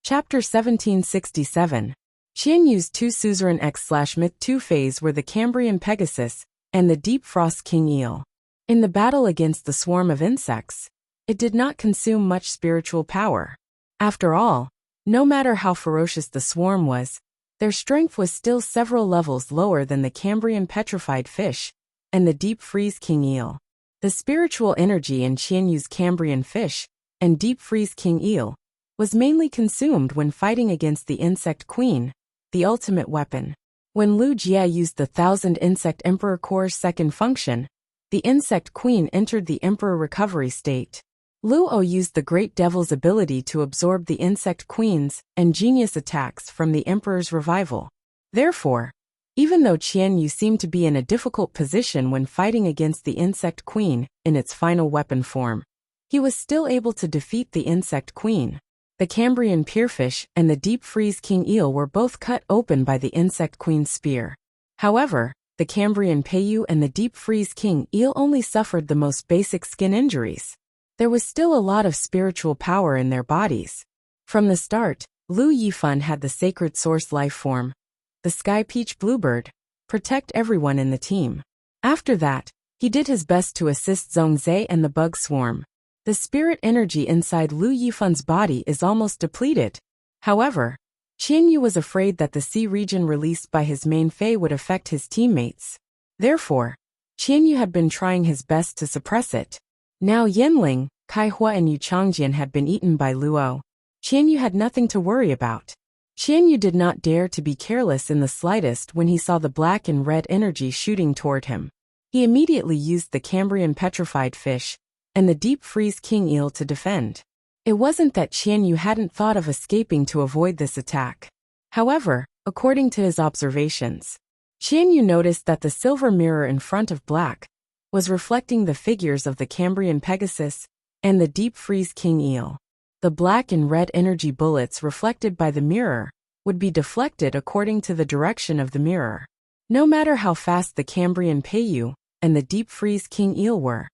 Chapter 1767. Qianyu's two suzerain X/myth 2 phase were the Cambrian Pegasus and the Deep Frost King Eel. In the battle against the swarm of insects, it did not consume much spiritual power. After all, no matter how ferocious the swarm was, their strength was still several levels lower than the Cambrian petrified fish and the Deep Freeze King Eel. The spiritual energy in Qianyu's Cambrian fish and Deep Freeze King Eel was mainly consumed when fighting against the Insect Queen, the ultimate weapon. When Lu Jie used the Thousand Insect Emperor Core's second function, the Insect Queen entered the Emperor recovery state. Luo used the Great Devil's ability to absorb the Insect Queen's and genius attacks from the Emperor's revival. Therefore, even though Qianyu seemed to be in a difficult position when fighting against the Insect Queen in its final weapon form, he was still able to defeat the Insect Queen. The Cambrian Pierfish and the Deep Freeze King Eel were both cut open by the Insect Queen's spear. However, the Cambrian Peiyu and the Deep Freeze King Eel only suffered the most basic skin injuries. There was still a lot of spiritual power in their bodies. From the start, Lu Yifan had the sacred source life form, the Sky Peach Bluebird, protect everyone in the team. After that, he did his best to assist Zhongzhe and the Bug Swarm. The spirit energy inside Lu Yifan's body is almost depleted. However, Qianyu was afraid that the sea region released by his main Fei would affect his teammates. Therefore, Qianyu had been trying his best to suppress it. Now Yanling, Kaihua and Yu Changjian had been eaten by Luo. Qianyu had nothing to worry about. Qianyu did not dare to be careless in the slightest when he saw the black and red energy shooting toward him. He immediately used the Cambrian petrified fish and the Deep Freeze King Eel to defend. It wasn't that Qianyu hadn't thought of escaping to avoid this attack. However, according to his observations, Qianyu noticed that the silver mirror in front of black was reflecting the figures of the Cambrian Pegasus and the Deep Freeze King Eel. The black and red energy bullets reflected by the mirror would be deflected according to the direction of the mirror. No matter how fast the Cambrian Peiyu and the Deep Freeze King Eel were,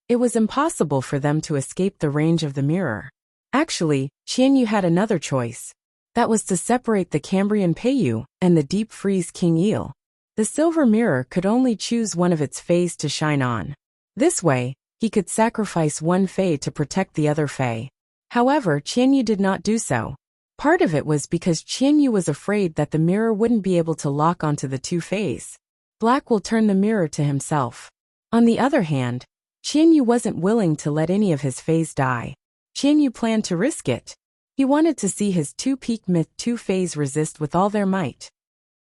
it was impossible for them to escape the range of the mirror. Actually, Qianyu had another choice. That was to separate the Cambrian Peiyu and the Deep Freeze King Eel. The silver mirror could only choose one of its fays to shine on. This way, he could sacrifice one fay to protect the other fay. However, Qianyu did not do so. Part of it was because Qianyu was afraid that the mirror wouldn't be able to lock onto the two fays. Black will turn the mirror to himself. On the other hand, Qianyu wasn't willing to let any of his fays die. Qianyu planned to risk it. He wanted to see his two-peak myth 2 fays resist with all their might.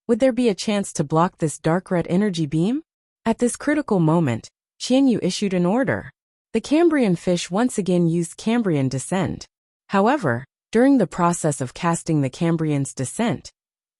Would there be a chance to block this dark red energy beam? At this critical moment, Qianyu issued an order. The Cambrian fish once again used Cambrian descent. However, during the process of casting the Cambrian's descent,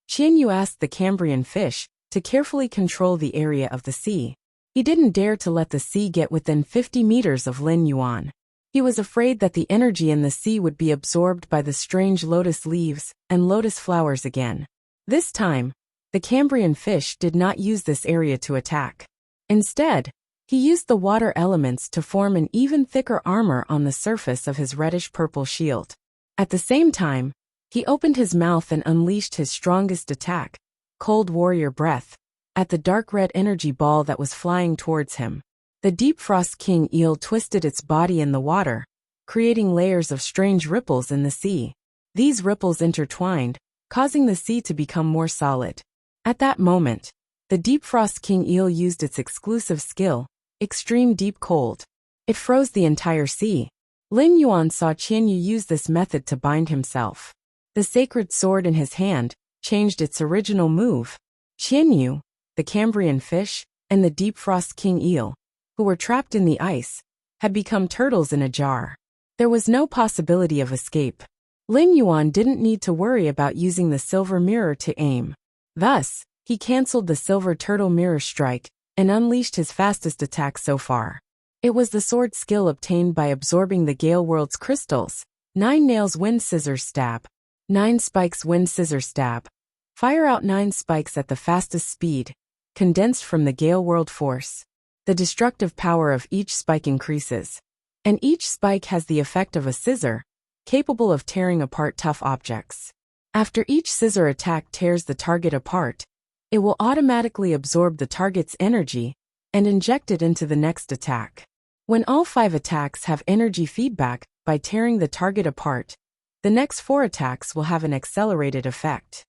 Qianyu asked the Cambrian fish to carefully control the area of the sea. He didn't dare to let the sea get within 50 meters of Lin Yuan. He was afraid that the energy in the sea would be absorbed by the strange lotus leaves and lotus flowers again. This time, the Cambrian fish did not use this area to attack. Instead, he used the water elements to form an even thicker armor on the surface of his reddish-purple shield. At the same time, he opened his mouth and unleashed his strongest attack, Cold Warrior Breath, at the dark red energy ball that was flying towards him. The Deep Frost King Eel twisted its body in the water, creating layers of strange ripples in the sea. These ripples intertwined, causing the sea to become more solid. At that moment, the Deep Frost King Eel used its exclusive skill, Extreme Deep Cold. It froze the entire sea. Lin Yuan saw Qianyu use this method to bind himself. The sacred sword in his hand changed its original move. Qianyu, the Cambrian fish, and the Deep Frost King Eel, who were trapped in the ice, had become turtles in a jar. There was no possibility of escape. Lin Yuan didn't need to worry about using the silver mirror to aim. Thus, he cancelled the silver turtle mirror strike and unleashed his fastest attack so far. It was the sword skill obtained by absorbing the Gale World's crystals. 9 nails Wind Scissors Stab. 9 spikes Wind Scissors Stab. Fire out 9 spikes at the fastest speed, condensed from the Gale World force. The destructive power of each spike increases, and each spike has the effect of a scissor, capable of tearing apart tough objects. After each scissor attack tears the target apart, it will automatically absorb the target's energy and inject it into the next attack. When all 5 attacks have energy feedback by tearing the target apart, the next 4 attacks will have an accelerated effect.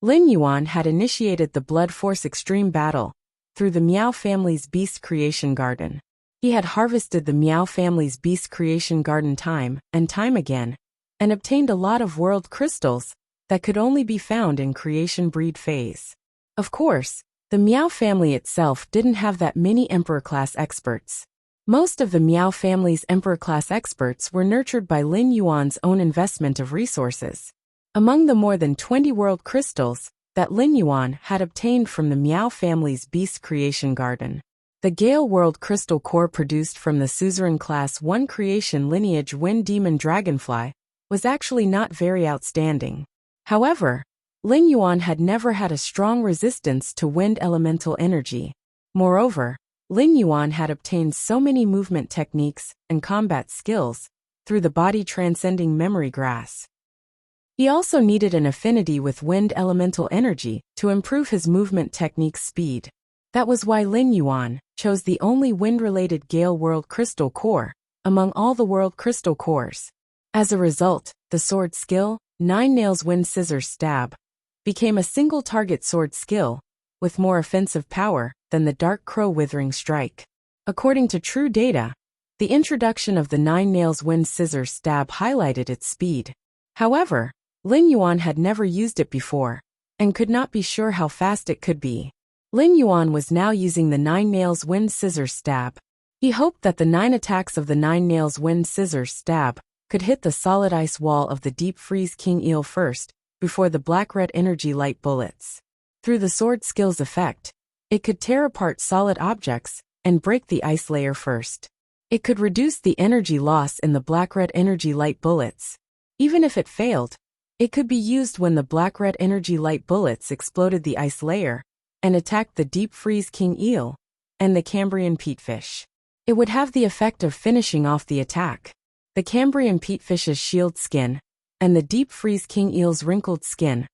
Lin Yuan had initiated the Blood Force Extreme Battle through the Miao family's Beast Creation Garden. He had harvested the Miao family's Beast Creation Garden time and time again, and obtained a lot of world crystals that could only be found in creation breed phase. Of course, the Miao family itself didn't have that many Emperor-class experts. Most of the Miao family's Emperor-class experts were nurtured by Lin Yuan's own investment of resources. Among the more than 20 world crystals that Lin Yuan had obtained from the Miao family's Beast Creation Garden, the Gale World Crystal Core produced from the Suzerain Class 1 creation lineage Wind Demon Dragonfly was actually not very outstanding. However, Lin Yuan had never had a strong resistance to wind elemental energy. Moreover, Lin Yuan had obtained so many movement techniques and combat skills through the body transcending memory grass. He also needed an affinity with wind elemental energy to improve his movement technique's speed. That was why Lin Yuan chose the only wind-related Gale World Crystal Core among all the World Crystal Cores. As a result, the sword skill, 9 Nails Wind Scissors Stab, became a single-target sword skill with more offensive power than the Dark Crow Withering Strike. According to true data, the introduction of the 9 Nails Wind Scissors Stab highlighted its speed. However, Lin Yuan had never used it before and could not be sure how fast it could be. Lin Yuan was now using the 9 Nails Wind Scissors Stab. He hoped that the 9 attacks of the 9 Nails Wind Scissors Stab could hit the solid ice wall of the Deep Freeze King Eel first, before the black-red energy light bullets. Through the sword skill's effect, it could tear apart solid objects and break the ice layer first. It could reduce the energy loss in the black-red energy light bullets. Even if it failed, it could be used when the black-red energy light bullets exploded the ice layer and attacked the Deep Freeze King Eel and the Cambrian Peatfish. It would have the effect of finishing off the attack. The Cambrian Peatfish's shield skin and the Deep Freeze King Eel's wrinkled skin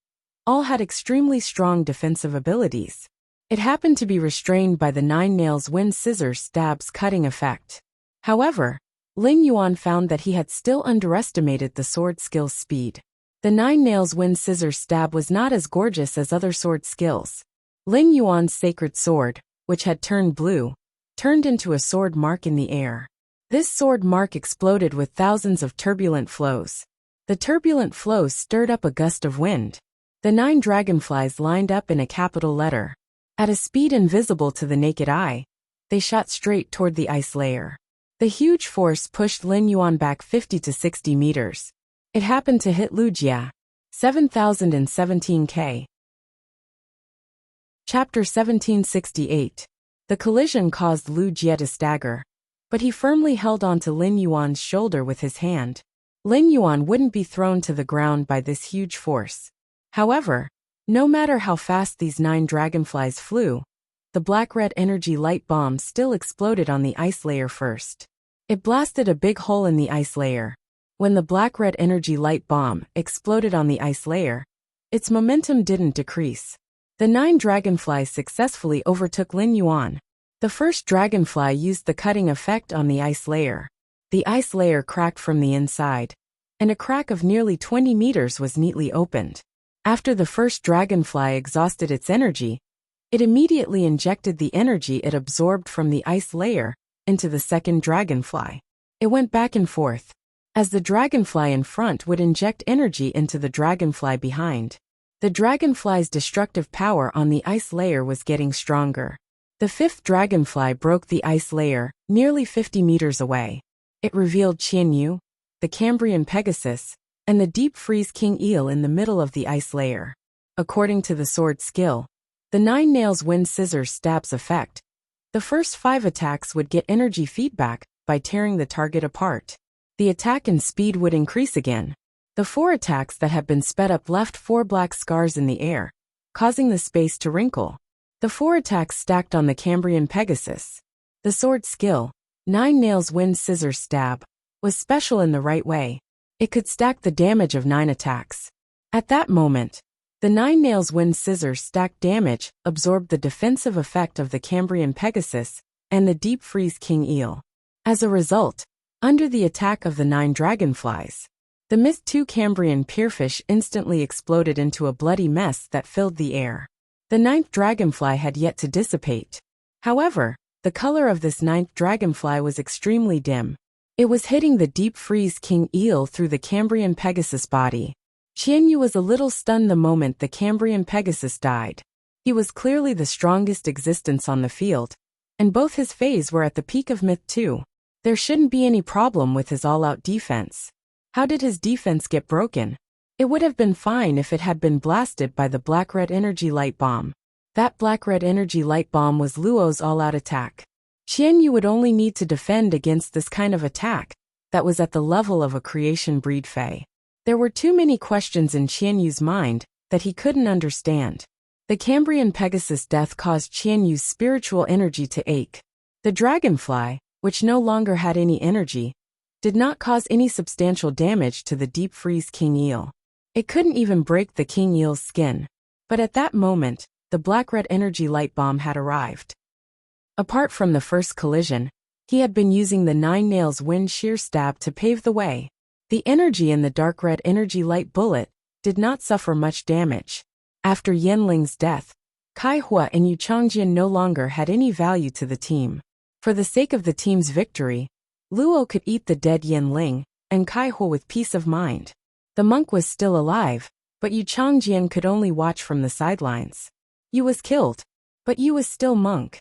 all had extremely strong defensive abilities. It happened to be restrained by the 9 Nails Wind Scissors Stab's cutting effect. However, Lin Yuan found that he had still underestimated the sword skill's speed. The 9 Nails Wind Scissors Stab was not as gorgeous as other sword skills. Lin Yuan's sacred sword, which had turned blue, turned into a sword mark in the air. This sword mark exploded with thousands of turbulent flows. The turbulent flows stirred up a gust of wind. The 9 dragonflies lined up in a capital letter. At a speed invisible to the naked eye, they shot straight toward the ice layer. The huge force pushed Lin Yuan back 50 to 60 meters. It happened to hit Lu Jia. 7017 K. Chapter 1768. The collision caused Lu Jia to stagger, but he firmly held onto Lin Yuan's shoulder with his hand. Lin Yuan wouldn't be thrown to the ground by this huge force. However, no matter how fast these 9 dragonflies flew, the black-red energy light bomb still exploded on the ice layer first. It blasted a big hole in the ice layer. When the black-red energy light bomb exploded on the ice layer, its momentum didn't decrease. The 9 dragonflies successfully overtook Lin Yuan. The first dragonfly used the cutting effect on the ice layer. The ice layer cracked from the inside, and a crack of nearly 20 meters was neatly opened. After the first dragonfly exhausted its energy, it immediately injected the energy it absorbed from the ice layer into the second dragonfly. It went back and forth, as the dragonfly in front would inject energy into the dragonfly behind. The dragonfly's destructive power on the ice layer was getting stronger. The 5th dragonfly broke the ice layer nearly 50 meters away. It revealed Qianyu, the Cambrian Pegasus, and the Deep Freeze King Eel in the middle of the ice layer. According to the sword skill, the 9 Nails Wind Scissors Stab's effect, the first 5 attacks would get energy feedback by tearing the target apart. The attack and speed would increase again. The 4 attacks that had been sped up left 4 black scars in the air, causing the space to wrinkle. The 4 attacks stacked on the Cambrian Pegasus. The sword skill, 9 Nails Wind Scissors Stab, was special in the right way. It could stack the damage of 9 attacks. At that moment, the 9 nails wind scissors stacked damage, absorbed the defensive effect of the Cambrian Pegasus, and the deep freeze king eel. As a result, under the attack of the 9 dragonflies, the Myth 2 Cambrian pierfish instantly exploded into a bloody mess that filled the air. The 9th dragonfly had yet to dissipate. However, the color of this 9th dragonfly was extremely dim. It was hitting the deep freeze king eel through the Cambrian Pegasus body. Qianyu was a little stunned the moment the Cambrian Pegasus died. He was clearly the strongest existence on the field, and both his phase were at the peak of Myth 2. There shouldn't be any problem with his all-out defense. How did his defense get broken? It would have been fine if it had been blasted by the black-red energy light bomb. That black-red energy light bomb was Luo's all-out attack. Qianyu would only need to defend against this kind of attack that was at the level of a creation breed Fey. There were too many questions in Qianyu's mind that he couldn't understand. The Cambrian Pegasus death caused Qianyu's spiritual energy to ache. The dragonfly, which no longer had any energy, did not cause any substantial damage to the deep freeze king eel. It couldn't even break the king eel's skin. But at that moment, the black-red energy light bomb had arrived. Apart from the first collision, he had been using the 9 nails wind shear stab to pave the way. The energy in the dark red energy light bullet did not suffer much damage. After Yanling's death, Kai Hua and Yu Changjian no longer had any value to the team. For the sake of the team's victory, Luo could eat the dead Yanling and Kai Hua with peace of mind. The monk was still alive, but Yu Changjian could only watch from the sidelines. Yu was killed, but Yu was still monk.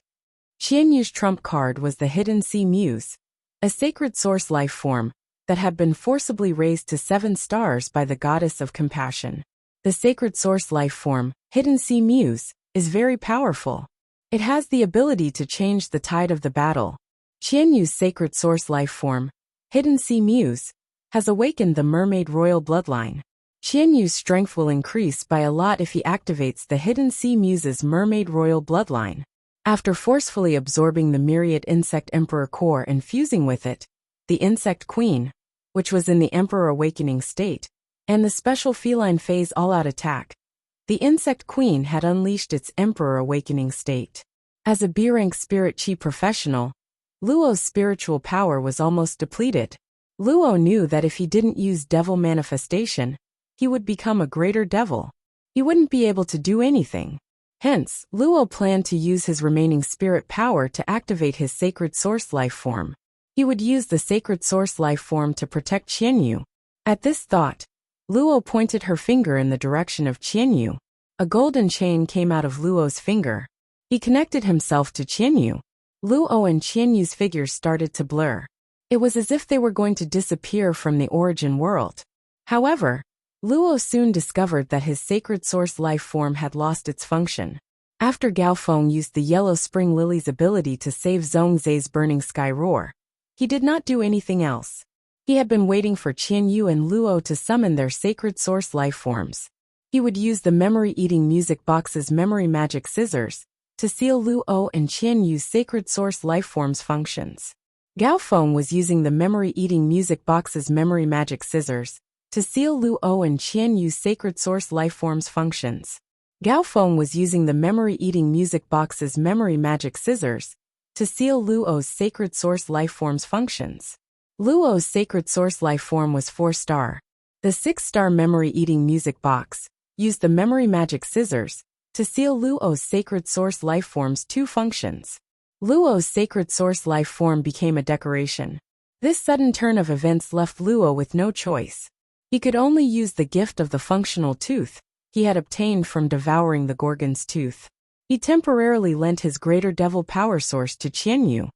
Qianyu's trump card was the Hidden Sea Muse, a sacred source life form that had been forcibly raised to 7 stars by the goddess of compassion. The sacred source life form, Hidden Sea Muse, is very powerful. It has the ability to change the tide of the battle. Qianyu's sacred source life form, Hidden Sea Muse, has awakened the mermaid royal bloodline. Qianyu's strength will increase by a lot if he activates the Hidden Sea Muse's mermaid royal bloodline. After forcefully absorbing the myriad insect emperor core and fusing with it, the insect queen, which was in the emperor awakening state, and the special feline phase all-out attack, the insect queen had unleashed its emperor awakening state. As a B-rank spirit chi professional, Luo's spiritual power was almost depleted. Luo knew that if he didn't use devil manifestation, he would become a greater devil. He wouldn't be able to do anything. Hence, Luo planned to use his remaining spirit power to activate his sacred source life form. He would use the sacred source life form to protect Qianyu. At this thought, Luo pointed her finger in the direction of Qianyu. A golden chain came out of Luo's finger. He connected himself to Qianyu. Luo and Qianyu's figures started to blur. It was as if they were going to disappear from the origin world. However, Luo soon discovered that his sacred source life form had lost its function. After Gao Feng used the Yellow Spring Lily's ability to save Zhongzai's burning sky roar, he did not do anything else. He had been waiting for Qianyu and Luo to summon their sacred source life forms. He would use the memory-eating music box's memory magic scissors to seal Luo and Qianyu's sacred source life forms functions. Gao Feng was using the memory-eating music box's memory magic scissors to seal Luo and Qianyu's sacred source life forms functions. Gao Feng was using the memory-eating music box's memory magic scissors to seal Luo's sacred source life forms functions. Luo's sacred source life form was 4-star. The 6-star memory-eating music box used the memory magic scissors to seal Luo's sacred source life form's 2 functions. Luo's sacred source life form became a decoration. This sudden turn of events left Luo with no choice. He could only use the gift of the functional tooth he had obtained from devouring the Gorgon's tooth. He temporarily lent his greater devil power source to Qianyu.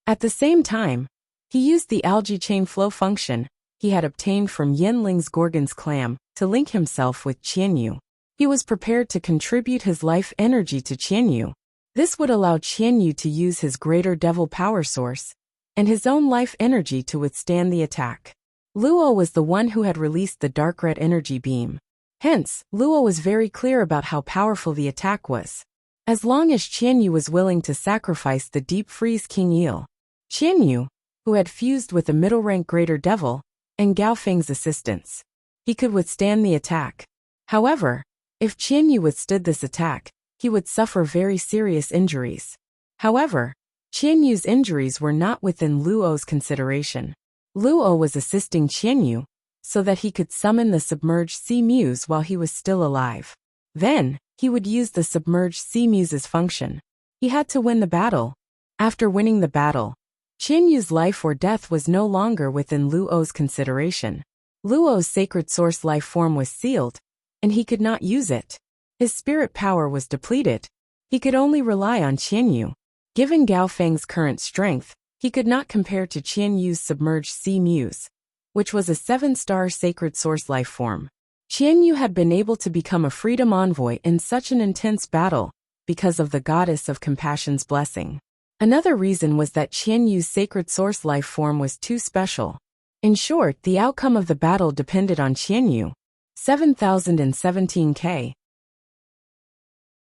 At the same time, he used the algae chain flow function he had obtained from Yanling's Gorgon's clam to link himself with Qianyu. He was prepared to contribute his life energy to Qianyu. This would allow Qianyu to use his greater devil power source and his own life energy to withstand the attack. Luo was the one who had released the dark red energy beam. Hence, Luo was very clear about how powerful the attack was. As long as Qianyu was willing to sacrifice the deep freeze king eel, Qianyu, who had fused with a middle-rank greater devil, and Gao Feng's assistance. He could withstand the attack. However, if Qian Yu withstood this attack, he would suffer very serious injuries. However, Qian Yu's injuries were not within Luo's consideration. Luo was assisting Qian Yu so that he could summon the submerged sea muse while he was still alive. Then, he would use the submerged sea muse's function. He had to win the battle. After winning the battle, Qian Yu's life or death was no longer within Luo's consideration. Luo's sacred source life form was sealed, and he could not use it. His spirit power was depleted. He could only rely on Qian Yu. Given Gao Feng's current strength, he could not compare to Qian Yu's submerged sea muse, which was a 7-star sacred source life form. Qian Yu had been able to become a freedom envoy in such an intense battle because of the goddess of compassion's blessing. Another reason was that Qian Yu's sacred source life form was too special. In short, the outcome of the battle depended on Qian Yu. 7017K.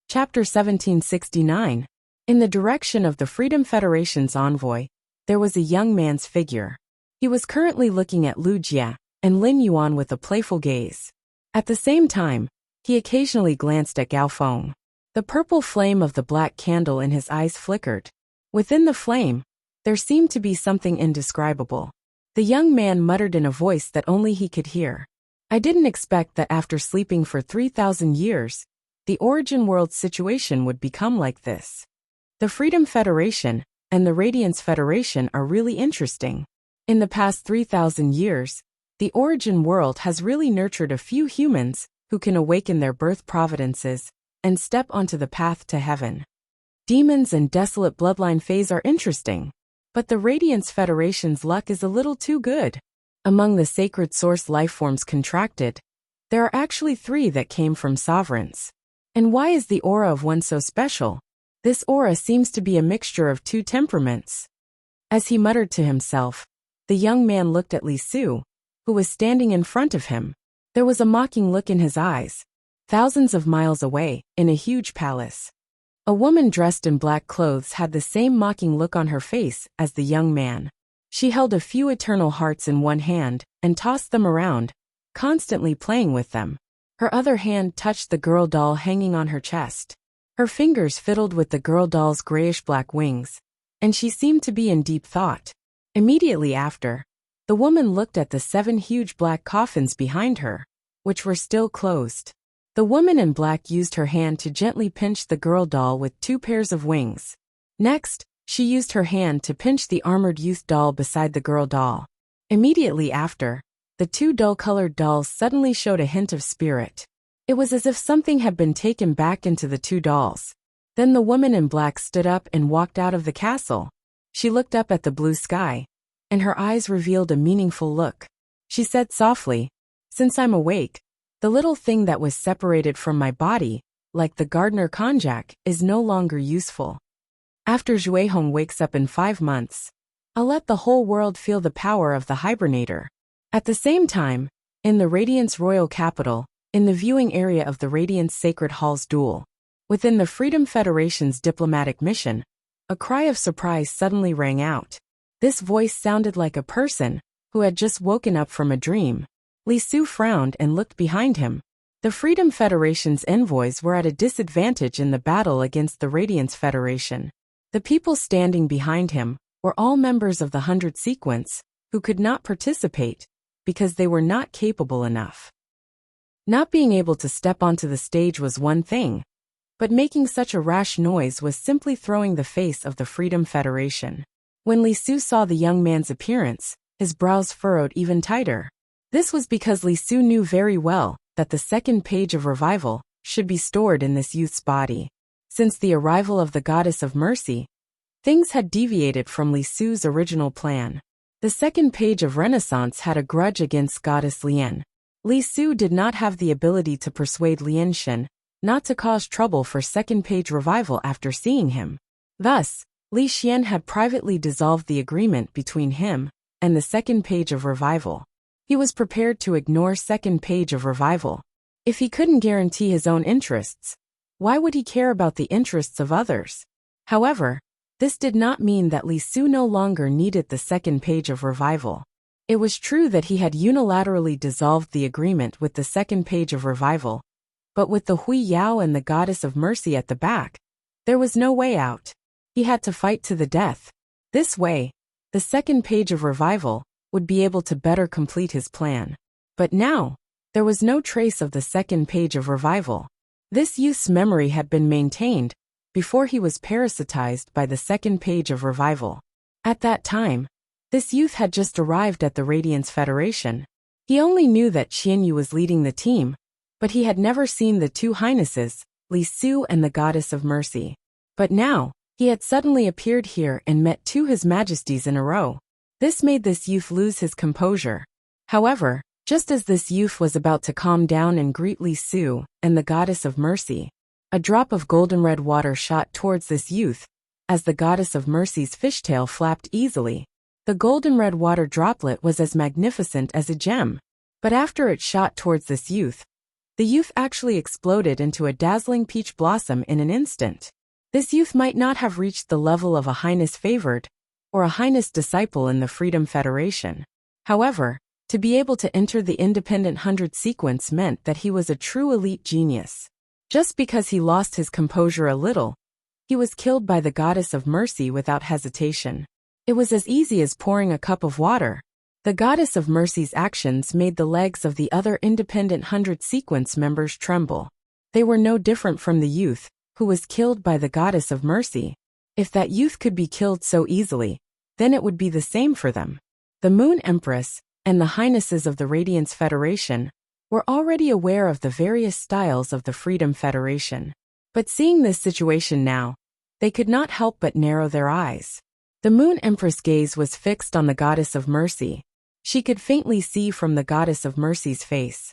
Chapter 1769. In the direction of the Freedom Federation's envoy, there was a young man's figure. He was currently looking at Lu Jia and Lin Yuan with a playful gaze. At the same time, he occasionally glanced at Gao Feng. The purple flame of the black candle in his eyes flickered. Within the flame, there seemed to be something indescribable. The young man muttered in a voice that only he could hear. I didn't expect that after sleeping for 3,000 years, the origin world situation would become like this. The Freedom Federation and the Radiance Federation are really interesting. In the past 3,000 years, the origin world has really nurtured a few humans who can awaken their birth providences and step onto the path to heaven. Demons and desolate bloodline phase are interesting, but the Radiance Federation's luck is a little too good. Among the sacred source lifeforms contracted, there are actually 3 that came from sovereigns. And why is the aura of one so special? This aura seems to be a mixture of 2 temperaments. As he muttered to himself, the young man looked at Li Su, who was standing in front of him. There was a mocking look in his eyes. Thousands of miles away, in a huge palace, a woman dressed in black clothes had the same mocking look on her face as the young man. She held a few eternal hearts in one hand and tossed them around, constantly playing with them. Her other hand touched the girl doll hanging on her chest. Her fingers fiddled with the girl doll's grayish-black wings, and she seemed to be in deep thought. Immediately after, the woman looked at the 7 huge black coffins behind her, which were still closed. The woman in black used her hand to gently pinch the girl doll with 2 pairs of wings. Next, she used her hand to pinch the armored youth doll beside the girl doll. Immediately after, the 2 dull-colored dolls suddenly showed a hint of spirit. It was as if something had been taken back into the 2 dolls. Then the woman in black stood up and walked out of the castle. She looked up at the blue sky, and her eyes revealed a meaningful look. She said softly, "Since I'm awake, the little thing that was separated from my body, like the gardener konjac, is no longer useful. After Zhuehong wakes up in 5 months, I'll let the whole world feel the power of the hibernator." At the same time, in the Radiance Royal Capital, in the viewing area of the Radiance Sacred Hall's duel, within the Freedom Federation's diplomatic mission, a cry of surprise suddenly rang out. This voice sounded like a person who had just woken up from a dream. Li Su frowned and looked behind him. The Freedom Federation's envoys were at a disadvantage in the battle against the Radiance Federation. The people standing behind him were all members of the 100 sequence who could not participate because they were not capable enough. Not being able to step onto the stage was one thing, but making such a rash noise was simply throwing the face of the Freedom Federation. When Li Su saw the young man's appearance, his brows furrowed even tighter. This was because Li Su knew very well that the 2nd page of revival should be stored in this youth's body. Since the arrival of the Goddess of Mercy, things had deviated from Li Su's original plan. The 2nd page of Renaissance had a grudge against Goddess Lian. Li Su did not have the ability to persuade Lian Shen not to cause trouble for 2nd page revival after seeing him. Thus, Li Xian had privately dissolved the agreement between him and the 2nd page of revival. He was prepared to ignore 2nd page of revival. If he couldn't guarantee his own interests, why would he care about the interests of others? However, this did not mean that Li Su no longer needed the 2nd page of revival. It was true that he had unilaterally dissolved the agreement with the second page of revival, but with the Hui Yao and the goddess of mercy at the back, there was no way out. He had to fight to the death. This way, the second page of revival would be able to better complete his plan. But now, there was no trace of the second page of revival. This youth's memory had been maintained before he was parasitized by the second page of revival. At that time, this youth had just arrived at the Radiance Federation. He only knew that Qianyu was leading the team, but he had never seen the two highnesses, Li Su and the goddess of mercy. But now, he had suddenly appeared here and met two His Majesties in a row. This made this youth lose his composure. However, just as this youth was about to calm down and greet Li Su and the goddess of mercy, a drop of golden red water shot towards this youth, as the goddess of mercy's fishtail flapped easily. The golden red water droplet was as magnificent as a gem. But after it shot towards this youth, the youth actually exploded into a dazzling peach blossom in an instant. This youth might not have reached the level of a highness favored, or a highness disciple in the Freedom Federation. However, to be able to enter the Independent 100 sequence meant that he was a true elite genius. Just because he lost his composure a little, he was killed by the goddess of mercy without hesitation. It was as easy as pouring a cup of water. The goddess of mercy's actions made the legs of the other Independent 100 sequence members tremble. They were no different from the youth, who was killed by the goddess of mercy. If that youth could be killed so easily, then it would be the same for them. The Moon Empress and the highnesses of the Radiance Federation were already aware of the various styles of the Freedom Federation. But seeing this situation now, they could not help but narrow their eyes. The Moon Empress' gaze was fixed on the goddess of mercy. She could faintly see from the goddess of mercy's face.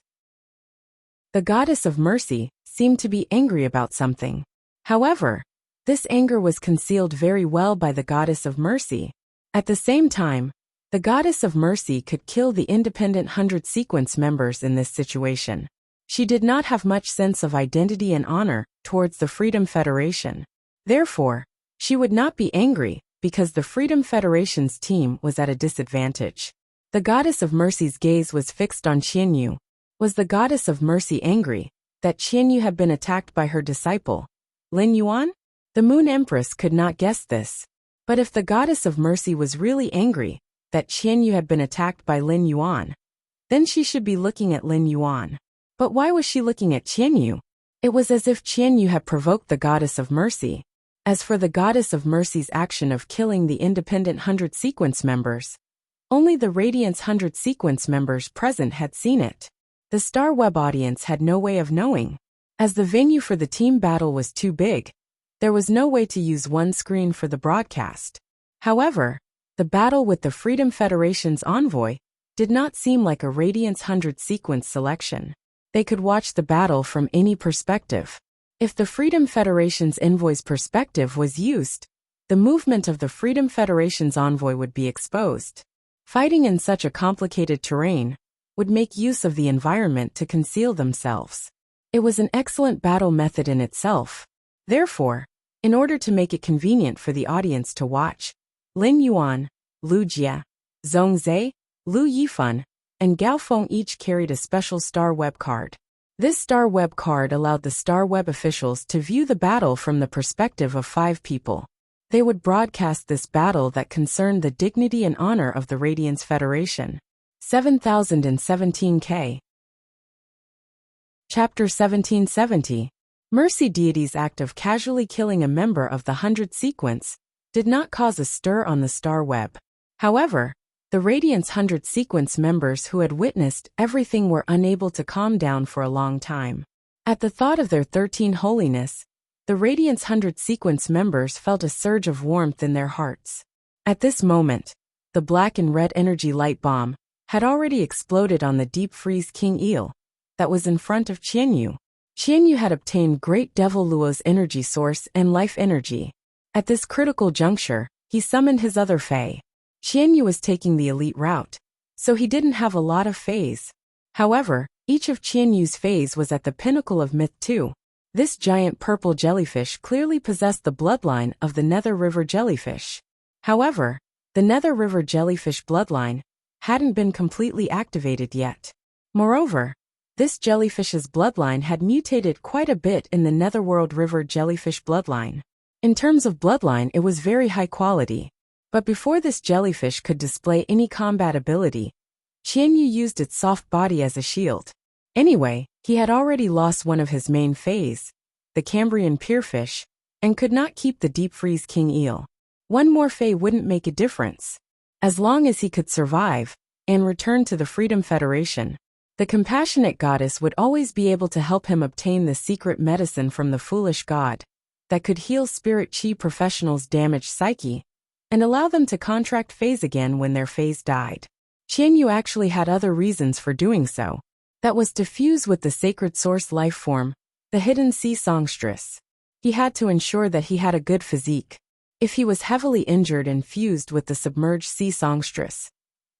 The goddess of mercy seemed to be angry about something. However, this anger was concealed very well by the goddess of mercy. At the same time, the goddess of mercy could kill the Independent 100 sequence members in this situation. She did not have much sense of identity and honor towards the Freedom Federation. Therefore, she would not be angry because the Freedom Federation's team was at a disadvantage. The goddess of mercy's gaze was fixed on Qianyu. Was the goddess of mercy angry that Qianyu had been attacked by her disciple, Lin Yuan? The Moon Empress could not guess this. But if the goddess of mercy was really angry that Qianyu had been attacked by Lin Yuan, then she should be looking at Lin Yuan. But why was she looking at Qianyu? It was as if Qianyu had provoked the goddess of mercy. As for the goddess of mercy's action of killing the Independent 100 sequence members, only the Radiance 100 sequence members present had seen it. The Star Web audience had no way of knowing. As the venue for the team battle was too big, there was no way to use one screen for the broadcast. However, the battle with the Freedom Federation's envoy did not seem like a Radiance 100 sequence selection. They could watch the battle from any perspective. If the Freedom Federation's envoy's perspective was used, the movement of the Freedom Federation's envoy would be exposed. Fighting in such a complicated terrain would make use of the environment to conceal themselves. It was an excellent battle method in itself. Therefore, in order to make it convenient for the audience to watch, Lin Yuan, Lu Jia, Zhong Zhe, Lu Yifan, and Gao Feng each carried a special Star Web card. This Star Web card allowed the Star Web officials to view the battle from the perspective of 5 people. They would broadcast this battle that concerned the dignity and honor of the Radiance Federation. 7017K. Chapter 1770. Mercy Deity's act of casually killing a member of the 100 sequence did not cause a stir on the Star Web. However, the Radiance 100 sequence members who had witnessed everything were unable to calm down for a long time. At the thought of their 13 holiness, the Radiance 100 sequence members felt a surge of warmth in their hearts. At this moment, the black and red energy light bomb had already exploded on the deep freeze King Eel that was in front of Qianyu. Qianyu had obtained Great Devil Luo's energy source and life energy. At this critical juncture, he summoned his other Fae. Qianyu was taking the elite route, so he didn't have a lot of Faes. However, each of Qianyu's Faes was at the pinnacle of Myth 2. This giant purple jellyfish clearly possessed the bloodline of the Nether River jellyfish. However, the Nether River jellyfish bloodline hadn't been completely activated yet. Moreover, this jellyfish's bloodline had mutated quite a bit in the Netherworld River jellyfish bloodline. In terms of bloodline, it was very high quality. But before this jellyfish could display any combat ability, Qianyu used its soft body as a shield. Anyway, he had already lost one of his main phase, the Cambrian pierfish, and could not keep the deep freeze king eel. One more fey wouldn't make a difference. As long as he could survive and return to the Freedom Federation, the compassionate goddess would always be able to help him obtain the secret medicine from the foolish god that could heal spirit chi professionals' damaged psyche and allow them to contract phase again when their phase died. Qianyu actually had other reasons for doing so. That was to fuse with the sacred source life form, the hidden sea songstress. He had to ensure that he had a good physique. If he was heavily injured and fused with the submerged sea songstress,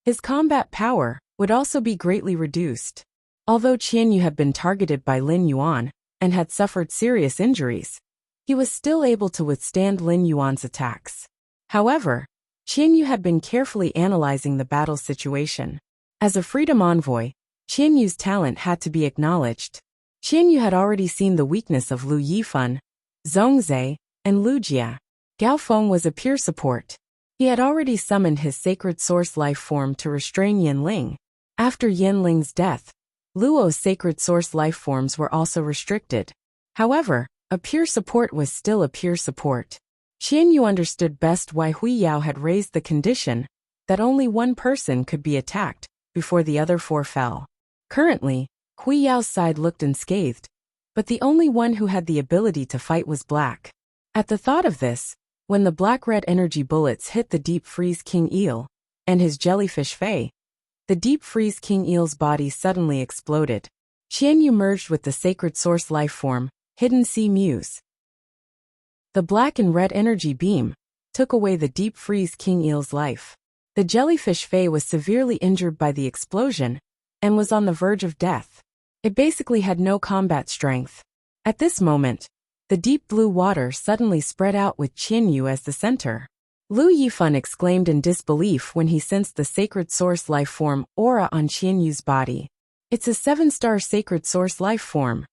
his combat power would also be greatly reduced. Although Qianyu had been targeted by Lin Yuan and had suffered serious injuries, he was still able to withstand Lin Yuan's attacks. However, Qianyu had been carefully analyzing the battle situation. As a freedom envoy, Qianyu's talent had to be acknowledged. Qianyu had already seen the weakness of Lu Yifan, Zhongzhe, and Lu Jia. Gao Feng was a peer support. He had already summoned his sacred source life form to restrain Yin Ling. After Yin Ling's death, Luo's sacred source life forms were also restricted. However, a peer support was still a peer support. Qianyu understood best why Hui Yao had raised the condition that only one person could be attacked before the other four fell. Currently, Hui Yao's side looked unscathed, but the only one who had the ability to fight was Black. At the thought of this, when the black-red energy bullets hit the deep freeze king eel and his jellyfish fey, the deep freeze king eel's body suddenly exploded. Qianyu merged with the sacred source life form, hidden sea muse. The black and red energy beam took away the deep freeze king eel's life. The jellyfish fey was severely injured by the explosion and was on the verge of death. It basically had no combat strength. At this moment, the deep blue water suddenly spread out with Qianyu as the center. Lu Yifan exclaimed in disbelief when he sensed the sacred source life form aura on Qianyu's body. It's a 7-star sacred source life form.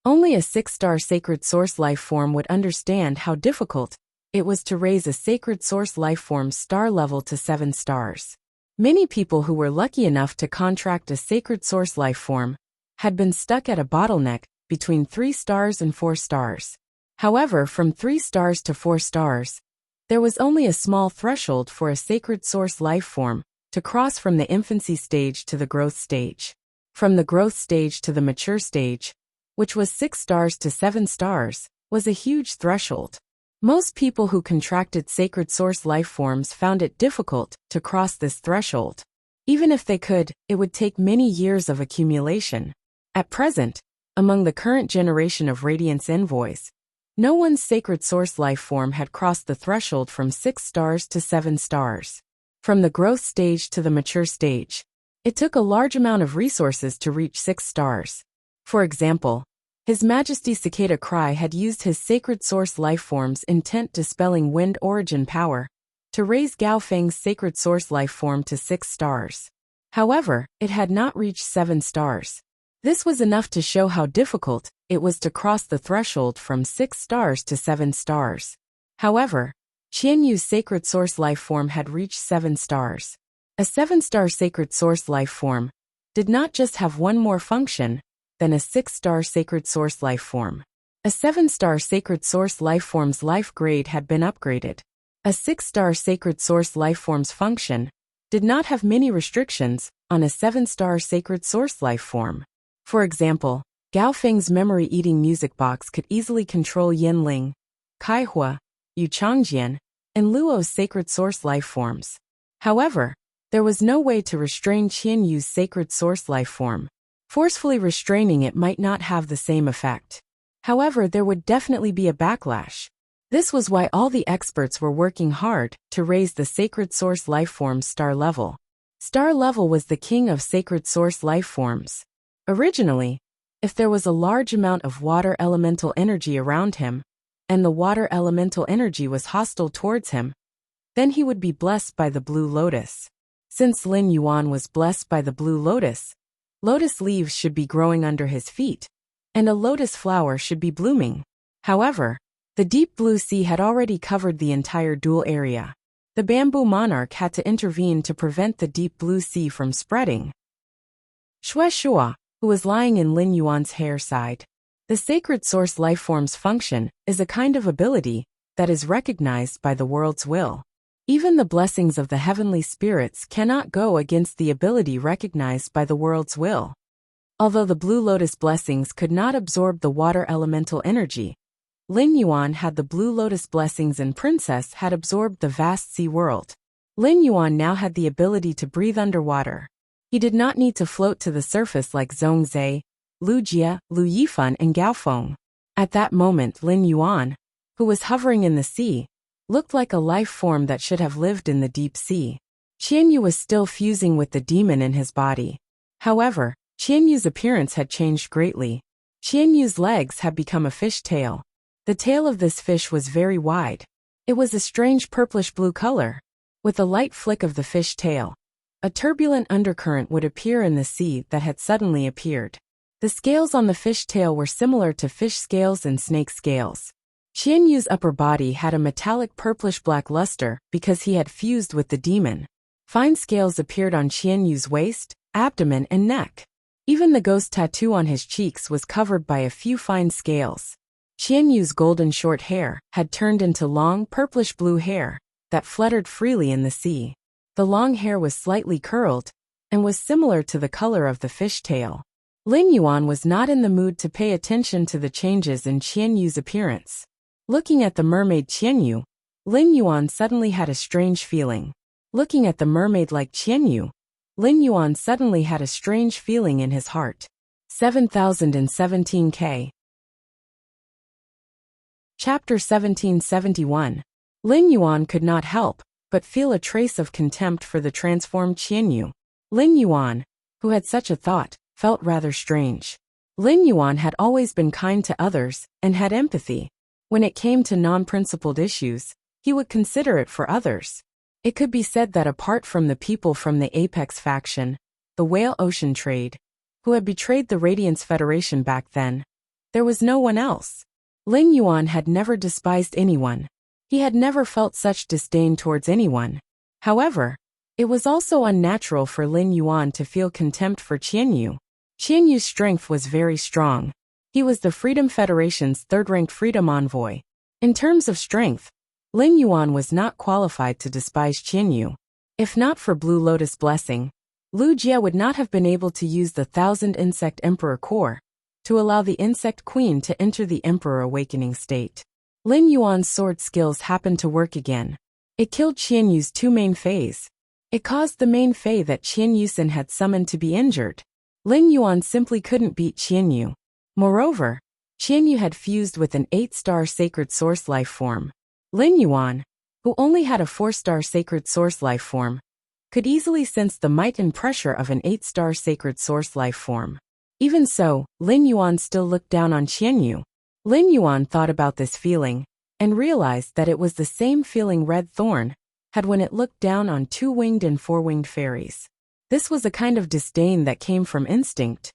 Only a 6-star sacred source life form would understand how difficult it was to raise a sacred source life form's star level to 7 stars. Many people who were lucky enough to contract a sacred source life form had been stuck at a bottleneck between 3 stars and 4 stars. However, from 3 stars to 4 stars, there was only a small threshold for a sacred source life form to cross from the infancy stage to the growth stage. From the growth stage to the mature stage, which was 6 stars to 7 stars, was a huge threshold. Most people who contracted sacred source life forms found it difficult to cross this threshold. Even if they could, it would take many years of accumulation. At present, among the current generation of Radiance envoys, no one's sacred source life form had crossed the threshold from 6 stars to 7 stars. From the growth stage to the mature stage, it took a large amount of resources to reach 6 stars. For example, His Majesty Cicada Cry had used his sacred source life form's intent dispelling wind origin power to raise Gao Feng's sacred source life form to 6 stars. However, it had not reached 7 stars. This was enough to show how difficult it was to cross the threshold from 6 stars to 7 stars. However, Qianyu's sacred source life form had reached 7 stars. A 7-star sacred source life form did not just have one more function than a 6-star sacred source life form. A 7-star sacred source life form's life grade had been upgraded. A 6-star sacred source life form's function did not have many restrictions on a 7-star sacred source life form. For example, Gao Feng's memory-eating music box could easily control Yin Ling, Kai Hua, Yu Changjian, and Luo's sacred source life forms. However, there was no way to restrain Qianyu's sacred source life form. Forcefully restraining it might not have the same effect. However, there would definitely be a backlash. This was why all the experts were working hard to raise the sacred source life form's star level. Star level was the king of sacred source life forms. Originally, if there was a large amount of water elemental energy around him, and the water elemental energy was hostile towards him, then he would be blessed by the blue lotus. Since Lin Yuan was blessed by the blue lotus, lotus leaves should be growing under his feet, and a lotus flower should be blooming. However, the deep blue sea had already covered the entire dual area. The bamboo monarch had to intervene to prevent the deep blue sea from spreading. Shui Shua, who was lying in Lin Yuan's hair, sighed. The sacred source lifeform's function is a kind of ability that is recognized by the world's will. Even the blessings of the heavenly spirits cannot go against the ability recognized by the world's will. Although the blue lotus blessings could not absorb the water elemental energy, Lin Yuan had the blue lotus blessings and princess had absorbed the vast sea world. Lin Yuan now had the ability to breathe underwater. He did not need to float to the surface like Zhongzhe, Lu Jie, Lu Yifan and Gao Feng. At that moment Lin Yuan, who was hovering in the sea, looked like a life form that should have lived in the deep sea. Qianyu was still fusing with the demon in his body. However, Qianyu's appearance had changed greatly. Qianyu's legs had become a fish tail. The tail of this fish was very wide. It was a strange purplish-blue color. With a light flick of the fish tail, a turbulent undercurrent would appear in the sea that had suddenly appeared. The scales on the fish tail were similar to fish scales and snake scales. Qianyu's upper body had a metallic purplish-black luster because he had fused with the demon. Fine scales appeared on Qianyu's waist, abdomen and neck. Even the ghost tattoo on his cheeks was covered by a few fine scales. Qianyu's golden short hair had turned into long purplish-blue hair that fluttered freely in the sea. The long hair was slightly curled and was similar to the color of the fish tail. Lin Yuan was not in the mood to pay attention to the changes in Qianyu's appearance. Looking at the mermaid Qianyu, Lin Yuan suddenly had a strange feeling. Looking at the mermaid like Qianyu, Lin Yuan suddenly had a strange feeling in his heart. 7017K. Chapter 1771. Lin Yuan could not help but feel a trace of contempt for the transformed Qianyu. Lin Yuan, who had such a thought, felt rather strange. Lin Yuan had always been kind to others and had empathy. When it came to non-principled issues, he would consider it for others. It could be said that apart from the people from the Apex faction, the Whale Ocean Trade, who had betrayed the Radiance Federation back then, there was no one else. Lin Yuan had never despised anyone. He had never felt such disdain towards anyone. However, it was also unnatural for Lin Yuan to feel contempt for Qianyu. Qianyu's strength was very strong. He was the Freedom Federation's third-ranked freedom envoy. In terms of strength, Lin Yuan was not qualified to despise Qianyu. If not for Blue Lotus blessing, Lu Jie would not have been able to use the 1000 Insect Emperor Core to allow the Insect Queen to enter the Emperor Awakening state. Lin Yuan's sword skills happened to work again. It killed Qianyu's two main Feis. It caused the main Fei that Qianyusen had summoned to be injured. Lin Yuan simply couldn't beat Qianyu. Moreover, Qianyu had fused with an 8-star sacred source life form. Lin Yuan, who only had a 4-star sacred source life form, could easily sense the might and pressure of an 8-star sacred source life form. Even so, Lin Yuan still looked down on Qianyu. Lin Yuan thought about this feeling and realized that it was the same feeling Red Thorn had when it looked down on 2-winged and 4-winged fairies. This was a kind of disdain that came from instinct,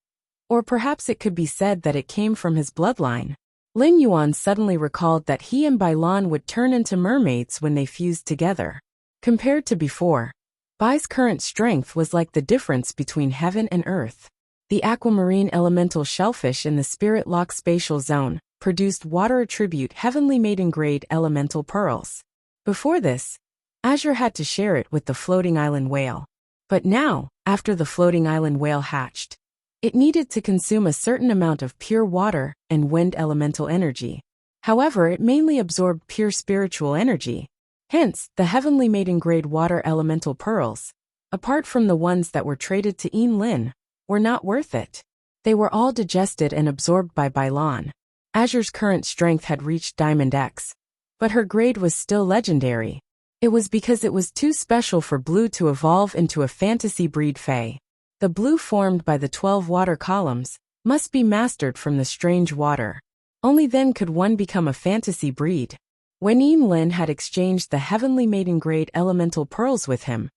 or perhaps it could be said that it came from his bloodline. Lin Yuan suddenly recalled that he and Bailan would turn into mermaids when they fused together. Compared to before, Bai's current strength was like the difference between heaven and earth. The aquamarine elemental shellfish in the Spirit Lock spatial zone produced water attribute heavenly maiden grade elemental pearls. Before this, Azure had to share it with the floating island whale. But now, after the floating island whale hatched, it needed to consume a certain amount of pure water and wind elemental energy. However, it mainly absorbed pure spiritual energy. Hence, the heavenly maiden grade water elemental pearls, apart from the ones that were traded to Yin Lin, were not worth it. They were all digested and absorbed by Bailan. Azure's current strength had reached Diamond X, but her grade was still legendary. It was because it was too special for Blue to evolve into a fantasy breed Fae. The blue formed by the 12 water columns must be mastered from the strange water. Only then could one become a fantasy breed. When Yin Lin had exchanged the heavenly maiden grade elemental pearls with him,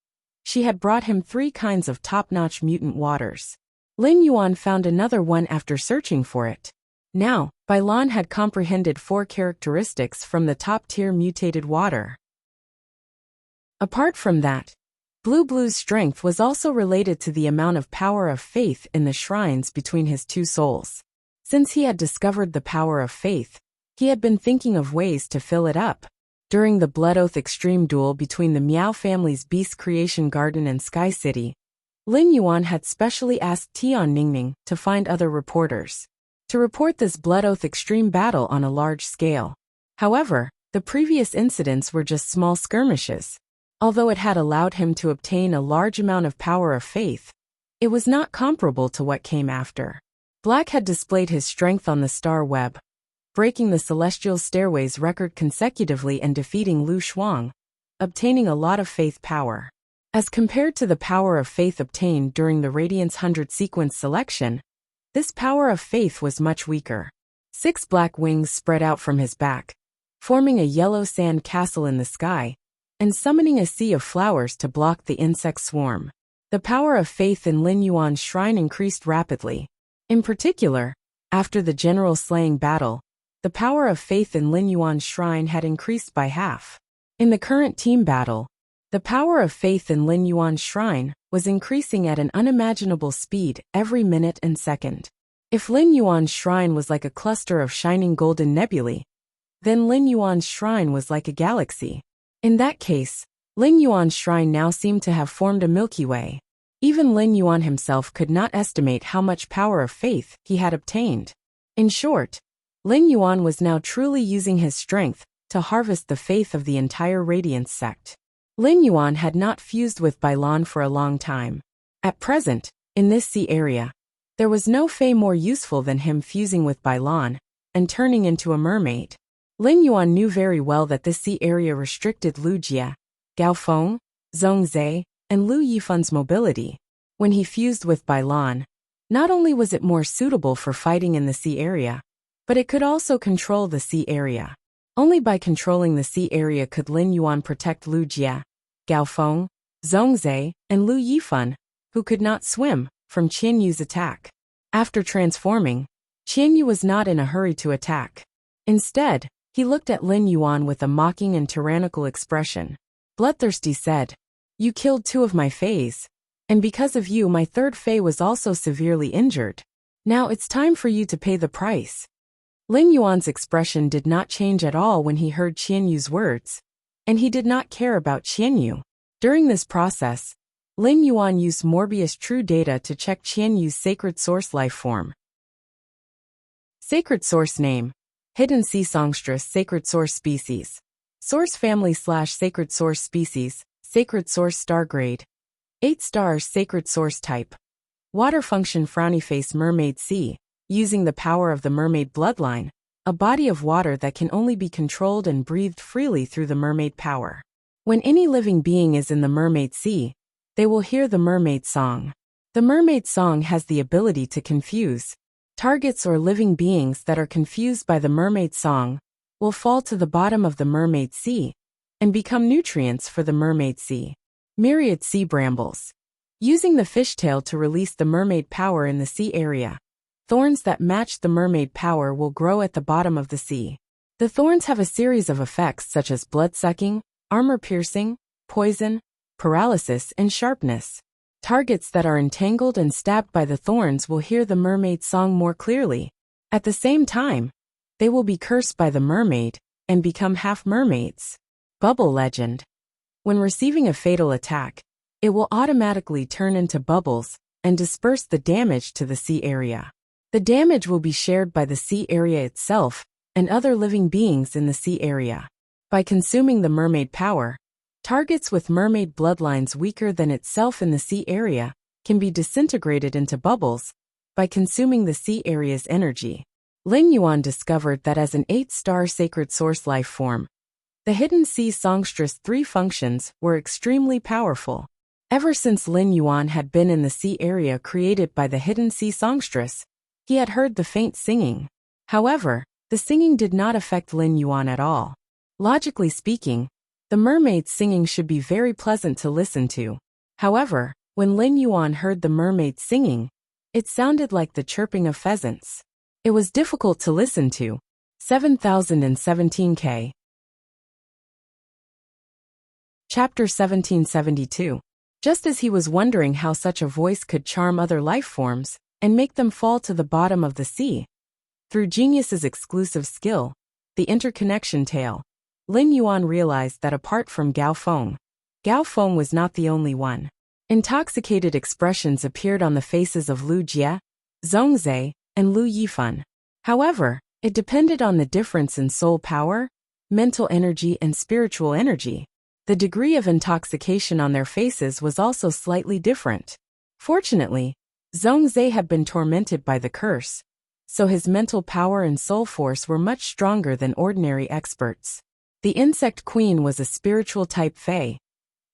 She had brought him 3 kinds of top-notch mutant waters. Lin Yuan found another one after searching for it. Now, Bailan had comprehended 4 characteristics from the top-tier mutated water. Apart from that, Blue's strength was also related to the amount of power of faith in the shrines between his 2 souls. Since he had discovered the power of faith, he had been thinking of ways to fill it up. During the Blood Oath Extreme duel between the Miao family's Beast Creation Garden and Sky City, Lin Yuan had specially asked Tian Ningning to find other reporters to report this Blood Oath Extreme battle on a large scale. However, the previous incidents were just small skirmishes. Although it had allowed him to obtain a large amount of power of faith, it was not comparable to what came after. Black had displayed his strength on the star web, breaking the Celestial Stairway's record consecutively and defeating Lu Shuang, obtaining a lot of faith power. As compared to the power of faith obtained during the Radiance 100 sequence selection, this power of faith was much weaker. 6 black wings spread out from his back, forming a yellow sand castle in the sky, and summoning a sea of flowers to block the insect swarm. The power of faith in Lin Yuan's shrine increased rapidly. In particular, after the general slaying battle, the power of faith in Lin Yuan's shrine had increased by half. In the current team battle, the power of faith in Lin Yuan's shrine was increasing at an unimaginable speed every minute and second. If Lin Yuan's shrine was like a cluster of shining golden nebulae, then Lin Yuan's shrine was like a galaxy. In that case, Lin Yuan's shrine now seemed to have formed a Milky Way. Even Lin Yuan himself could not estimate how much power of faith he had obtained. In short, Lin Yuan was now truly using his strength to harvest the faith of the entire Radiance sect. Lin Yuan had not fused with Bailan for a long time. At present, in this sea area, there was no fae more useful than him fusing with Bailan and turning into a mermaid. Lin Yuan knew very well that this sea area restricted Lu Jia, Gao Feng, Zhong Zhe, and Lu Yifan's mobility. When he fused with Bailan, not only was it more suitable for fighting in the sea area, but it could also control the sea area. Only by controlling the sea area could Lin Yuan protect Lu Jia, Gao Feng, Zhong Zhe, and Lu Yifan, who could not swim, from Qian Yu's attack. After transforming, Qian Yu was not in a hurry to attack. Instead, he looked at Lin Yuan with a mocking and tyrannical expression. Bloodthirsty said, "You killed 2 of my fays, and because of you my 3rd fae was also severely injured. Now it's time for you to pay the price." Lin Yuan's expression did not change at all when he heard Qian Yu's words, and he did not care about Qian Yu. During this process, Lin Yuan used Morbius True Data to check Qian Yu's Sacred Source life form. Sacred Source name: Hidden Sea Songstress Sacred Source Species. Source Family / Sacred Source Species, Sacred Source Star Grade. 8 stars Sacred Source Type. Water Function Frowny Face Mermaid Sea, using the power of the mermaid bloodline, a body of water that can only be controlled and breathed freely through the mermaid power. When any living being is in the mermaid sea, they will hear the mermaid song. The mermaid song has the ability to confuse. Targets or living beings that are confused by the mermaid song will fall to the bottom of the mermaid sea and become nutrients for the mermaid sea. Myriad Sea Brambles. Using the fishtail to release the mermaid power in the sea area, thorns that match the mermaid power will grow at the bottom of the sea. The thorns have a series of effects such as blood-sucking, armor-piercing, poison, paralysis, and sharpness. Targets that are entangled and stabbed by the thorns will hear the mermaid song more clearly. At the same time, they will be cursed by the mermaid and become half mermaids. Bubble Legend. When receiving a fatal attack, it will automatically turn into bubbles and disperse the damage to the sea area. The damage will be shared by the sea area itself and other living beings in the sea area. By consuming the mermaid power, targets with mermaid bloodlines weaker than itself in the sea area can be disintegrated into bubbles by consuming the sea area's energy. Lin Yuan discovered that as an 8-star Sacred Source life form, the Hidden Sea Songstress 3 functions were extremely powerful. Ever since Lin Yuan had been in the sea area created by the Hidden Sea Songstress, he had heard the faint singing. However, the singing did not affect Lin Yuan at all. Logically speaking, the mermaid's singing should be very pleasant to listen to. However, when Lin Yuan heard the mermaids singing, it sounded like the chirping of pheasants. It was difficult to listen to. 7017K. Chapter 1772. Just as he was wondering how such a voice could charm other life forms and make them fall to the bottom of the sea, through genius's exclusive skill, the interconnection tale, Lin Yuan realized that apart from Gao Feng was not the only one. Intoxicated expressions appeared on the faces of Lu Jie, Zhongzhe, and Lu Yifan. However, it depended on the difference in soul power, mental energy, and spiritual energy. The degree of intoxication on their faces was also slightly different. Fortunately, Zhongzhe had been tormented by the curse, so his mental power and soul force were much stronger than ordinary experts. The insect queen was a spiritual type fae,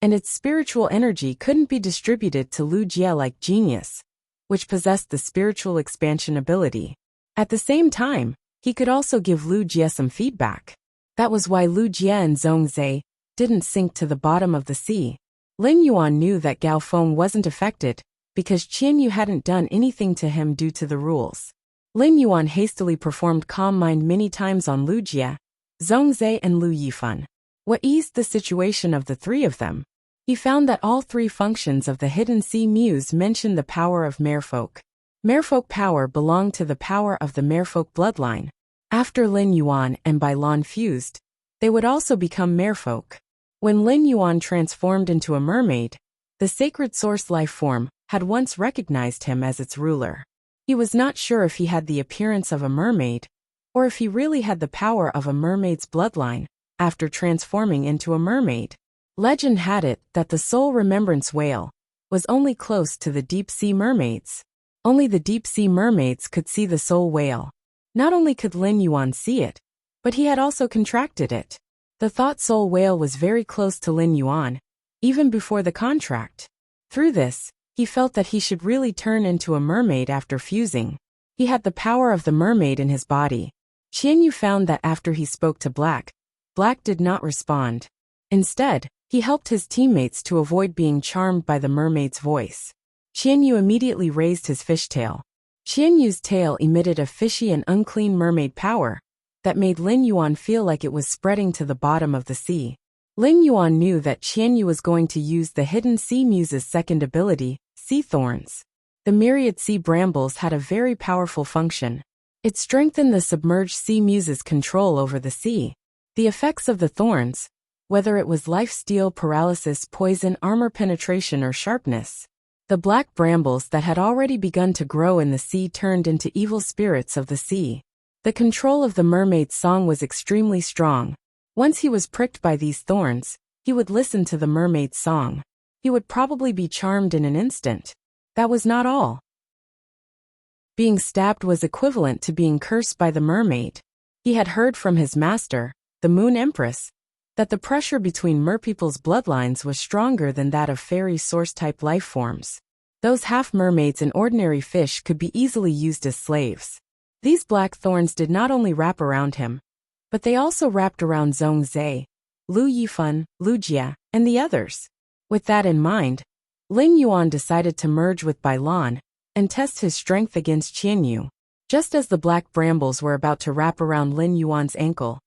and its spiritual energy couldn't be distributed to Lu Jie like genius, which possessed the spiritual expansion ability. At the same time, he could also give Lu Jie some feedback. That was why Lu Jie and Zhongzhe didn't sink to the bottom of the sea. Lin Yuan knew that Gao Feng wasn't affected because Qian Yu hadn't done anything to him due to the rules. Lin Yuan hastily performed Calm Mind many times on Lu Jie, Zhongzhe, and Lu Yifan. What eased the situation of the three of them? He found that all three functions of the Hidden Sea Muse mentioned the power of merfolk. Merfolk power belonged to the power of the merfolk bloodline. After Lin Yuan and Bai Lan fused, they would also become merfolk. When Lin Yuan transformed into a mermaid, the sacred source life form had once recognized him as its ruler. He was not sure if he had the appearance of a mermaid, or if he really had the power of a mermaid's bloodline after transforming into a mermaid. Legend had it that the Soul Remembrance Whale was only close to the deep-sea mermaids. Only the deep-sea mermaids could see the soul whale. Not only could Lin Yuan see it, but he had also contracted it. The thought soul whale was very close to Lin Yuan, even before the contract. Through this, he felt that he should really turn into a mermaid after fusing. He had the power of the mermaid in his body. Qian Yu found that after he spoke to Black did not respond. Instead, he helped his teammates to avoid being charmed by the mermaid's voice. Qian Yu immediately raised his fishtail. Qian Yu's tail emitted a fishy and unclean mermaid power that made Lin Yuan feel like it was spreading to the bottom of the sea. Lin Yuan knew that Qian Yu was going to use the Hidden Sea Muse's second ability, Sea Thorns. The myriad sea brambles had a very powerful function. It strengthened the submerged sea muse's control over the sea. The effects of the thorns, whether it was life-steal, paralysis, poison, armor penetration, or sharpness, the black brambles that had already begun to grow in the sea turned into evil spirits of the sea. The control of the mermaid's song was extremely strong. Once he was pricked by these thorns, he would listen to the mermaid's song. He would probably be charmed in an instant. That was not all. Being stabbed was equivalent to being cursed by the mermaid. He had heard from his master, the Moon Empress, that the pressure between merpeople's bloodlines was stronger than that of fairy source-type life forms. Those half-mermaids and ordinary fish could be easily used as slaves. These black thorns did not only wrap around him, but they also wrapped around Zhongzhe, Lu Yifan, Lu Jie, and the others. With that in mind, Lin Yuan decided to merge with Bai Lan and test his strength against Qian Yu. Just as the black brambles were about to wrap around Lin Yuan's ankle,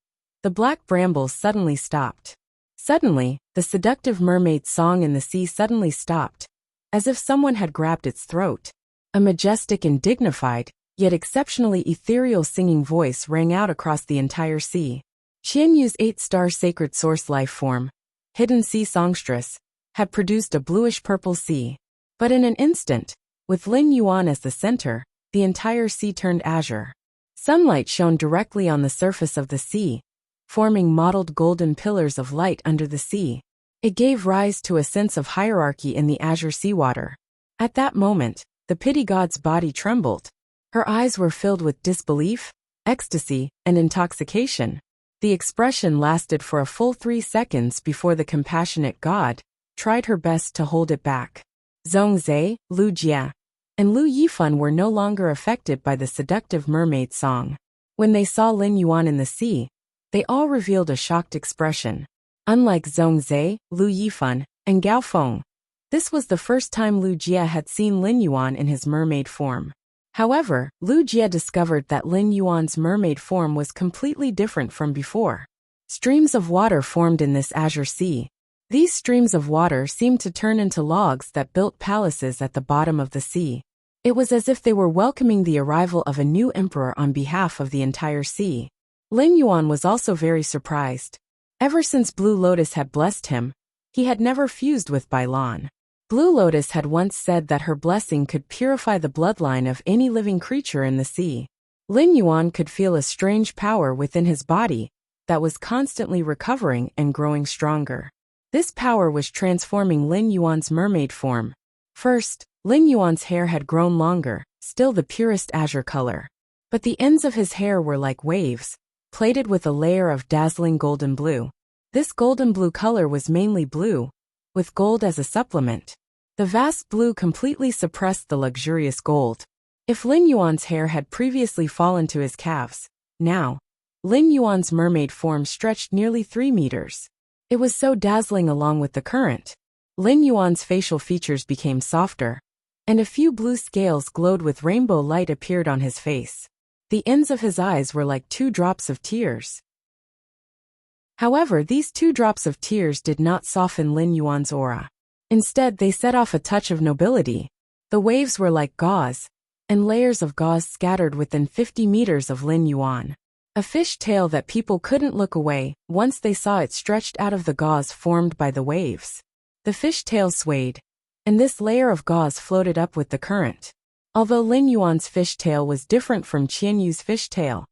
the black brambles suddenly stopped. Suddenly, the seductive mermaid's song in the sea suddenly stopped, as if someone had grabbed its throat. A majestic and dignified, yet exceptionally ethereal singing voice rang out across the entire sea. Qian Yu's 8-star sacred source life form, Hidden Sea Songstress, had produced a bluish-purple sea. But in an instant, with Lin Yuan as the center, the entire sea turned azure. Sunlight shone directly on the surface of the sea, forming mottled golden pillars of light under the sea. It gave rise to a sense of hierarchy in the azure seawater. At that moment, the pity god's body trembled. Her eyes were filled with disbelief, ecstasy, and intoxication. The expression lasted for a full 3 seconds before the compassionate god tried her best to hold it back. Zhongzhe, Lu Jie, and Lu Yifan were no longer affected by the seductive mermaid song. When they saw Lin Yuan in the sea, they all revealed a shocked expression. Unlike Zhongzhe, Lu Yifan, and Gao Feng, This was the first time Lu Jie had seen Lin Yuan in his mermaid form. However, Lu Jie discovered that Lin Yuan's mermaid form was completely different from before. Streams of water formed in this azure sea. These streams of water seemed to turn into logs that built palaces at the bottom of the sea. It was as if they were welcoming the arrival of a new emperor on behalf of the entire sea. Lin Yuan was also very surprised. Ever since Blue Lotus had blessed him, he had never fused with Bai Lan. Blue Lotus had once said that her blessing could purify the bloodline of any living creature in the sea. Lin Yuan could feel a strange power within his body that was constantly recovering and growing stronger. This power was transforming Lin Yuan's mermaid form. First, Lin Yuan's hair had grown longer, still the purest azure color. But the ends of his hair were like waves, plated with a layer of dazzling golden blue. This golden blue color was mainly blue, with gold as a supplement. The vast blue completely suppressed the luxurious gold. If Lin Yuan's hair had previously fallen to his calves, now, Lin Yuan's mermaid form stretched nearly 3 meters. It was so dazzling along with the current. Lin Yuan's facial features became softer, and a few blue scales glowed with rainbow light appeared on his face. The ends of his eyes were like 2 drops of tears. However, these 2 drops of tears did not soften Lin Yuan's aura. Instead, they set off a touch of nobility. The waves were like gauze, and layers of gauze scattered within 50 meters of Lin Yuan. A fish tail that people couldn't look away once they saw it stretched out of the gauze formed by the waves. The fish tail swayed, and this layer of gauze floated up with the current. Although Lin Yuan's fish tail was different from Qian Yu's fish tail,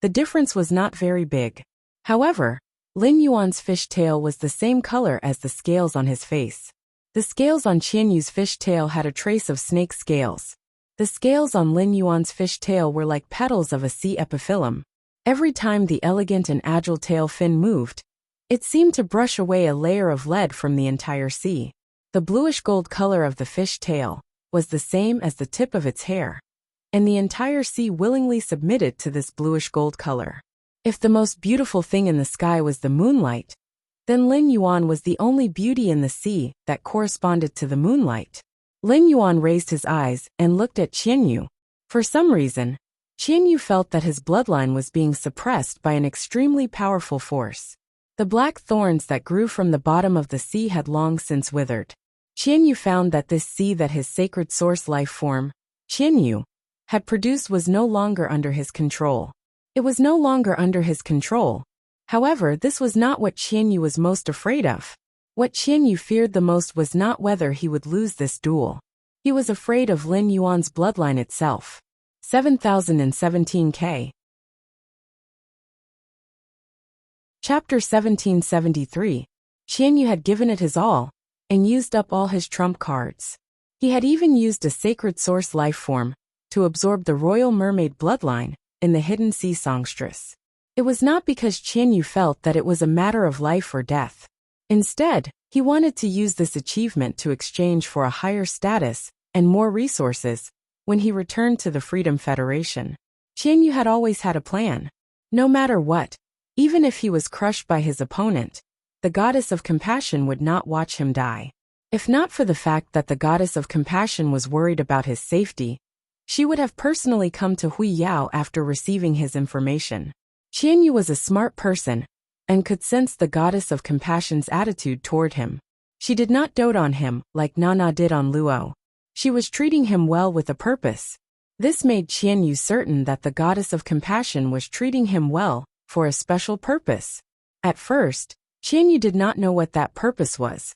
the difference was not very big. However, Lin Yuan's fish tail was the same color as the scales on his face. The scales on Qian Yu's fish tail had a trace of snake scales. The scales on Lin Yuan's fish tail were like petals of a sea epiphyllum. Every time the elegant and agile tail fin moved, it seemed to brush away a layer of lead from the entire sea. The bluish-gold color of the fish tail was the same as the tip of its hair, and the entire sea willingly submitted to this bluish-gold color. If the most beautiful thing in the sky was the moonlight, then Lin Yuan was the only beauty in the sea that corresponded to the moonlight. Lin Yuan raised his eyes and looked at Qian Yu. For some reason, Qian Yu felt that his bloodline was being suppressed by an extremely powerful force. The black thorns that grew from the bottom of the sea had long since withered. Qian Yu found that this sea that his sacred source life form, Qian Yu, had produced was no longer under his control. It was no longer under his control. However, this was not what Qian Yu was most afraid of. What Qian Yu feared the most was not whether he would lose this duel. He was afraid of Lin Yuan's bloodline itself. 7017K. Chapter 1773. Qian Yu had given it his all, and used up all his trump cards. He had even used a sacred source life form to absorb the royal mermaid bloodline in the hidden sea songstress. It was not because Qian Yu felt that it was a matter of life or death. Instead, he wanted to use this achievement to exchange for a higher status and more resources when he returned to the Freedom Federation. Qian Yu had always had a plan. No matter what, even if he was crushed by his opponent, the goddess of compassion would not watch him die. If not for the fact that the goddess of compassion was worried about his safety, she would have personally come to Hui Yao after receiving his information. Qian Yu was a smart person, and could sense the goddess of compassion's attitude toward him. She did not dote on him like Nana did on Luo. She was treating him well with a purpose. This made Qian Yu certain that the goddess of compassion was treating him well for a special purpose. At first, Qian Yu did not know what that purpose was,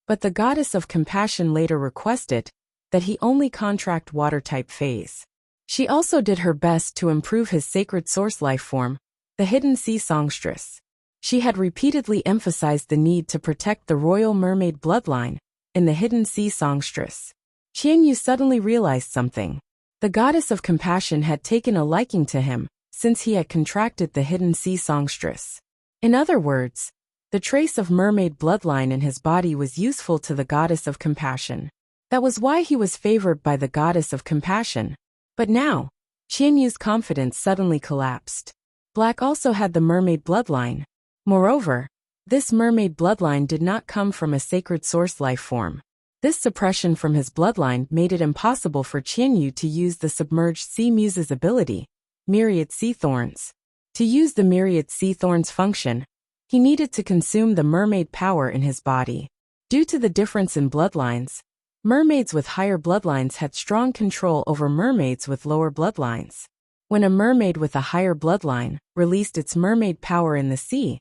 but the goddess of compassion later requested that he only contract water-type phase. She also did her best to improve his sacred source life form, the hidden sea songstress. She had repeatedly emphasized the need to protect the royal mermaid bloodline in the hidden sea songstress. Qian Yu suddenly realized something. The goddess of compassion had taken a liking to him since he had contracted the hidden sea songstress. In other words, the trace of mermaid bloodline in his body was useful to the goddess of compassion. That was why he was favored by the goddess of compassion. But now, Qian Yu's confidence suddenly collapsed. Black also had the mermaid bloodline. Moreover, this mermaid bloodline did not come from a sacred source life form. This suppression from his bloodline made it impossible for Qianyu to use the submerged sea muse's ability, myriad sea thorns. To use the myriad sea thorns function, he needed to consume the mermaid power in his body. Due to the difference in bloodlines, mermaids with higher bloodlines had strong control over mermaids with lower bloodlines. When a mermaid with a higher bloodline released its mermaid power in the sea,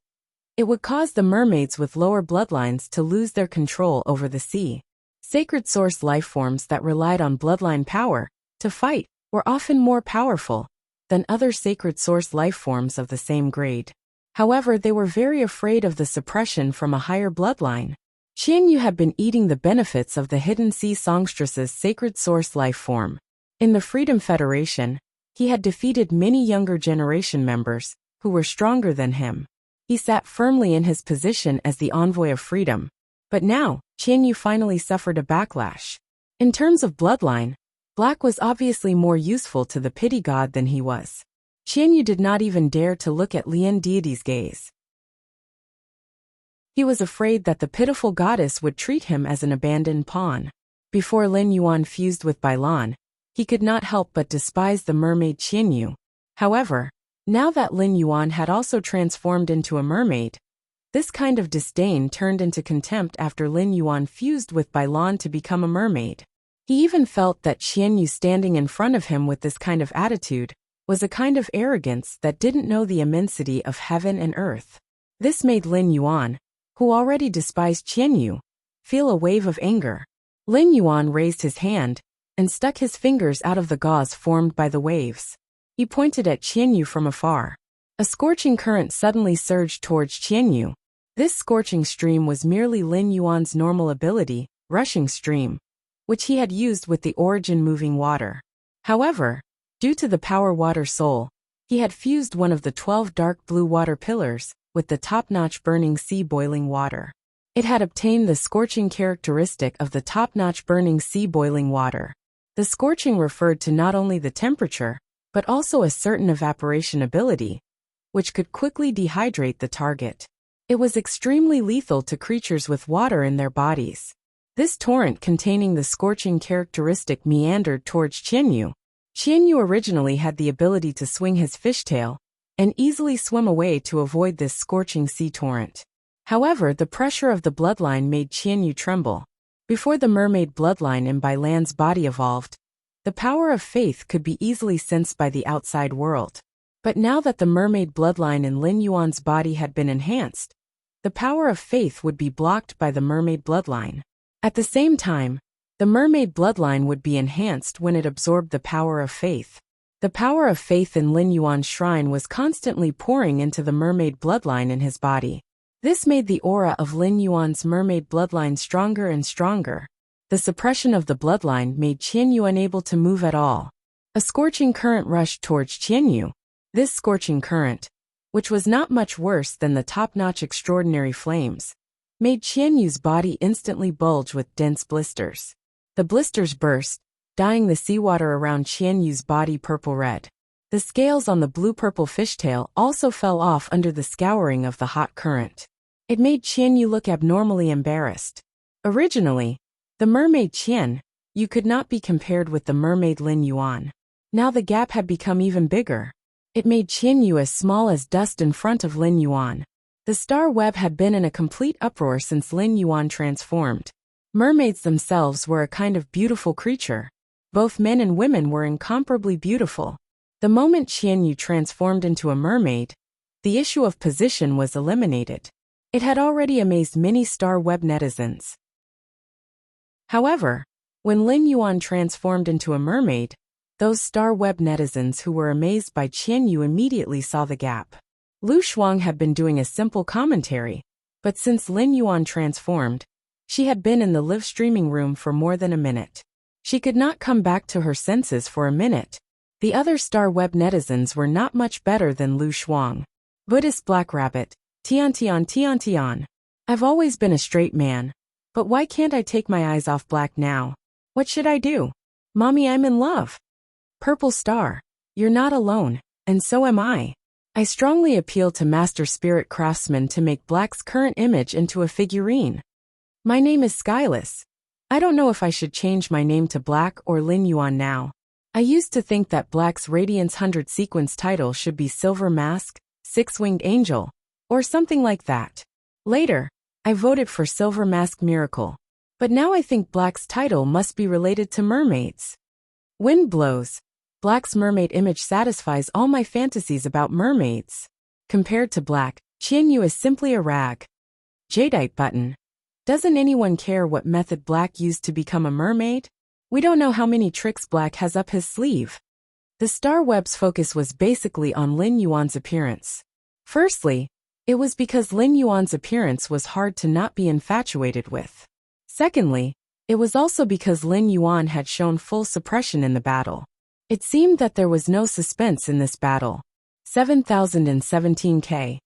it would cause the mermaids with lower bloodlines to lose their control over the sea. Sacred source lifeforms that relied on bloodline power to fight were often more powerful than other sacred source lifeforms of the same grade. However, they were very afraid of the suppression from a higher bloodline. Qianyu had been eating the benefits of the hidden sea songstress's sacred source lifeform. In the Freedom Federation, he had defeated many younger generation members who were stronger than him. He sat firmly in his position as the envoy of freedom. But now, Qianyu finally suffered a backlash. In terms of bloodline, Black was obviously more useful to the pity god than he was. Qianyu did not even dare to look at Lian deity's gaze. He was afraid that the pitiful goddess would treat him as an abandoned pawn. Before Lin Yuan fused with Bailan, he could not help but despise the mermaid Qianyu. However, now that Lin Yuan had also transformed into a mermaid, this kind of disdain turned into contempt after Lin Yuan fused with Bailan to become a mermaid. He even felt that Qianyu standing in front of him with this kind of attitude was a kind of arrogance that didn't know the immensity of heaven and earth. This made Lin Yuan, who already despised Qianyu, feel a wave of anger. Lin Yuan raised his hand and stuck his fingers out of the gauze formed by the waves. He pointed at Qianyu from afar. A scorching current suddenly surged towards Qianyu. This scorching stream was merely Lin Yuan's normal ability, rushing stream, which he had used with the origin moving water. However, due to the power water soul, he had fused one of the 12 dark blue water pillars with the top-notch burning sea boiling water. It had obtained the scorching characteristic of the top-notch burning sea boiling water. The scorching referred to not only the temperature, but also a certain evaporation ability, which could quickly dehydrate the target. It was extremely lethal to creatures with water in their bodies. This torrent containing the scorching characteristic meandered towards Qianyu. Qianyu originally had the ability to swing his fishtail and easily swim away to avoid this scorching sea torrent. However, the pressure of the bloodline made Qianyu tremble. Before the mermaid bloodline in Bailan's body evolved, the power of faith could be easily sensed by the outside world. But now that the mermaid bloodline in Lin Yuan's body had been enhanced, the power of faith would be blocked by the mermaid bloodline. At the same time, the mermaid bloodline would be enhanced when it absorbed the power of faith. The power of faith in Lin Yuan's shrine was constantly pouring into the mermaid bloodline in his body. This made the aura of Lin Yuan's mermaid bloodline stronger and stronger. The suppression of the bloodline made Qianyu unable to move at all. A scorching current rushed towards Qianyu. This scorching current, which was not much worse than the top-notch extraordinary flames, made Qianyu's body instantly bulge with dense blisters. The blisters burst, dyeing the seawater around Qianyu's body purple-red. The scales on the blue-purple fishtail also fell off under the scouring of the hot current. It made Qianyu look abnormally embarrassed. Originally, the mermaid Qianyu could not be compared with the mermaid Lin Yuan. Now the gap had become even bigger. It made Qianyu as small as dust in front of Lin Yuan. The star web had been in a complete uproar since Lin Yuan transformed. Mermaids themselves were a kind of beautiful creature. Both men and women were incomparably beautiful. The moment Qianyu transformed into a mermaid, the issue of position was eliminated. It had already amazed many star web netizens. However, when Lin Yuan transformed into a mermaid, those star web netizens who were amazed by Qianyu immediately saw the gap. Lu Shuang had been doing a simple commentary, but since Lin Yuan transformed, she had been in the live streaming room for more than a minute. She could not come back to her senses for a minute. The other star web netizens were not much better than Lu Shuang. Buddhist Black Rabbit, Tian Tian Tian Tian. I've always been a straight man, but why can't I take my eyes off black now? What should I do? Mommy, I'm in love. Purple Star, you're not alone, and so am I. I strongly appeal to Master Spirit Craftsman to make Black's current image into a figurine. My name is Skyless. I don't know if I should change my name to Black or Lin Yuan now. I used to think that Black's Radiance 100 sequence title should be Silver Mask, Six-Winged Angel, or something like that. Later, I voted for Silver Mask Miracle. But now I think Black's title must be related to mermaids. Wind blows. Black's mermaid image satisfies all my fantasies about mermaids. Compared to Black, Qianyu is simply a rag. Jadeite button. Doesn't anyone care what method Black used to become a mermaid? We don't know how many tricks Black has up his sleeve. The Star Web's focus was basically on Lin Yuan's appearance. Firstly, it was because Lin Yuan's appearance was hard to not be infatuated with. Secondly, it was also because Lin Yuan had shown full suppression in the battle. It seemed that there was no suspense in this battle. 7017K.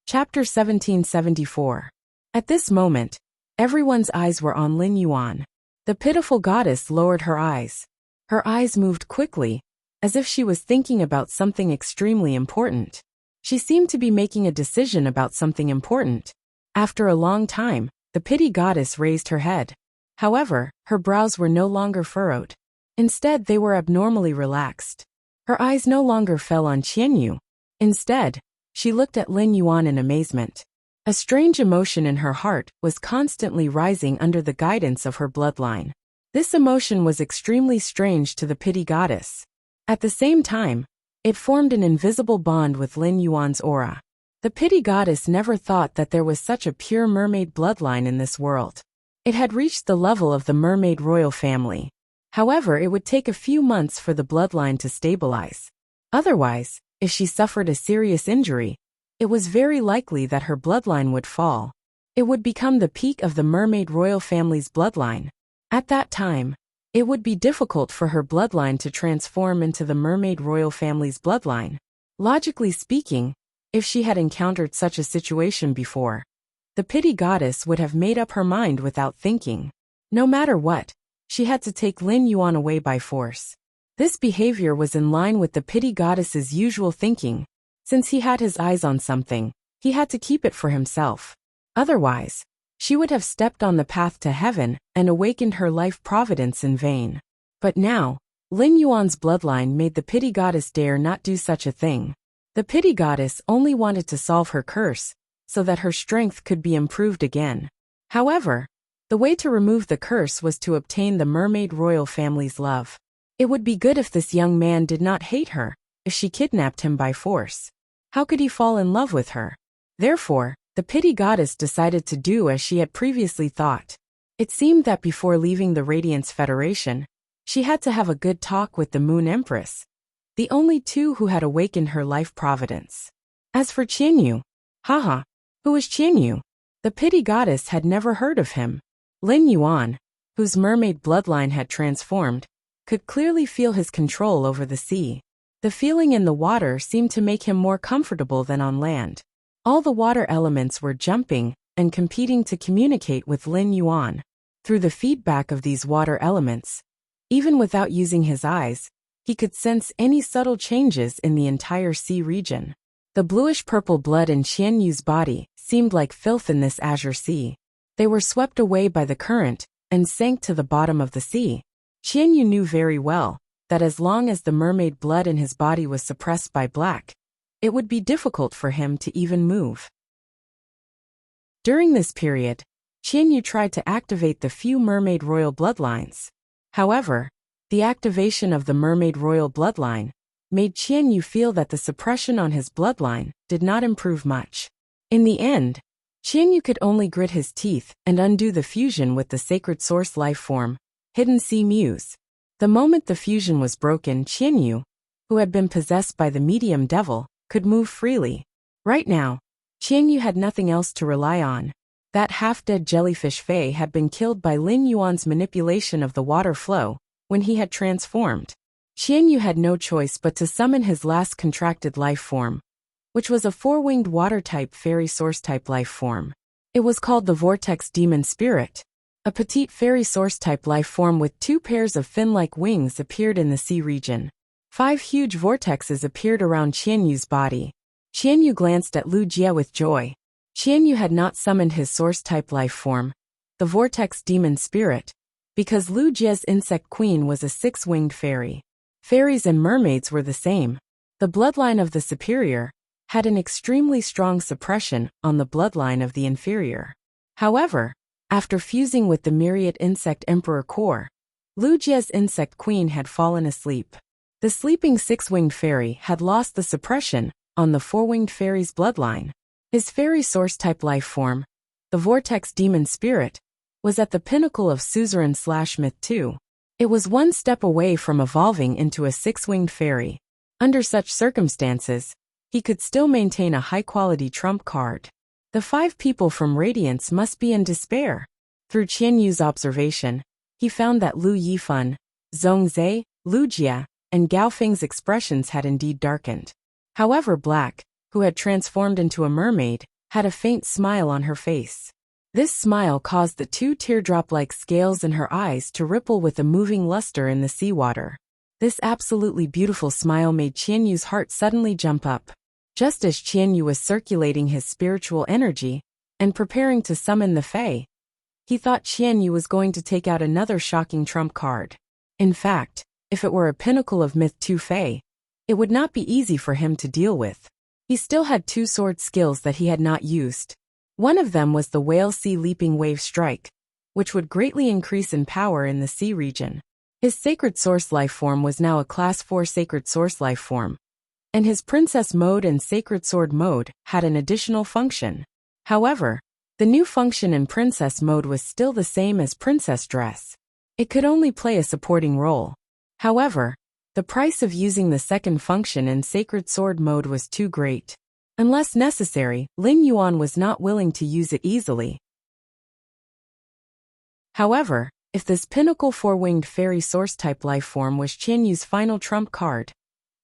Chapter 1774. At this moment, everyone's eyes were on Lin Yuan. The pitiful goddess lowered her eyes. Her eyes moved quickly, as if she was thinking about something extremely important. She seemed to be making a decision about something important. After a long time, the pity goddess raised her head. However, her brows were no longer furrowed. Instead, they were abnormally relaxed. Her eyes no longer fell on Qianyu. Instead, she looked at Lin Yuan in amazement. A strange emotion in her heart was constantly rising under the guidance of her bloodline. This emotion was extremely strange to the pity goddess. At the same time, it formed an invisible bond with Lin Yuan's aura. The pity goddess never thought that there was such a pure mermaid bloodline in this world. It had reached the level of the mermaid royal family. However, it would take a few months for the bloodline to stabilize. Otherwise, if she suffered a serious injury, it was very likely that her bloodline would fall. It would become the peak of the mermaid royal family's bloodline. At that time, it would be difficult for her bloodline to transform into the mermaid royal family's bloodline. Logically speaking, if she had encountered such a situation before, the pity goddess would have made up her mind without thinking. No matter what, she had to take Lin Yuan away by force. This behavior was in line with the pity goddess's usual thinking. Since he had his eyes on something, he had to keep it for himself. Otherwise, she would have stepped on the path to heaven and awakened her life providence in vain. But now, Lin Yuan's bloodline made the pity goddess dare not do such a thing. The pity goddess only wanted to solve her curse, so that her strength could be improved again. However, the way to remove the curse was to obtain the mermaid royal family's love. It would be good if this young man did not hate her, if she kidnapped him by force. How could he fall in love with her? Therefore, the pity goddess decided to do as she had previously thought. It seemed that before leaving the Radiance Federation, she had to have a good talk with the Moon Empress, the only two who had awakened her life providence. As for Qianyu, who was Qianyu? The pity goddess had never heard of him. Lin Yuan, whose mermaid bloodline had transformed, could clearly feel his control over the sea. The feeling in the water seemed to make him more comfortable than on land. All the water elements were jumping and competing to communicate with Lin Yuan. Through the feedback of these water elements, even without using his eyes, he could sense any subtle changes in the entire sea region. The bluish-purple blood in Qianyu's body seemed like filth in this azure sea. They were swept away by the current and sank to the bottom of the sea. Qianyu knew very well that as long as the mermaid blood in his body was suppressed by Black, it would be difficult for him to even move. During this period, Qianyu tried to activate the few mermaid royal bloodlines. However, the activation of the mermaid royal bloodline made Qianyu feel that the suppression on his bloodline did not improve much. In the end, Qianyu could only grit his teeth and undo the fusion with the sacred source life form, Hidden Sea Muse. The moment the fusion was broken, Qianyu, who had been possessed by the medium devil, could move freely. Right now, Qianyu had nothing else to rely on. That half-dead jellyfish Fei had been killed by Lin Yuan's manipulation of the water flow when he had transformed. Qianyu had no choice but to summon his last contracted life form, which was a four-winged water-type fairy source-type life form. It was called the Vortex Demon Spirit. A petite fairy source-type life form with two pairs of fin-like wings appeared in the sea region. 5 huge vortexes appeared around Qianyu's body. Qianyu glanced at Lu Jie with joy. Qianyu had not summoned his source-type life form, the vortex demon spirit, because Lu Jie's insect queen was a six-winged fairy. Fairies and mermaids were the same. The bloodline of the superior had an extremely strong suppression on the bloodline of the inferior. However, after fusing with the myriad insect emperor core, Lu Jie's insect queen had fallen asleep. The sleeping six-winged fairy had lost the suppression on the four-winged fairy's bloodline. His fairy source-type life form, the vortex demon spirit, was at the pinnacle of suzerain/myth 2. It was one step away from evolving into a six-winged fairy. Under such circumstances, he could still maintain a high-quality trump card. The five people from Radiance must be in despair. Through Qianyu's observation, he found that Lu Yifan, Zhongzhe, Lu Jie, and Gao Feng's expressions had indeed darkened. However, Black, who had transformed into a mermaid, had a faint smile on her face. This smile caused the two teardrop-like scales in her eyes to ripple with a moving luster in the seawater. This absolutely beautiful smile made Qianyu's heart suddenly jump up. Just as Qianyu was circulating his spiritual energy and preparing to summon the Fae, he thought Qianyu was going to take out another shocking trump card. In fact, if it were a pinnacle of Myth 2 Fae, it would not be easy for him to deal with. He still had two sword skills that he had not used. One of them was the Whale Sea Leaping Wave Strike, which would greatly increase in power in the sea region. His Sacred Source life form was now a Class 4 Sacred Source life form, and his Princess mode and Sacred Sword mode had an additional function. However, the new function in Princess mode was still the same as Princess Dress. It could only play a supporting role. However, the price of using the second function in Sacred Sword mode was too great. Unless necessary, Lin Yuan was not willing to use it easily. However, if this pinnacle four-winged fairy source-type life form was Qianyu's final trump card,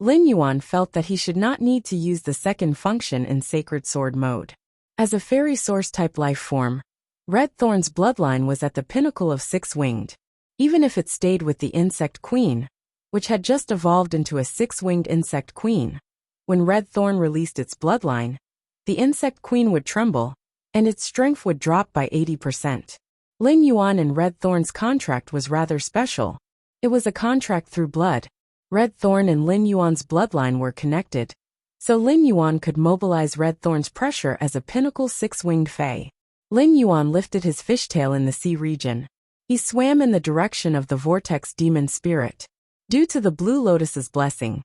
Lin Yuan felt that he should not need to use the second function in Sacred Sword mode. As a fairy source-type life form, Red Thorn's bloodline was at the pinnacle of six-winged. Even if it stayed with the insect queen, which had just evolved into a six-winged insect queen, when Red Thorn released its bloodline, the insect queen would tremble, and its strength would drop by 80%. Lin Yuan and Red Thorn's contract was rather special. It was a contract through blood. Red Thorn and Lin Yuan's bloodline were connected, so Lin Yuan could mobilize Red Thorn's pressure as a pinnacle six-winged fae. Lin Yuan lifted his fishtail in the sea region. He swam in the direction of the vortex demon spirit. Due to the Blue Lotus's blessing,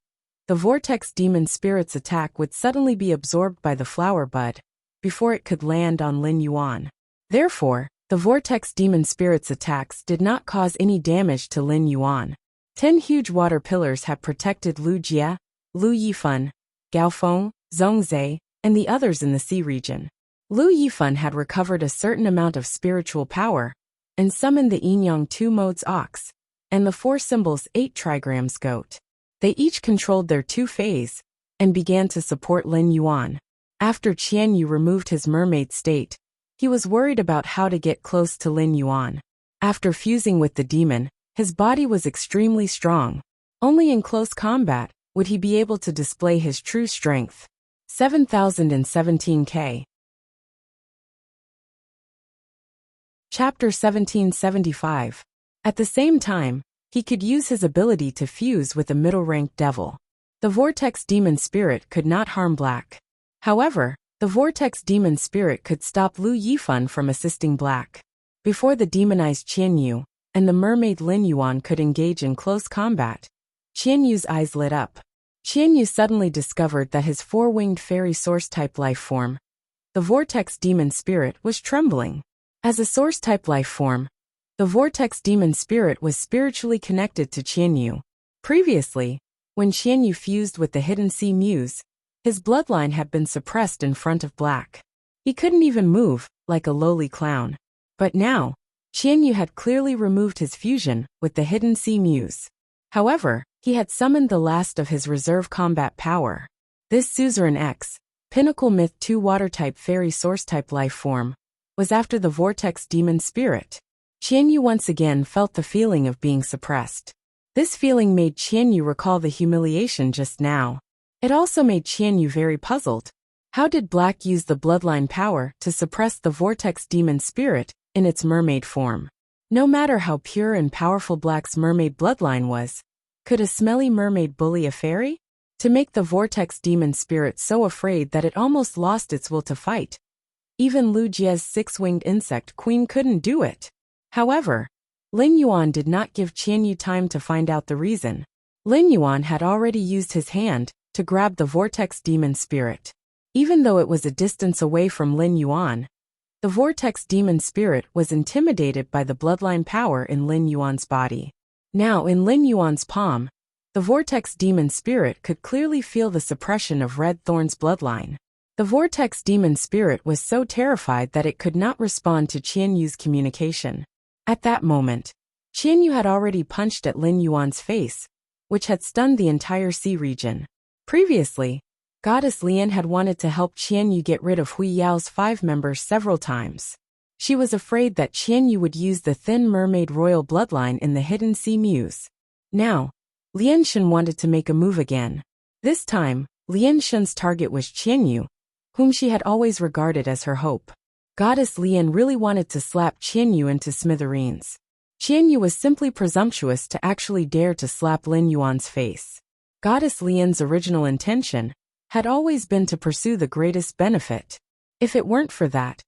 the vortex demon spirit's attack would suddenly be absorbed by the flower bud before it could land on Lin Yuan. Therefore, the vortex demon spirit's attacks did not cause any damage to Lin Yuan. 10 huge water pillars had protected Lu Jie, Lu Yifan, Gao Feng, Zhongzhe, and the others in the sea region. Lu Yifan had recovered a certain amount of spiritual power and summoned the Yin-Yang 2 modes ox and the 4 symbols 8 trigrams goat. They each controlled their 2 fays and began to support Lin Yuan. After Qianyu removed his mermaid state, he was worried about how to get close to Lin Yuan. After fusing with the demon, his body was extremely strong. Only in close combat would he be able to display his true strength. 7017K. Chapter 1775. At the same time, he could use his ability to fuse with a middle-ranked devil. The vortex demon spirit could not harm Black. However, the vortex demon spirit could stop Lu Yifan from assisting Black. Before the demonized Qianyu and the mermaid Lin Yuan could engage in close combat, Qianyu's eyes lit up. Qianyu suddenly discovered that his 4-winged fairy source-type life form, the vortex demon spirit, was trembling. As a source-type life form, the vortex demon spirit was spiritually connected to Qianyu. Previously, when Qianyu fused with the hidden sea muse, his bloodline had been suppressed in front of Black. He couldn't even move, like a lowly clown. But now, Qianyu had clearly removed his fusion with the hidden sea muse. However, he had summoned the last of his reserve combat power. This Suzerain X, Pinnacle Myth 2 water-type fairy source-type life form, was after the vortex demon spirit. Qianyu once again felt the feeling of being suppressed. This feeling made Qianyu recall the humiliation just now. It also made Qianyu very puzzled. How did Black use the bloodline power to suppress the vortex demon spirit in its mermaid form? No matter how pure and powerful Black's mermaid bloodline was, could a smelly mermaid bully a fairy? To make the vortex demon spirit so afraid that it almost lost its will to fight. Even Lu Jie's six-winged insect queen couldn't do it. However, Lin Yuan did not give Qian Yu time to find out the reason. Lin Yuan had already used his hand to grab the vortex demon spirit. Even though it was a distance away from Lin Yuan, the vortex demon spirit was intimidated by the bloodline power in Lin Yuan's body. Now in Lin Yuan's palm, the vortex demon spirit could clearly feel the suppression of Red Thorn's bloodline. The vortex demon spirit was so terrified that it could not respond to Qian Yu's communication. At that moment, Qian Yu had already punched at Lin Yuan's face, which had stunned the entire sea region. Previously, Goddess Lian had wanted to help Qian Yu get rid of Hui Yao's 5 members several times. She was afraid that Qian Yu would use the thin mermaid royal bloodline in the hidden sea muse. Now, Lian Shen wanted to make a move again. This time, Lian Shen's target was Qian Yu, whom she had always regarded as her hope. Goddess Lian really wanted to slap Qian Yu into smithereens. Qian Yu was simply presumptuous to actually dare to slap Lin Yuan's face. Goddess Lian's original intention had always been to pursue the greatest benefit. If it weren't for that,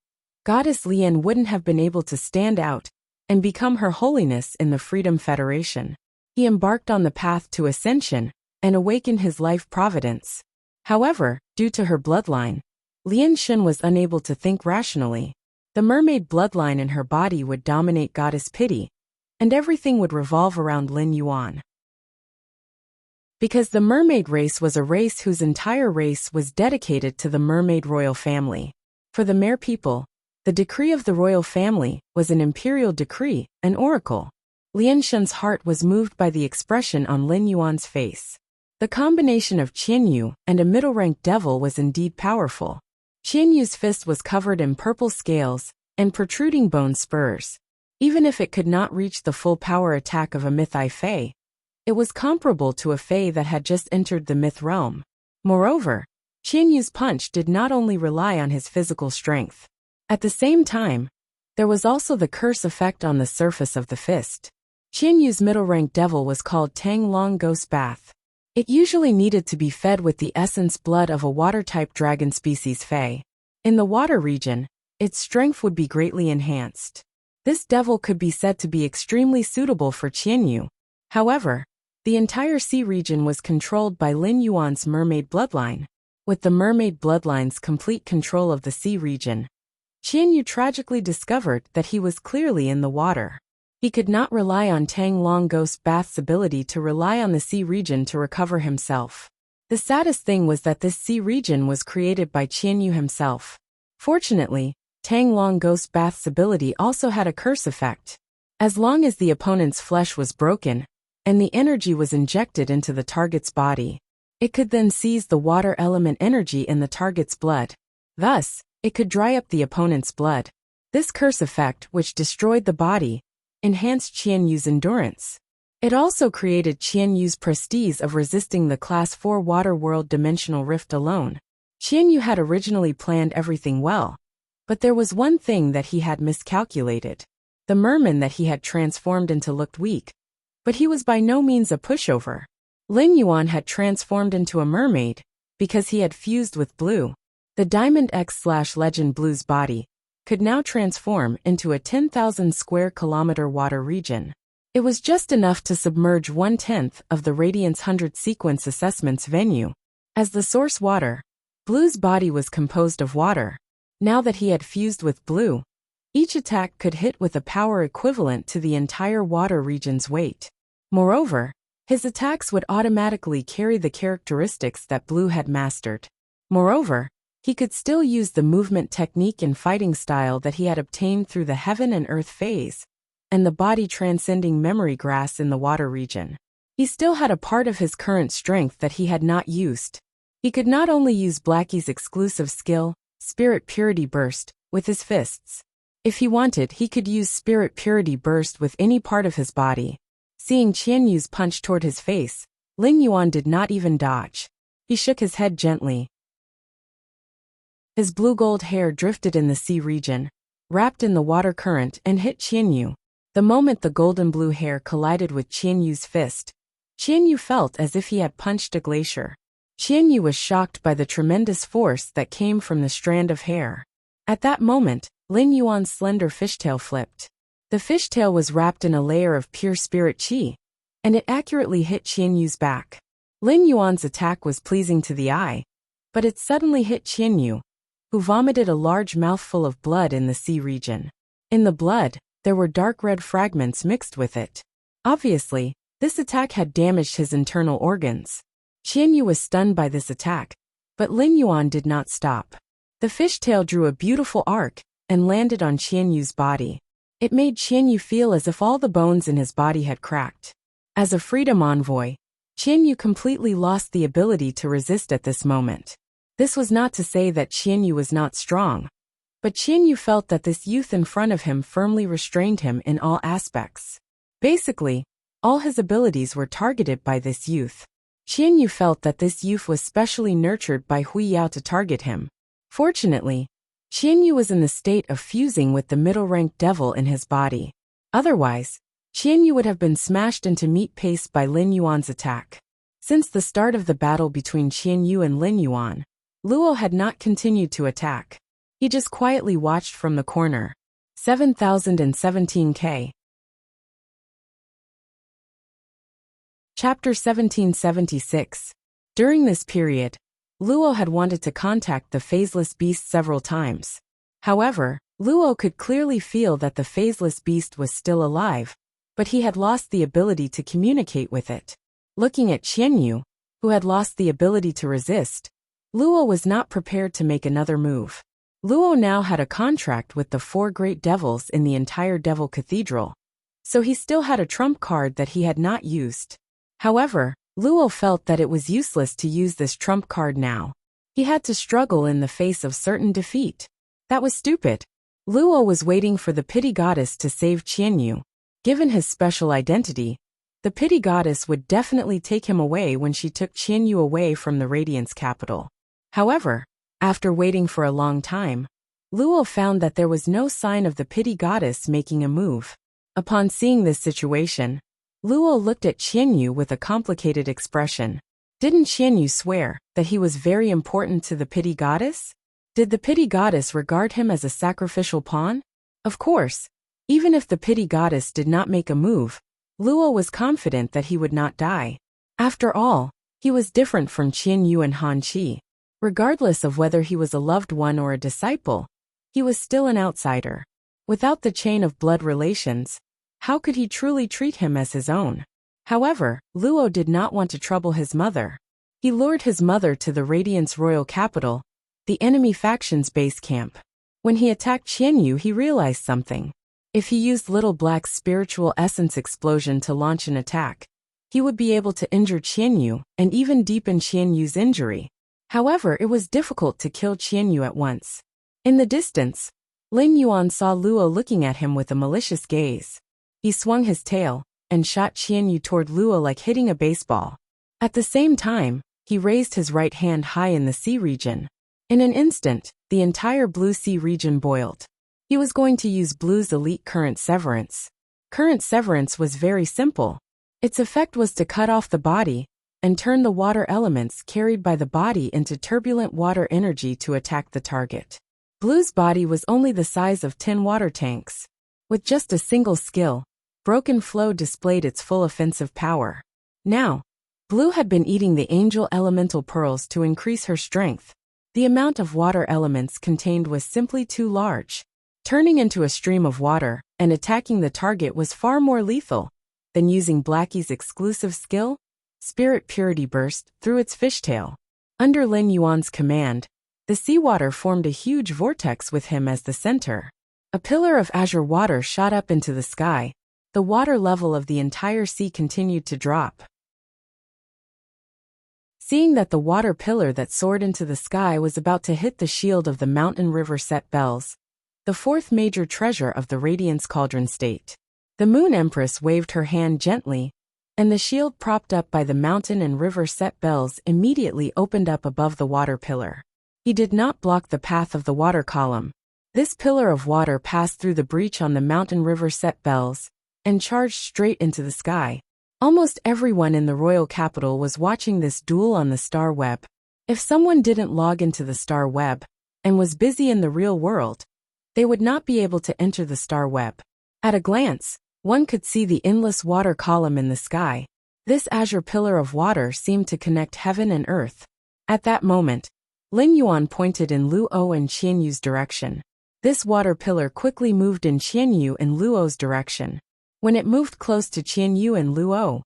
Goddess Lian wouldn't have been able to stand out and become Her Holiness in the Freedom Federation. He embarked on the path to ascension and awakened his life providence. However, due to her bloodline, Lian Shen was unable to think rationally. The mermaid bloodline in her body would dominate Goddess Pity, and everything would revolve around Lin Yuan. Because the mermaid race was a race whose entire race was dedicated to the mermaid royal family. For the Mer people, the decree of the royal family was an imperial decree, an oracle. Lian Shen's heart was moved by the expression on Lin Yuan's face. The combination of Qian Yu and a middle-ranked devil was indeed powerful. Qian Yu's fist was covered in purple scales and protruding bone spurs. Even if it could not reach the full power attack of a mythi fae, it was comparable to a fae that had just entered the myth realm. Moreover, Qian Yu's punch did not only rely on his physical strength. At the same time, there was also the curse effect on the surface of the fist. Qian Yu's middle-ranked devil was called Tang Long Ghost Bath. It usually needed to be fed with the essence blood of a water-type dragon species fae. In the water region, its strength would be greatly enhanced. This devil could be said to be extremely suitable for Qian Yu. However, the entire sea region was controlled by Lin Yuan's mermaid bloodline. With the mermaid bloodline's complete control of the sea region, Qian Yu tragically discovered that he was clearly in the water. He could not rely on Tang Long Ghost Bath's ability to rely on the sea region to recover himself. The saddest thing was that this sea region was created by Qian Yu himself. Fortunately, Tang Long Ghost Bath's ability also had a curse effect. As long as the opponent's flesh was broken, and the energy was injected into the target's body, it could then seize the water element energy in the target's blood. Thus, it could dry up the opponent's blood. This curse effect, which destroyed the body, enhanced Qian Yu's endurance. It also created Qian Yu's prestige of resisting the Class 4 Water World Dimensional Rift alone. Qian Yu had originally planned everything well, but there was one thing that he had miscalculated. The merman that he had transformed into looked weak, but he was by no means a pushover. Lin Yuan had transformed into a mermaid because he had fused with Blue. The Diamond X/Legend Blue's body could now transform into a 10,000 square kilometer water region. It was just enough to submerge 1/10 of the Radiance 100 sequence assessment's venue. As the source water, Blue's body was composed of water. Now that he had fused with Blue, each attack could hit with a power equivalent to the entire water region's weight. Moreover, his attacks would automatically carry the characteristics that Blue had mastered. Moreover, he could still use the movement technique and fighting style that he had obtained through the heaven and earth phase, and the body transcending memory grass in the water region. He still had a part of his current strength that he had not used. He could not only use Blackie's exclusive skill, Spirit Purity Burst, with his fists. If he wanted, he could use Spirit Purity Burst with any part of his body. Seeing Qian Yu's punch toward his face, Lin Yuan did not even dodge. He shook his head gently. His blue-gold hair drifted in the sea region, wrapped in the water current and hit Qianyu. The moment the golden blue hair collided with Qianyu's fist, Qianyu felt as if he had punched a glacier. Qianyu was shocked by the tremendous force that came from the strand of hair. At that moment, Lin Yuan's slender fishtail flipped. The fishtail was wrapped in a layer of pure spirit qi, and it accurately hit Qianyu's back. Lin Yuan's attack was pleasing to the eye, but it suddenly hit Qianyu, who vomited a large mouthful of blood in the sea region. In the blood, there were dark red fragments mixed with it. Obviously, this attack had damaged his internal organs. Qianyu was stunned by this attack, but Lin Yuan did not stop. The fishtail drew a beautiful arc and landed on Qianyu's body. It made Qianyu feel as if all the bones in his body had cracked. As a freedom envoy, Qianyu completely lost the ability to resist at this moment. This was not to say that Qianyu was not strong, but Qianyu felt that this youth in front of him firmly restrained him in all aspects. Basically, all his abilities were targeted by this youth. Qianyu felt that this youth was specially nurtured by Hui Yao to target him. Fortunately, Qianyu was in the state of fusing with the middle-ranked devil in his body. Otherwise, Qianyu would have been smashed into meat paste by Lin Yuan's attack. Since the start of the battle between Qianyu and Lin Yuan, Luo had not continued to attack. He just quietly watched from the corner. 7017K. Chapter 1776. During this period, Luo had wanted to contact the phaseless beast several times. However, Luo could clearly feel that the phaseless beast was still alive, but he had lost the ability to communicate with it. Looking at Qianyu, who had lost the ability to resist, Luo was not prepared to make another move. Luo now had a contract with the 4 great devils in the entire Devil Cathedral, so he still had a trump card that he had not used. However, Luo felt that it was useless to use this trump card now. He had to struggle in the face of certain defeat. That was stupid. Luo was waiting for the pity goddess to save Qianyu. Given his special identity, the pity goddess would definitely take him away when she took Qianyu away from the Radiance capital. However, after waiting for a long time, Luo found that there was no sign of the pity goddess making a move. Upon seeing this situation, Luo looked at Qianyu with a complicated expression. Didn't Qianyu swear that he was very important to the pity goddess? Did the pity goddess regard him as a sacrificial pawn? Of course, even if the pity goddess did not make a move, Luo was confident that he would not die. After all, he was different from Qianyu and Han Qi. Regardless of whether he was a loved one or a disciple, he was still an outsider. Without the chain of blood relations, how could he truly treat him as his own? However, Luo did not want to trouble his mother. He lured his mother to the Radiance royal capital, the enemy faction's base camp. When he attacked Qianyu, he realized something. If he used Little Black's spiritual essence explosion to launch an attack, he would be able to injure Qianyu and even deepen Qianyu's injury. However, it was difficult to kill Qianyu at once. In the distance, Lin Yuan saw Luo looking at him with a malicious gaze. He swung his tail and shot Qianyu toward Luo like hitting a baseball. At the same time, he raised his right hand high in the sea region. In an instant, the entire blue sea region boiled. He was going to use Blue's elite current severance. Current severance was very simple. Its effect was to cut off the body and turn the water elements carried by the body into turbulent water energy to attack the target. Blue's body was only the size of 10 water tanks. With just a single skill, Broken Flow displayed its full offensive power. Now, Blue had been eating the angel elemental pearls to increase her strength. The amount of water elements contained was simply too large. Turning into a stream of water and attacking the target was far more lethal than using Blackie's exclusive skill, Spirit Purity Burst, through its fishtail. Under Lin Yuan's command, the seawater formed a huge vortex with him as the center. A pillar of azure water shot up into the sky. The water level of the entire sea continued to drop. Seeing that the water pillar that soared into the sky was about to hit the shield of the mountain river Set Bells, the 4th major treasure of the Radiance Cauldron State. The Moon Empress waved her hand gently, and the shield propped up by the mountain and river Set Bells immediately opened up above the water pillar. He did not block the path of the water column. This pillar of water passed through the breach on the mountain river set bells and charged straight into the sky. Almost everyone in the royal capital was watching this duel on the star web. If someone didn't log into the star web and was busy in the real world, they would not be able to enter the star web. At a glance, one could see the endless water column in the sky. This azure pillar of water seemed to connect heaven and earth. At that moment, Lin Yuan pointed in Luo and Qianyu's direction. This water pillar quickly moved in Qianyu and Luo's direction. When it moved close to Qianyu and Luo,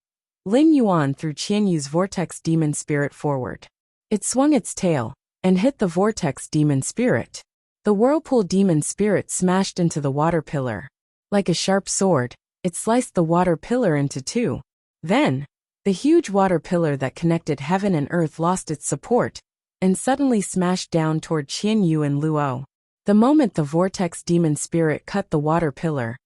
Lin Yuan threw Qianyu's vortex demon spirit forward. It swung its tail and hit the vortex demon spirit. The whirlpool demon spirit smashed into the water pillar. Like a sharp sword, it sliced the water pillar into two. Then, the huge water pillar that connected heaven and earth lost its support and suddenly smashed down toward Qianyu and Luo. The moment the vortex demon spirit cut the water pillar,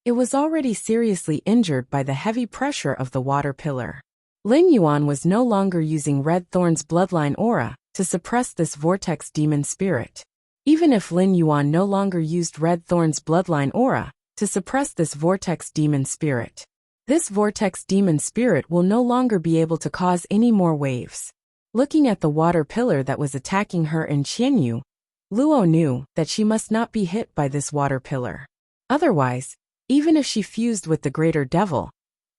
it was already seriously injured by the heavy pressure of the water pillar. Lin Yuan was no longer using Red Thorn's bloodline aura to suppress this vortex demon spirit. Even if Lin Yuan no longer used Red Thorn's bloodline aura to suppress this vortex demon spirit, this vortex demon spirit will no longer be able to cause any more waves. Looking at the water pillar that was attacking her and Qianyu, Luo knew that she must not be hit by this water pillar. Otherwise, even if she fused with the greater devil,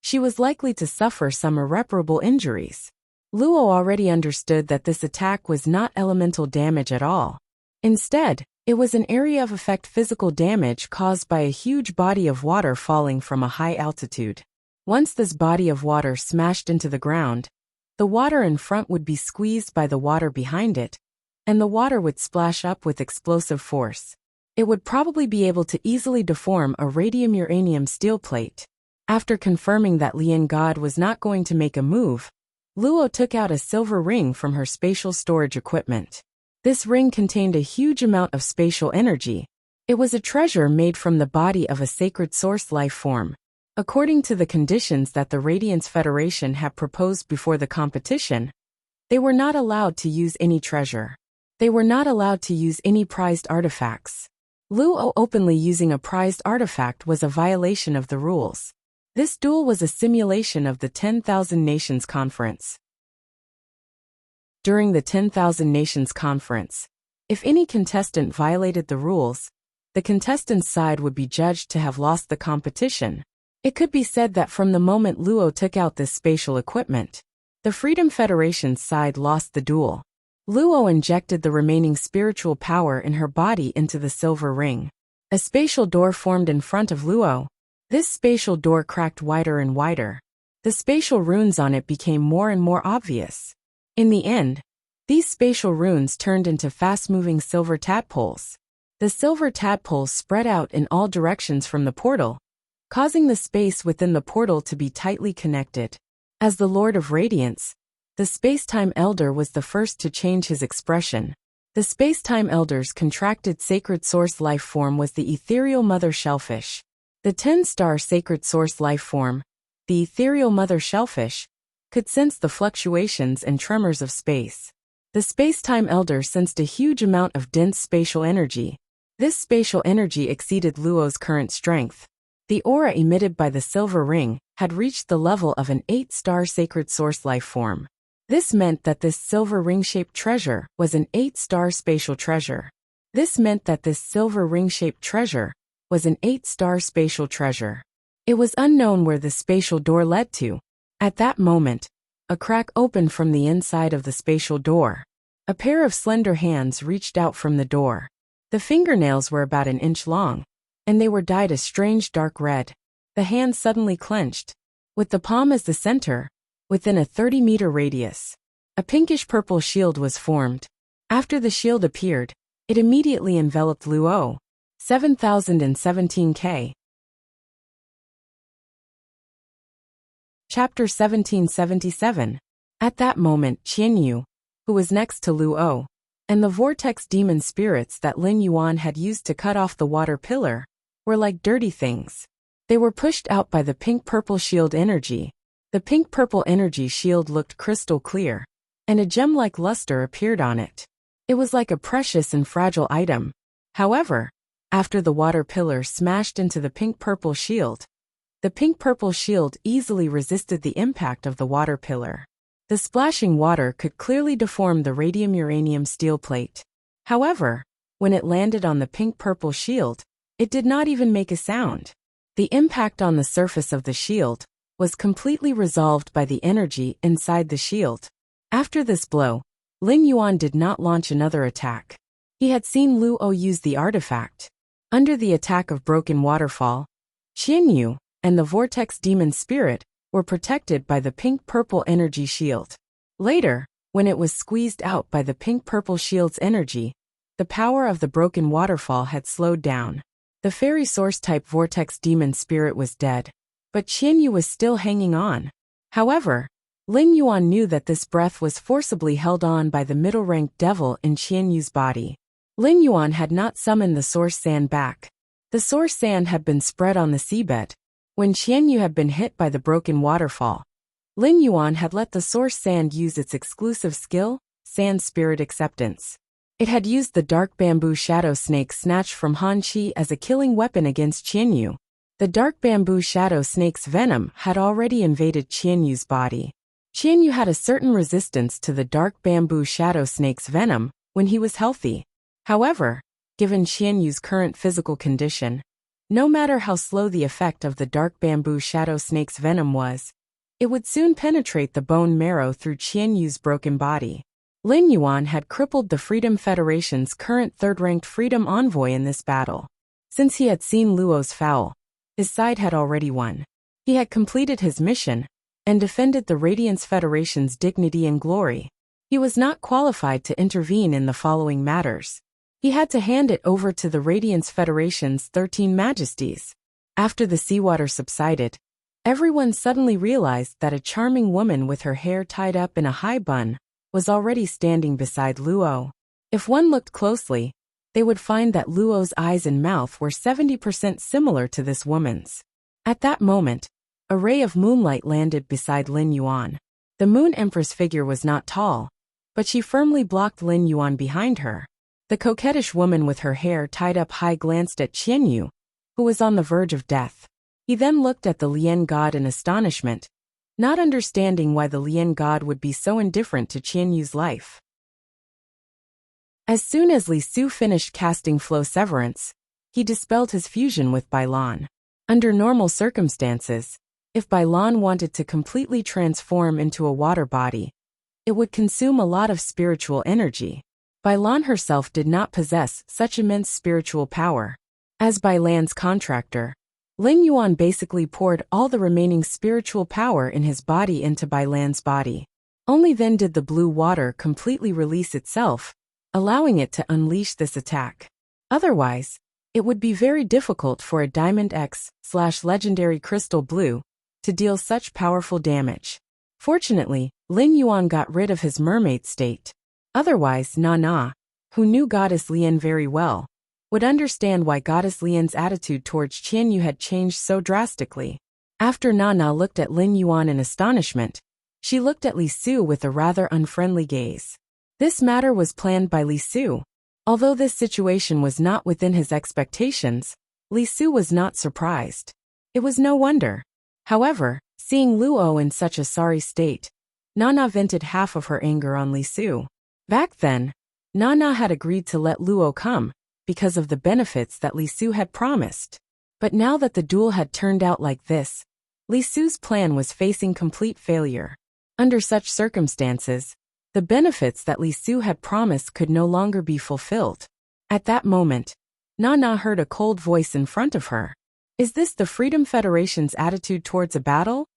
she was likely to suffer some irreparable injuries. Luo already understood that this attack was not elemental damage at all. Instead, it was an area of effect physical damage caused by a huge body of water falling from a high altitude. Once this body of water smashed into the ground, the water in front would be squeezed by the water behind it, and the water would splash up with explosive force. It would probably be able to easily deform a radium-uranium steel plate. After confirming that Lian God was not going to make a move, Luo took out a silver ring from her spatial storage equipment. This ring contained a huge amount of spatial energy. It was a treasure made from the body of a sacred source life form. According to the conditions that the Radiance Federation had proposed before the competition, they were not allowed to use any treasure. They were not allowed to use any prized artifacts. Luo openly using a prized artifact was a violation of the rules. This duel was a simulation of the 10,000 Nations Conference. During the 10,000 Nations Conference, if any contestant violated the rules, the contestant's side would be judged to have lost the competition. It could be said that from the moment Luo took out this spatial equipment, the Freedom Federation's side lost the duel. Luo injected the remaining spiritual power in her body into the silver ring. A spatial door formed in front of Luo. This spatial door cracked wider and wider. The spatial runes on it became more and more obvious. In the end, these spatial runes turned into fast-moving silver tadpoles. The silver tadpoles spread out in all directions from the portal, causing the space within the portal to be tightly connected. As the Lord of Radiance, the Space-Time Elder was the first to change his expression. The Space-Time Elder's contracted sacred source life form was the ethereal mother shellfish. The 10-star sacred source life form, the ethereal mother shellfish, could sense the fluctuations and tremors of space. The Space-Time Elder sensed a huge amount of dense spatial energy. This spatial energy exceeded Luo's current strength. The aura emitted by the silver ring had reached the level of an 8-star sacred source life form. This meant that this silver ring-shaped treasure was an 8-star spatial treasure. This meant that this silver ring-shaped treasure was an 8-star spatial treasure. It was unknown where the spatial door led to. At that moment, a crack opened from the inside of the spatial door. A pair of slender hands reached out from the door. The fingernails were about an inch long, and they were dyed a strange dark red. The hand suddenly clenched, with the palm as the center, within a 30-meter radius. A pinkish-purple shield was formed. After the shield appeared, it immediately enveloped Luo. 7017K. Chapter 1777. At that moment, Qianyu, who was next to Luo, and the vortex demon spirits that Lin Yuan had used to cut off the water pillar, were like dirty things. They were pushed out by the pink-purple shield energy. The pink-purple energy shield looked crystal clear, and a gem-like luster appeared on it. It was like a precious and fragile item. However, after the water pillar smashed into the pink-purple shield, the pink-purple shield easily resisted the impact of the water pillar. The splashing water could clearly deform the radium-uranium steel plate. However, when it landed on the pink-purple shield, it did not even make a sound. The impact on the surface of the shield was completely resolved by the energy inside the shield. After this blow, Lin Yuan did not launch another attack. He had seen Luo use the artifact. Under the attack of Broken Waterfall, Qianyu and the Vortex Demon Spirit were protected by the pink-purple energy shield. Later, when it was squeezed out by the pink-purple shield's energy, the power of the Broken Waterfall had slowed down. The Fairy Source-type Vortex Demon Spirit was dead, but Qianyu was still hanging on. However, Lin Yuan knew that this breath was forcibly held on by the middle-ranked devil in Qianyu's body. Lin Yuan had not summoned the source sand back. The source sand had been spread on the seabed. When Qianyu had been hit by the Broken Waterfall, Lin Yuan had let the source sand use its exclusive skill, Sand Spirit Acceptance. It had used the dark bamboo shadow snake snatched from Han Qi as a killing weapon against Qianyu. The dark bamboo shadow snake's venom had already invaded Qianyu's body. Qianyu had a certain resistance to the dark bamboo shadow snake's venom when he was healthy. However, given Qianyu's current physical condition, no matter how slow the effect of the dark bamboo shadow snake's venom was, it would soon penetrate the bone marrow through Qianyu's broken body. Lin Yuan had crippled the Freedom Federation's current third-ranked Freedom Envoy in this battle. Since he had seen Luo's foul, his side had already won. He had completed his mission and defended the Radiance Federation's dignity and glory. He was not qualified to intervene in the following matters. He had to hand it over to the Radiance Federation's 13 Majesties. After the seawater subsided, everyone suddenly realized that a charming woman with her hair tied up in a high bun was already standing beside Luo. If one looked closely, they would find that Luo's eyes and mouth were 70% similar to this woman's. At that moment, a ray of moonlight landed beside Lin Yuan. The Moon Empress figure was not tall, but she firmly blocked Lin Yuan behind her. The coquettish woman with her hair tied up high glanced at Qianyu, who was on the verge of death. He then looked at the Lian god in astonishment, not understanding why the Lian god would be so indifferent to Qianyu's life. As soon as Li Su finished casting Flow Severance, he dispelled his fusion with Bailan. Under normal circumstances, if Bailan wanted to completely transform into a water body, it would consume a lot of spiritual energy. Bailan herself did not possess such immense spiritual power. As Bailan's contractor, Lin Yuan basically poured all the remaining spiritual power in his body into Bailan's body. Only then did the blue water completely release itself, allowing it to unleash this attack. Otherwise, it would be very difficult for a Diamond X/Legendary Crystal Blue to deal such powerful damage. Fortunately, Lin Yuan got rid of his mermaid state. Otherwise, Nana, who knew Goddess Lian very well, would understand why Goddess Lian's attitude towards Qianyu had changed so drastically. After Nana looked at Lin Yuan in astonishment, she looked at Li Su with a rather unfriendly gaze. This matter was planned by Li Su. Although this situation was not within his expectations, Li Su was not surprised. It was no wonder. However, seeing Luo in such a sorry state, Nana vented half of her anger on Li Su. Back then, Nana had agreed to let Luo come, because of the benefits that Li Su had promised. But now that the duel had turned out like this, Li Su's plan was facing complete failure. Under such circumstances, the benefits that Li Su had promised could no longer be fulfilled. At that moment, Nana heard a cold voice in front of her. Is this the Freedom Federation's attitude towards a battle?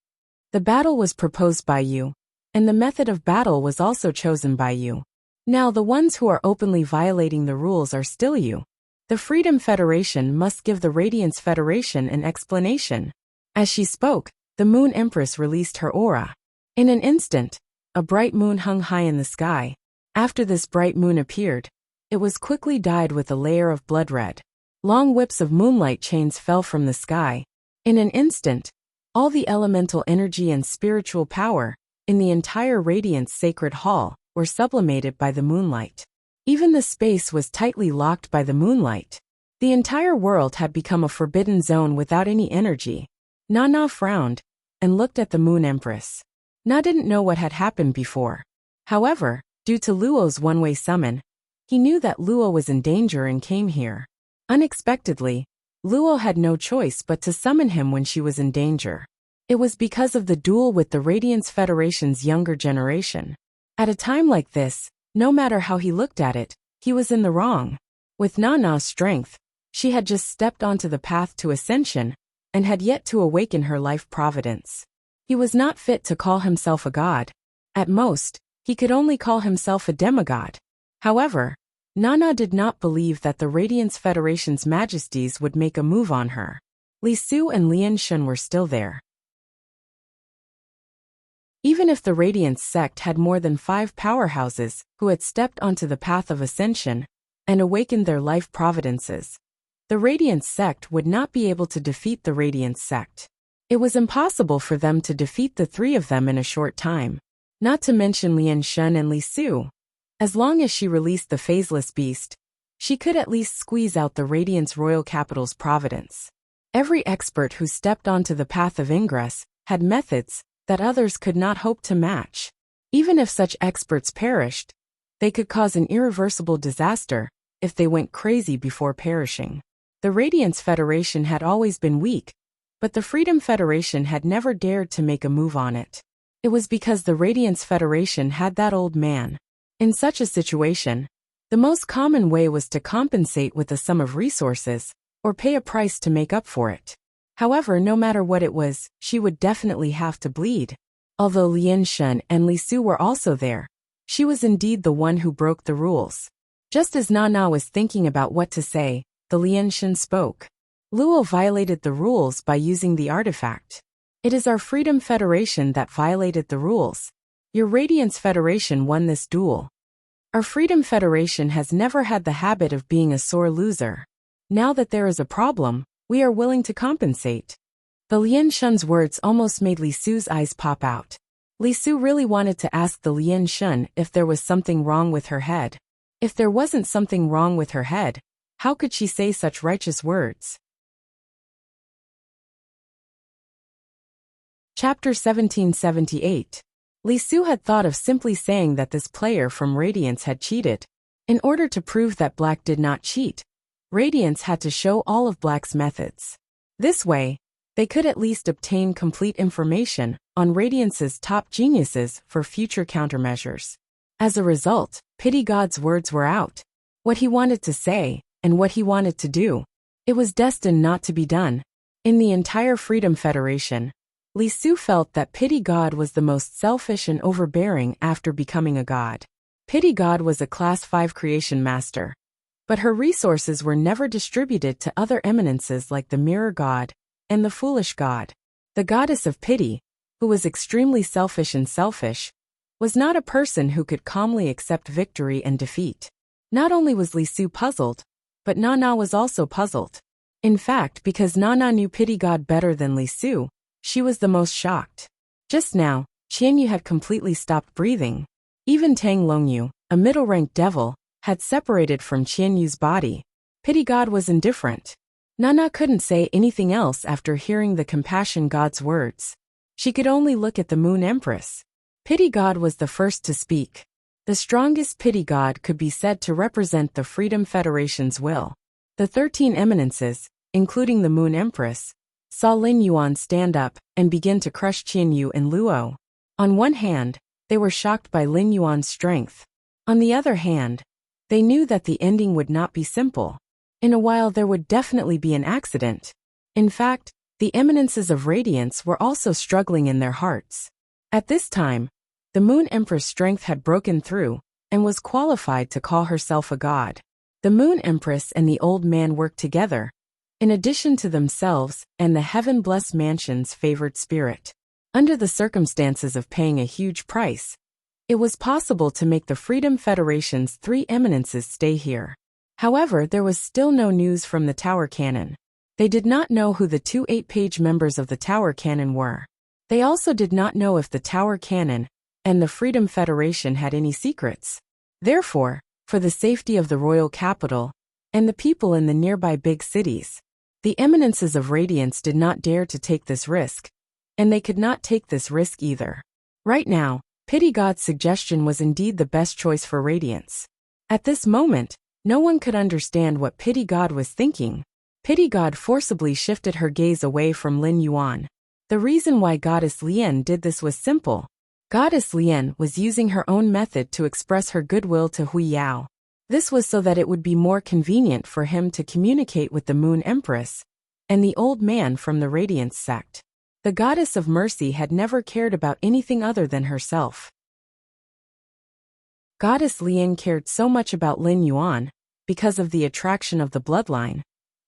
The battle was proposed by you, and the method of battle was also chosen by you. Now the ones who are openly violating the rules are still you. The Freedom Federation must give the Radiance Federation an explanation. As she spoke, the Moon Empress released her aura. In an instant, a bright moon hung high in the sky. After this bright moon appeared, it was quickly dyed with a layer of blood red. Long whips of moonlight chains fell from the sky. In an instant, all the elemental energy and spiritual power in the entire Radiance Sacred Hall were sublimated by the moonlight. Even the space was tightly locked by the moonlight. The entire world had become a forbidden zone without any energy. Na frowned and looked at the Moon Empress. Na didn't know what had happened before. However, due to Luo's one-way summon, he knew that Luo was in danger and came here. Unexpectedly, Luo had no choice but to summon him when she was in danger. It was because of the duel with the Radiance Federation's younger generation. At a time like this, no matter how he looked at it, he was in the wrong. With Nana's strength, she had just stepped onto the path to ascension and had yet to awaken her life providence. He was not fit to call himself a god. At most, he could only call himself a demigod. However, Nana did not believe that the Radiance Federation's majesties would make a move on her. Li Su and Lian Shun were still there. Even if the Radiance sect had more than 5 powerhouses who had stepped onto the path of ascension and awakened their life providences, the Radiance sect would not be able to defeat the Radiance sect. It was impossible for them to defeat the 3 of them in a short time. Not to mention Lian Shun and Li Su. As long as she released the phaseless beast, she could at least squeeze out the Radiance Royal Capital's providence. Every expert who stepped onto the path of ingress had methods that others could not hope to match. Even if such experts perished, they could cause an irreversible disaster if they went crazy before perishing. The Radiance Federation had always been weak, but the Freedom Federation had never dared to make a move on it. It was because the Radiance Federation had that old man. In such a situation, the most common way was to compensate with a sum of resources, or pay a price to make up for it. However, no matter what it was, she would definitely have to bleed. Although Lian Shun and Li Su were also there, she was indeed the one who broke the rules. Just as Nana was thinking about what to say, the Lian Shun spoke. Luo violated the rules by using the artifact. It is our Freedom Federation that violated the rules. Your Radiance Federation won this duel. Our Freedom Federation has never had the habit of being a sore loser. Now that there is a problem, we are willing to compensate. The Lian Shun's words almost made Li Su's eyes pop out. Li Su really wanted to ask the Lian Shun if there was something wrong with her head. If there wasn't something wrong with her head, how could she say such righteous words? Chapter 1778. Li Su had thought of simply saying that this player from Radiance had cheated. In order to prove that Black did not cheat, Radiance had to show all of Black's methods. This way, they could at least obtain complete information on Radiance's top geniuses for future countermeasures. As a result, Pity God's words were out. What he wanted to say, and what he wanted to do. It was destined not to be done. In the entire Freedom Federation, Li Su felt that Pity God was the most selfish and overbearing after becoming a god. Pity God was a Class 5 creation master, but her resources were never distributed to other eminences like the Mirror God and the Foolish God. The goddess of pity, who was extremely selfish and selfish, was not a person who could calmly accept victory and defeat. Not only was Li Su puzzled, but Nana was also puzzled. In fact, because Nana knew Pity God better than Li Su, she was the most shocked. Just now, Qianyu had completely stopped breathing. Even Tang Longyu, a middle-ranked devil, had separated from Qianyu's body. Pity God was indifferent. Nana couldn't say anything else after hearing the Compassion God's words. She could only look at the Moon Empress. Pity God was the first to speak. The strongest Pity God could be said to represent the Freedom Federation's will. The 13 eminences, including the Moon Empress, saw Lin Yuan stand up and begin to crush Qianyu and Luo. On one hand, they were shocked by Lin Yuan's strength. On the other hand, they knew that the ending would not be simple. In a while there would definitely be an accident. In fact, the eminences of Radiance were also struggling in their hearts. At this time, the Moon Empress' strength had broken through and was qualified to call herself a god. The Moon Empress and the old man worked together, in addition to themselves and the heaven-blessed mansion's favored spirit. Under the circumstances of paying a huge price, it was possible to make the Freedom Federation's 3 eminences stay here. However, there was still no news from the Tower Cannon. They did not know who the 2 8-page members of the Tower Cannon were. They also did not know if the Tower Cannon and the Freedom Federation had any secrets. Therefore, for the safety of the royal capital and the people in the nearby big cities. The eminences of Radiance did not dare to take this risk, and they could not take this risk either. Right now, Pity God's suggestion was indeed the best choice for Radiance. At this moment, no one could understand what Pity God was thinking. Pity God forcibly shifted her gaze away from Lin Yuan. The reason why Goddess Lian did this was simple. Goddess Lian was using her own method to express her goodwill to Hui Yao. This was so that it would be more convenient for him to communicate with the Moon Empress and the old man from the Radiance sect. The Goddess of Mercy had never cared about anything other than herself. Goddess Lian cared so much about Lin Yuan because of the attraction of the bloodline,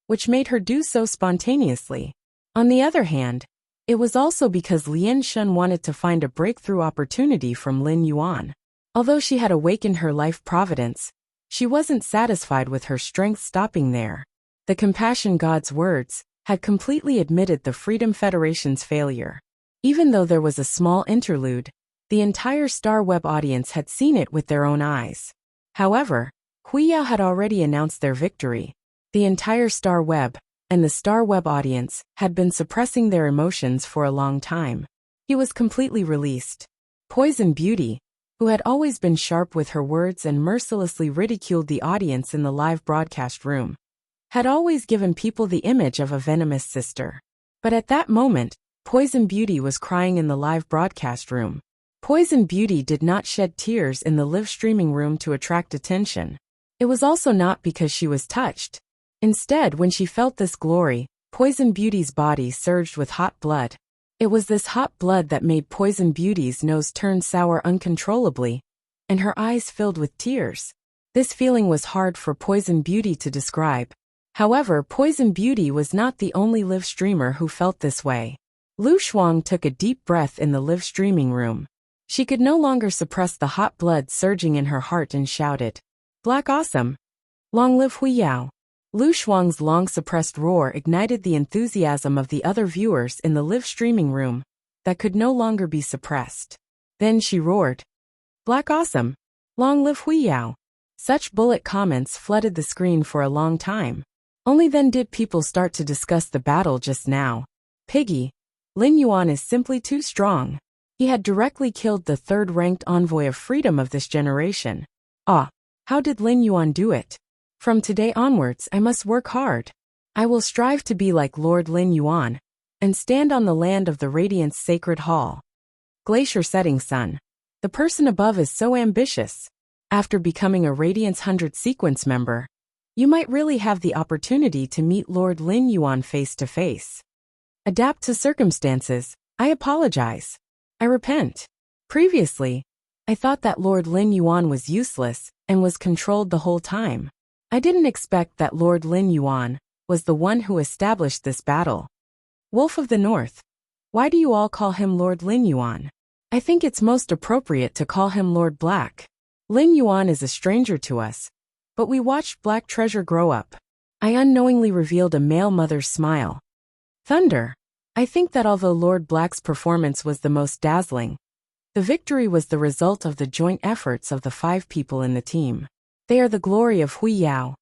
which made her do so spontaneously. On the other hand, it was also because Lian Shun wanted to find a breakthrough opportunity from Lin Yuan. Although she had awakened her life providence, she wasn't satisfied with her strength stopping there. The Compassion God's words had completely admitted the Freedom Federation's failure. Even though there was a small interlude, the entire Star Web audience had seen it with their own eyes. However, Hui Yao had already announced their victory. The entire Star Web and the Star Web audience had been suppressing their emotions for a long time. He was completely released. Poison Beauty, who had always been sharp with her words and mercilessly ridiculed the audience in the live broadcast room, had always given people the image of a venomous sister. But at that moment, Poison Beauty was crying in the live broadcast room. Poison Beauty did not shed tears in the live streaming room to attract attention. It was also not because she was touched. Instead, when she felt this glory, Poison Beauty's body surged with hot blood. It was this hot blood that made Poison Beauty's nose turn sour uncontrollably, and her eyes filled with tears. This feeling was hard for Poison Beauty to describe. However, Poison Beauty was not the only live streamer who felt this way. Lu Shuang took a deep breath in the live streaming room. She could no longer suppress the hot blood surging in her heart and shouted, "Black Awesome! Long live Hui Yao!" Lu Shuang's long-suppressed roar ignited the enthusiasm of the other viewers in the live streaming room that could no longer be suppressed. Then she roared, "Black Awesome! Long live Hui Yao!" Such bullet comments flooded the screen for a long time. Only then did people start to discuss the battle just now. Piggy, Lin Yuan is simply too strong. He had directly killed the third-ranked envoy of freedom of this generation. Ah, how did Lin Yuan do it? From today onwards I must work hard. I will strive to be like Lord Lin Yuan, and stand on the land of the Radiance Sacred Hall. Glacier Setting Sun. The person above is so ambitious. After becoming a Radiance 100 sequence member, you might really have the opportunity to meet Lord Lin Yuan face to face. Adapt to circumstances. I apologize. I repent. Previously, I thought that Lord Lin Yuan was useless and was controlled the whole time. I didn't expect that Lord Lin Yuan was the one who established this battle. Wolf of the North. Why do you all call him Lord Lin Yuan? I think it's most appropriate to call him Lord Black. Lin Yuan is a stranger to us, but we watched Black Treasure grow up. I unknowingly revealed a male mother's smile. Thunder. I think that although Lord Black's performance was the most dazzling, the victory was the result of the joint efforts of the 5 people in the team. They are the glory of Hui Yao.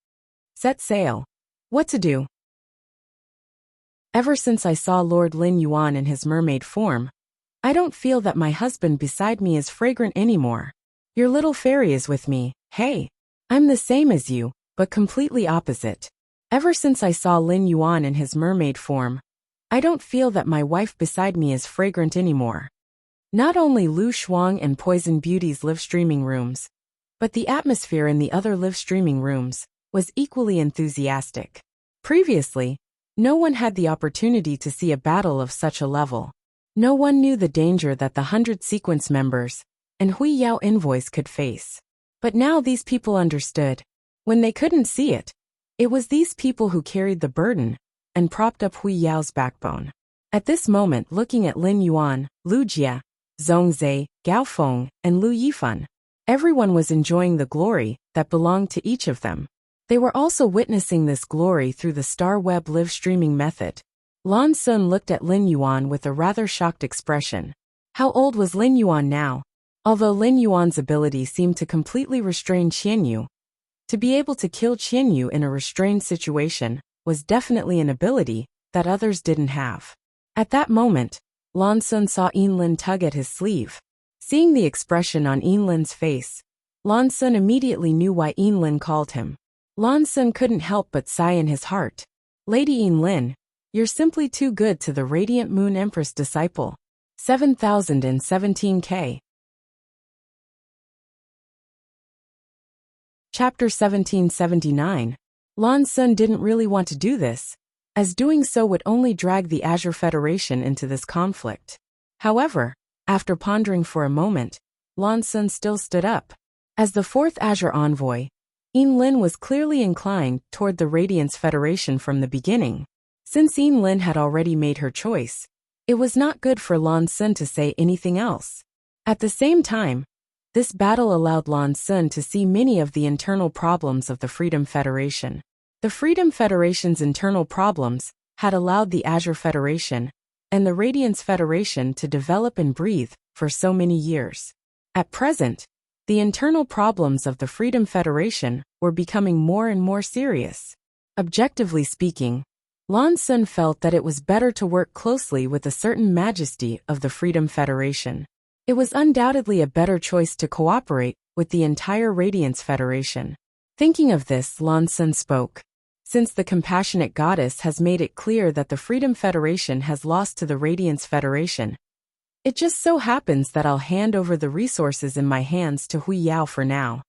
Set sail. What to do? Ever since I saw Lord Lin Yuan in his mermaid form, I don't feel that my husband beside me is fragrant anymore. Your little fairy is with me. Hey. I'm the same as you, but completely opposite. Ever since I saw Lin Yuan in his mermaid form, I don't feel that my wife beside me is fragrant anymore. Not only Lu Shuang and Poison Beauty's live streaming rooms, but the atmosphere in the other live streaming rooms was equally enthusiastic. Previously, no one had the opportunity to see a battle of such a level. No one knew the danger that the 100 sequence members and Hui Yao envoys could face. But now these people understood. When they couldn't see it, it was these people who carried the burden and propped up Hui Yao's backbone. At this moment, looking at Lin Yuan, Lu Jia, Zhongzhe, Gao Feng, and Lu Yifan, everyone was enjoying the glory that belonged to each of them. They were also witnessing this glory through the Star Web live streaming method. Lan Sun looked at Lin Yuan with a rather shocked expression. How old was Lin Yuan now? Although Lin Yuan's ability seemed to completely restrain Qianyu, To be able to kill Qianyu in a restrained situation was definitely an ability that others didn't have. At that moment, Lan Sun saw Yinlin tug at his sleeve. Seeing the expression on Yinlin's face, Lan Sun immediately knew why Yinlin called him. Lan Sun couldn't help but sigh in his heart. Lady Yinlin, you're simply too good to the Radiant Moon Empress disciple. 7017K. Chapter 1779. Lan Sun didn't really want to do this, as doing so would only drag the Azure Federation into this conflict. However, after pondering for a moment, Lan Sun still stood up. As the fourth Azure envoy, Yinlin was clearly inclined toward the Radiance Federation from the beginning. Since Yinlin had already made her choice, it was not good for Lan Sun to say anything else. At the same time, this battle allowed Lan Sun to see many of the internal problems of the Freedom Federation. The Freedom Federation's internal problems had allowed the Azure Federation and the Radiance Federation to develop and breathe for so many years. At present, the internal problems of the Freedom Federation were becoming more and more serious. Objectively speaking, Lan Sun felt that it was better to work closely with a certain majesty of the Freedom Federation. It was undoubtedly a better choice to cooperate with the entire Radiance Federation. Thinking of this, Lan Sun spoke. Since the compassionate goddess has made it clear that the Freedom Federation has lost to the Radiance Federation, it just so happens that I'll hand over the resources in my hands to Hui Yao for now.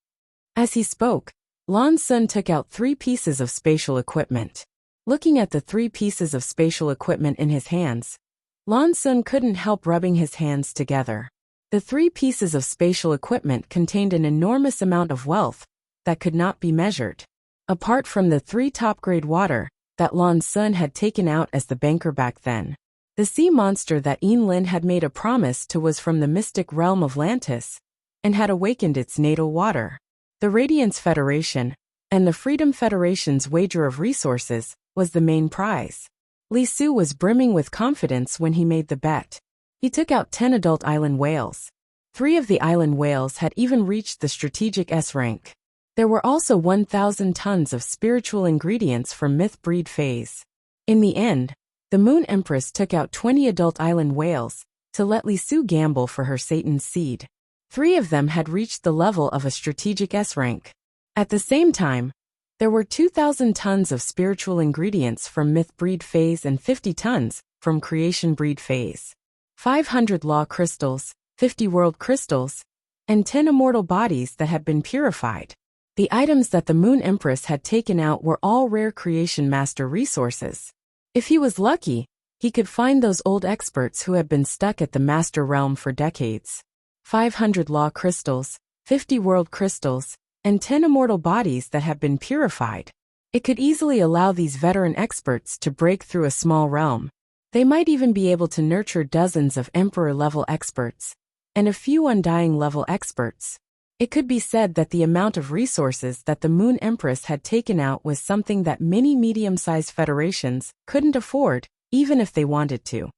As he spoke, Lan Sun took out 3 pieces of spatial equipment. Looking at the 3 pieces of spatial equipment in his hands, Lan Sun couldn't help rubbing his hands together. The 3 pieces of spatial equipment contained an enormous amount of wealth that could not be measured. Apart from the 3 top-grade water that Lan Sun had taken out as the banker back then, the sea monster that Yinlin had made a promise to was from the mystic realm of Lantis and had awakened its natal water. The Radiance Federation and the Freedom Federation's wager of resources was the main prize. Li Su was brimming with confidence when he made the bet. He took out 10 adult island whales. 3 of the island whales had even reached the strategic S rank. There were also 1,000 tons of spiritual ingredients from myth breed phase. In the end, the Moon Empress took out 20 adult island whales to let Li Su gamble for her Satan's seed. 3 of them had reached the level of a strategic S rank. At the same time, there were 2,000 tons of spiritual ingredients from myth breed phase and 50 tons from creation breed phase. 500 law crystals, 50 world crystals, and 10 immortal bodies that had been purified. The items that the Moon Empress had taken out were all rare Creation Master resources. If he was lucky, he could find those old experts who had been stuck at the Master Realm for decades. 500 law crystals, 50 world crystals, and 10 immortal bodies that have been purified. It could easily allow these veteran experts to break through a small realm. They might even be able to nurture dozens of Emperor-level experts and a few Undying-level experts. It could be said that the amount of resources that the Moon Empress had taken out was something that many medium-sized federations couldn't afford, even if they wanted to.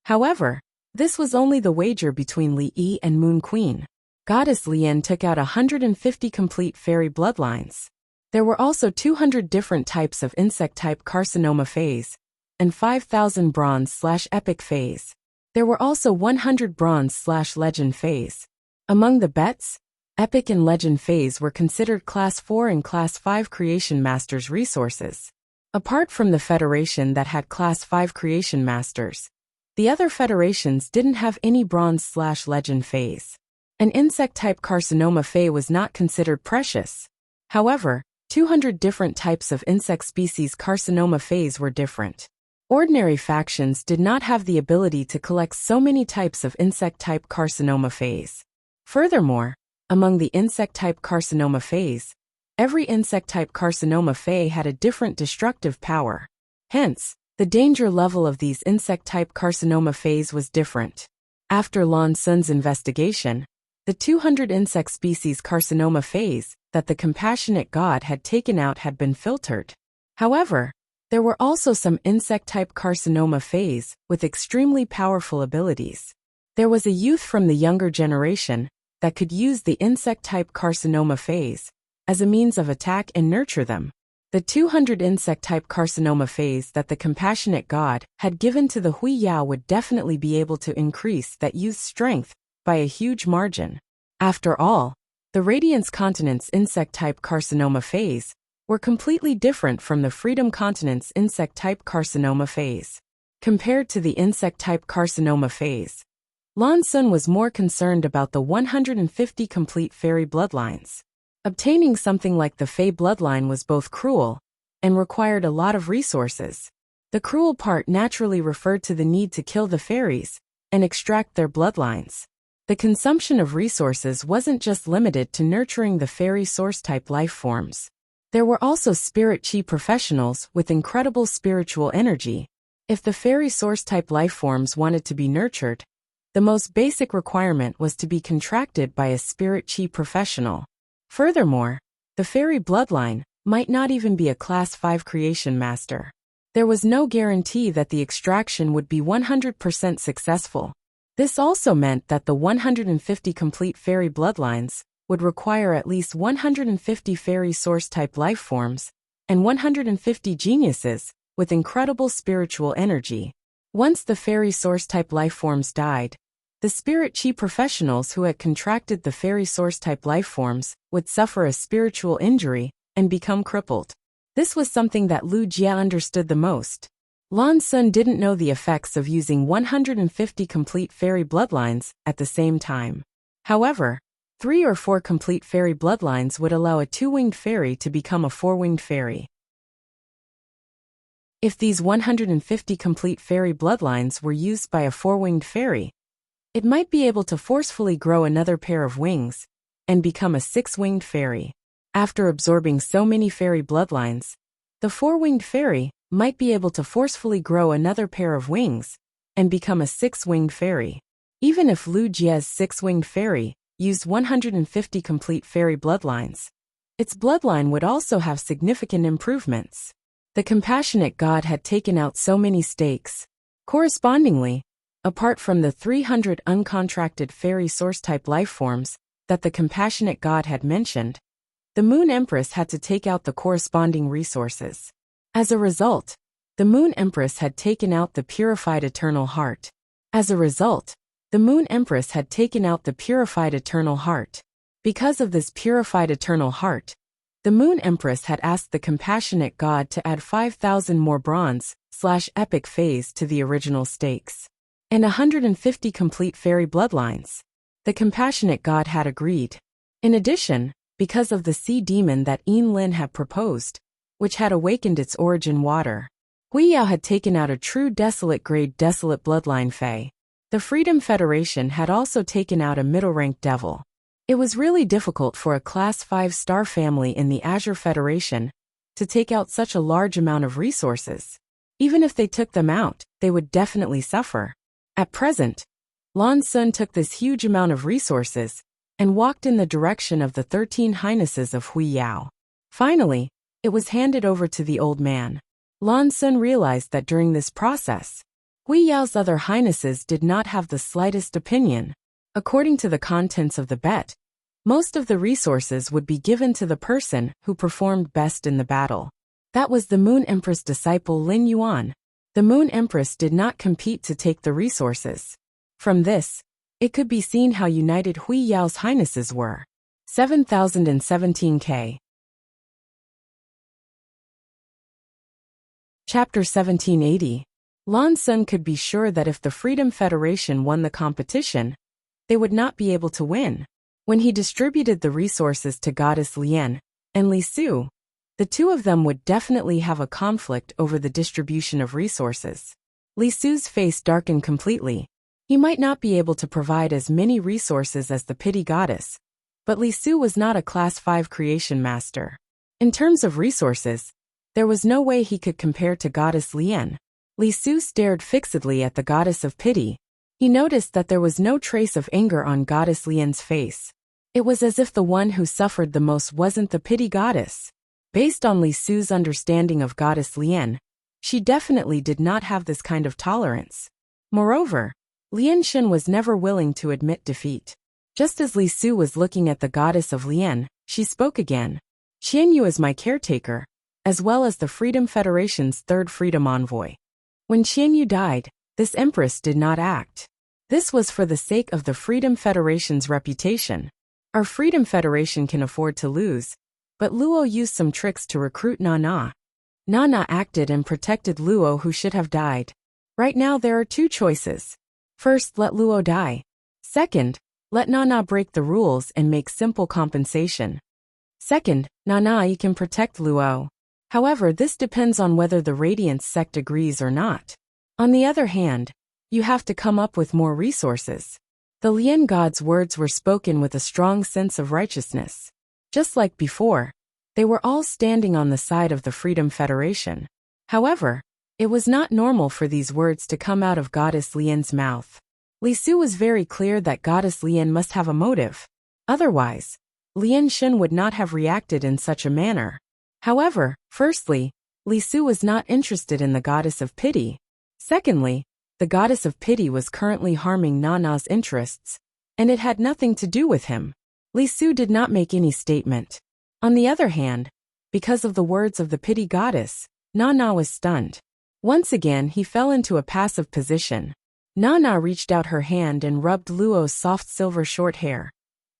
However, this was only the wager between Li Yi and Moon Queen. Goddess Lian took out 150 complete fairy bloodlines. There were also 200 different types of insect-type carcinoma phase, and 5,000 bronze/epic phase. There were also 100 bronze/legend phase. Among the bets, Epic and Legend phase were considered Class 4 and Class 5 Creation Masters resources. Apart from the Federation that had Class 5 Creation Masters, the other federations didn't have any Bronze/Legend phase. An insect-type Carcinoma phase was not considered precious. However, 200 different types of insect species Carcinoma phase were different. Ordinary factions did not have the ability to collect so many types of insect-type Carcinoma phase. Furthermore, among the insect-type Carcinoma phase, every insect-type Carcinoma phase had a different destructive power. Hence, the danger level of these insect-type Carcinoma phase was different. After Lan Sun's investigation, the 200 insect species Carcinoma phase that the compassionate god had taken out had been filtered. However, there were also some insect-type Carcinoma phase with extremely powerful abilities. There was a youth from the younger generation that could use the insect-type carcinoma phase as a means of attack and nurture them. The 200 insect-type carcinoma phase that the compassionate god had given to the Hui Yao would definitely be able to increase that youth's strength by a huge margin. After all, the Radiance Continent's insect-type carcinoma phase were completely different from the Freedom Continent's insect-type carcinoma phase. Compared to the insect-type carcinoma phase, Lan Sun was more concerned about the 150 complete fairy bloodlines. Obtaining something like the Fey bloodline was both cruel and required a lot of resources. The cruel part naturally referred to the need to kill the fairies and extract their bloodlines. The consumption of resources wasn't just limited to nurturing the fairy source-type life forms. There were also spirit chi professionals with incredible spiritual energy. If the fairy source-type life forms wanted to be nurtured, the most basic requirement was to be contracted by a spirit chi professional. Furthermore, the fairy bloodline might not even be a Class 5 creation master. There was no guarantee that the extraction would be 100% successful. This also meant that the 150 complete fairy bloodlines would require at least 150 fairy source-type life forms and 150 geniuses with incredible spiritual energy. Once the fairy source-type life forms died, the spirit chi professionals who had contracted the fairy source-type life forms would suffer a spiritual injury and become crippled. This was something that Lu Jia understood the most. Lan Sun didn't know the effects of using 150 complete fairy bloodlines at the same time. However, 3 or 4 complete fairy bloodlines would allow a 2-winged fairy to become a 4-winged fairy. If these 150 complete fairy bloodlines were used by a 4-winged fairy, it might be able to forcefully grow another pair of wings and become a 6-winged fairy. After absorbing so many fairy bloodlines, the 4-winged fairy might be able to forcefully grow another pair of wings and become a 6-winged fairy. Even if Lu Jia's 6-winged fairy used 150 complete fairy bloodlines, its bloodline would also have significant improvements. The compassionate god had taken out so many stakes. Correspondingly, apart from the 300 uncontracted fairy source-type life forms that the compassionate god had mentioned, the Moon Empress had to take out the corresponding resources. As a result, the Moon Empress had taken out the purified eternal heart. Because of this purified eternal heart, the Moon Empress had asked the compassionate god to add 5,000 more bronze/epic phase to the original stakes, and 150 complete fairy bloodlines. The compassionate god had agreed. In addition, because of the sea demon that Yin Lin had proposed, which had awakened its origin water, Hui Yao had taken out a true desolate grade desolate bloodline Fey. The Freedom Federation had also taken out a middle-ranked devil. It was really difficult for a Class 5 star family in the Azure Federation to take out such a large amount of resources. Even if they took them out, they would definitely suffer. At present, Lan Sun took this huge amount of resources and walked in the direction of the 13 highnesses of Hui Yao. Finally, it was handed over to the old man. Lan Sun realized that during this process, Hui Yao's other highnesses did not have the slightest opinion. According to the contents of the bet, most of the resources would be given to the person who performed best in the battle. That was the Moon Empress disciple Lin Yuan. The Moon Empress did not compete to take the resources. From this, it could be seen how united Hui Yao's highnesses were. 7017K. Chapter 1780. Lan Sun could be sure that if the Freedom Federation won the competition, they would not be able to win. When he distributed the resources to Goddess Lian and Li Su, the two of them would definitely have a conflict over the distribution of resources. Li Su's face darkened completely. He might not be able to provide as many resources as the Pity Goddess, but Li Su was not a Class 5 creation master. In terms of resources, there was no way he could compare to Goddess Lian. Li Su stared fixedly at the Goddess of Pity. He noticed that there was no trace of anger on Goddess Lian's face. It was as if the one who suffered the most wasn't the Pity Goddess. Based on Li Su's understanding of Goddess Lian, she definitely did not have this kind of tolerance. Moreover, Lian Shen was never willing to admit defeat. Just as Li Su was looking at the goddess of Lian, she spoke again. Qianyu is my caretaker, as well as the Freedom Federation's third freedom envoy. When Qianyu died, this empress did not act. This was for the sake of the Freedom Federation's reputation. Our Freedom Federation can afford to lose, but Luo used some tricks to recruit Nana. Nana acted and protected Luo, who should have died. Right now there are two choices. First, let Luo die. Second, let Nana break the rules and make simple compensation. Second, Nana can protect Luo. However, this depends on whether the Radiance sect agrees or not. On the other hand, you have to come up with more resources. The Lian gods' words were spoken with a strong sense of righteousness. Just like before, they were all standing on the side of the Freedom Federation. However, it was not normal for these words to come out of Goddess Lian's mouth. Li Su was very clear that Goddess Lian must have a motive. Otherwise, Lian Shen would not have reacted in such a manner. However, firstly, Li Su was not interested in the Goddess of Pity. Secondly, the Goddess of Pity was currently harming Nana's interests, and it had nothing to do with him. Li Su did not make any statement. On the other hand, because of the words of the Pity Goddess, Nana was stunned. Once again he fell into a passive position. Nana reached out her hand and rubbed Luo's soft silver short hair,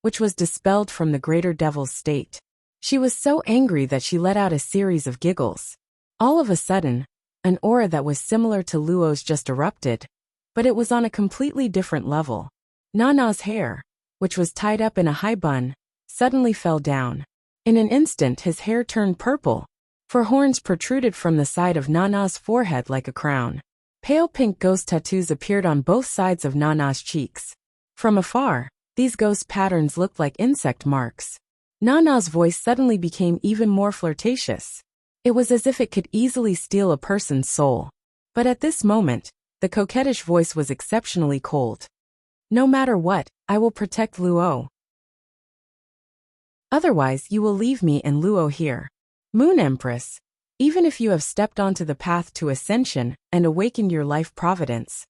which was dispelled from the greater devil's state. She was so angry that she let out a series of giggles. All of a sudden, an aura that was similar to Luo's just erupted, but it was on a completely different level. Nana's hair, which was tied up in a high bun, suddenly fell down. In an instant his hair turned purple, for horns protruded from the side of Nana's forehead like a crown. Pale pink ghost tattoos appeared on both sides of Nana's cheeks. From afar, these ghost patterns looked like insect marks. Nana's voice suddenly became even more flirtatious. It was as if it could easily steal a person's soul. But at this moment, the coquettish voice was exceptionally cold. No matter what, I will protect Luo. Otherwise you will leave me and Luo here. Moon Empress, even if you have stepped onto the path to ascension and awakened your life providence,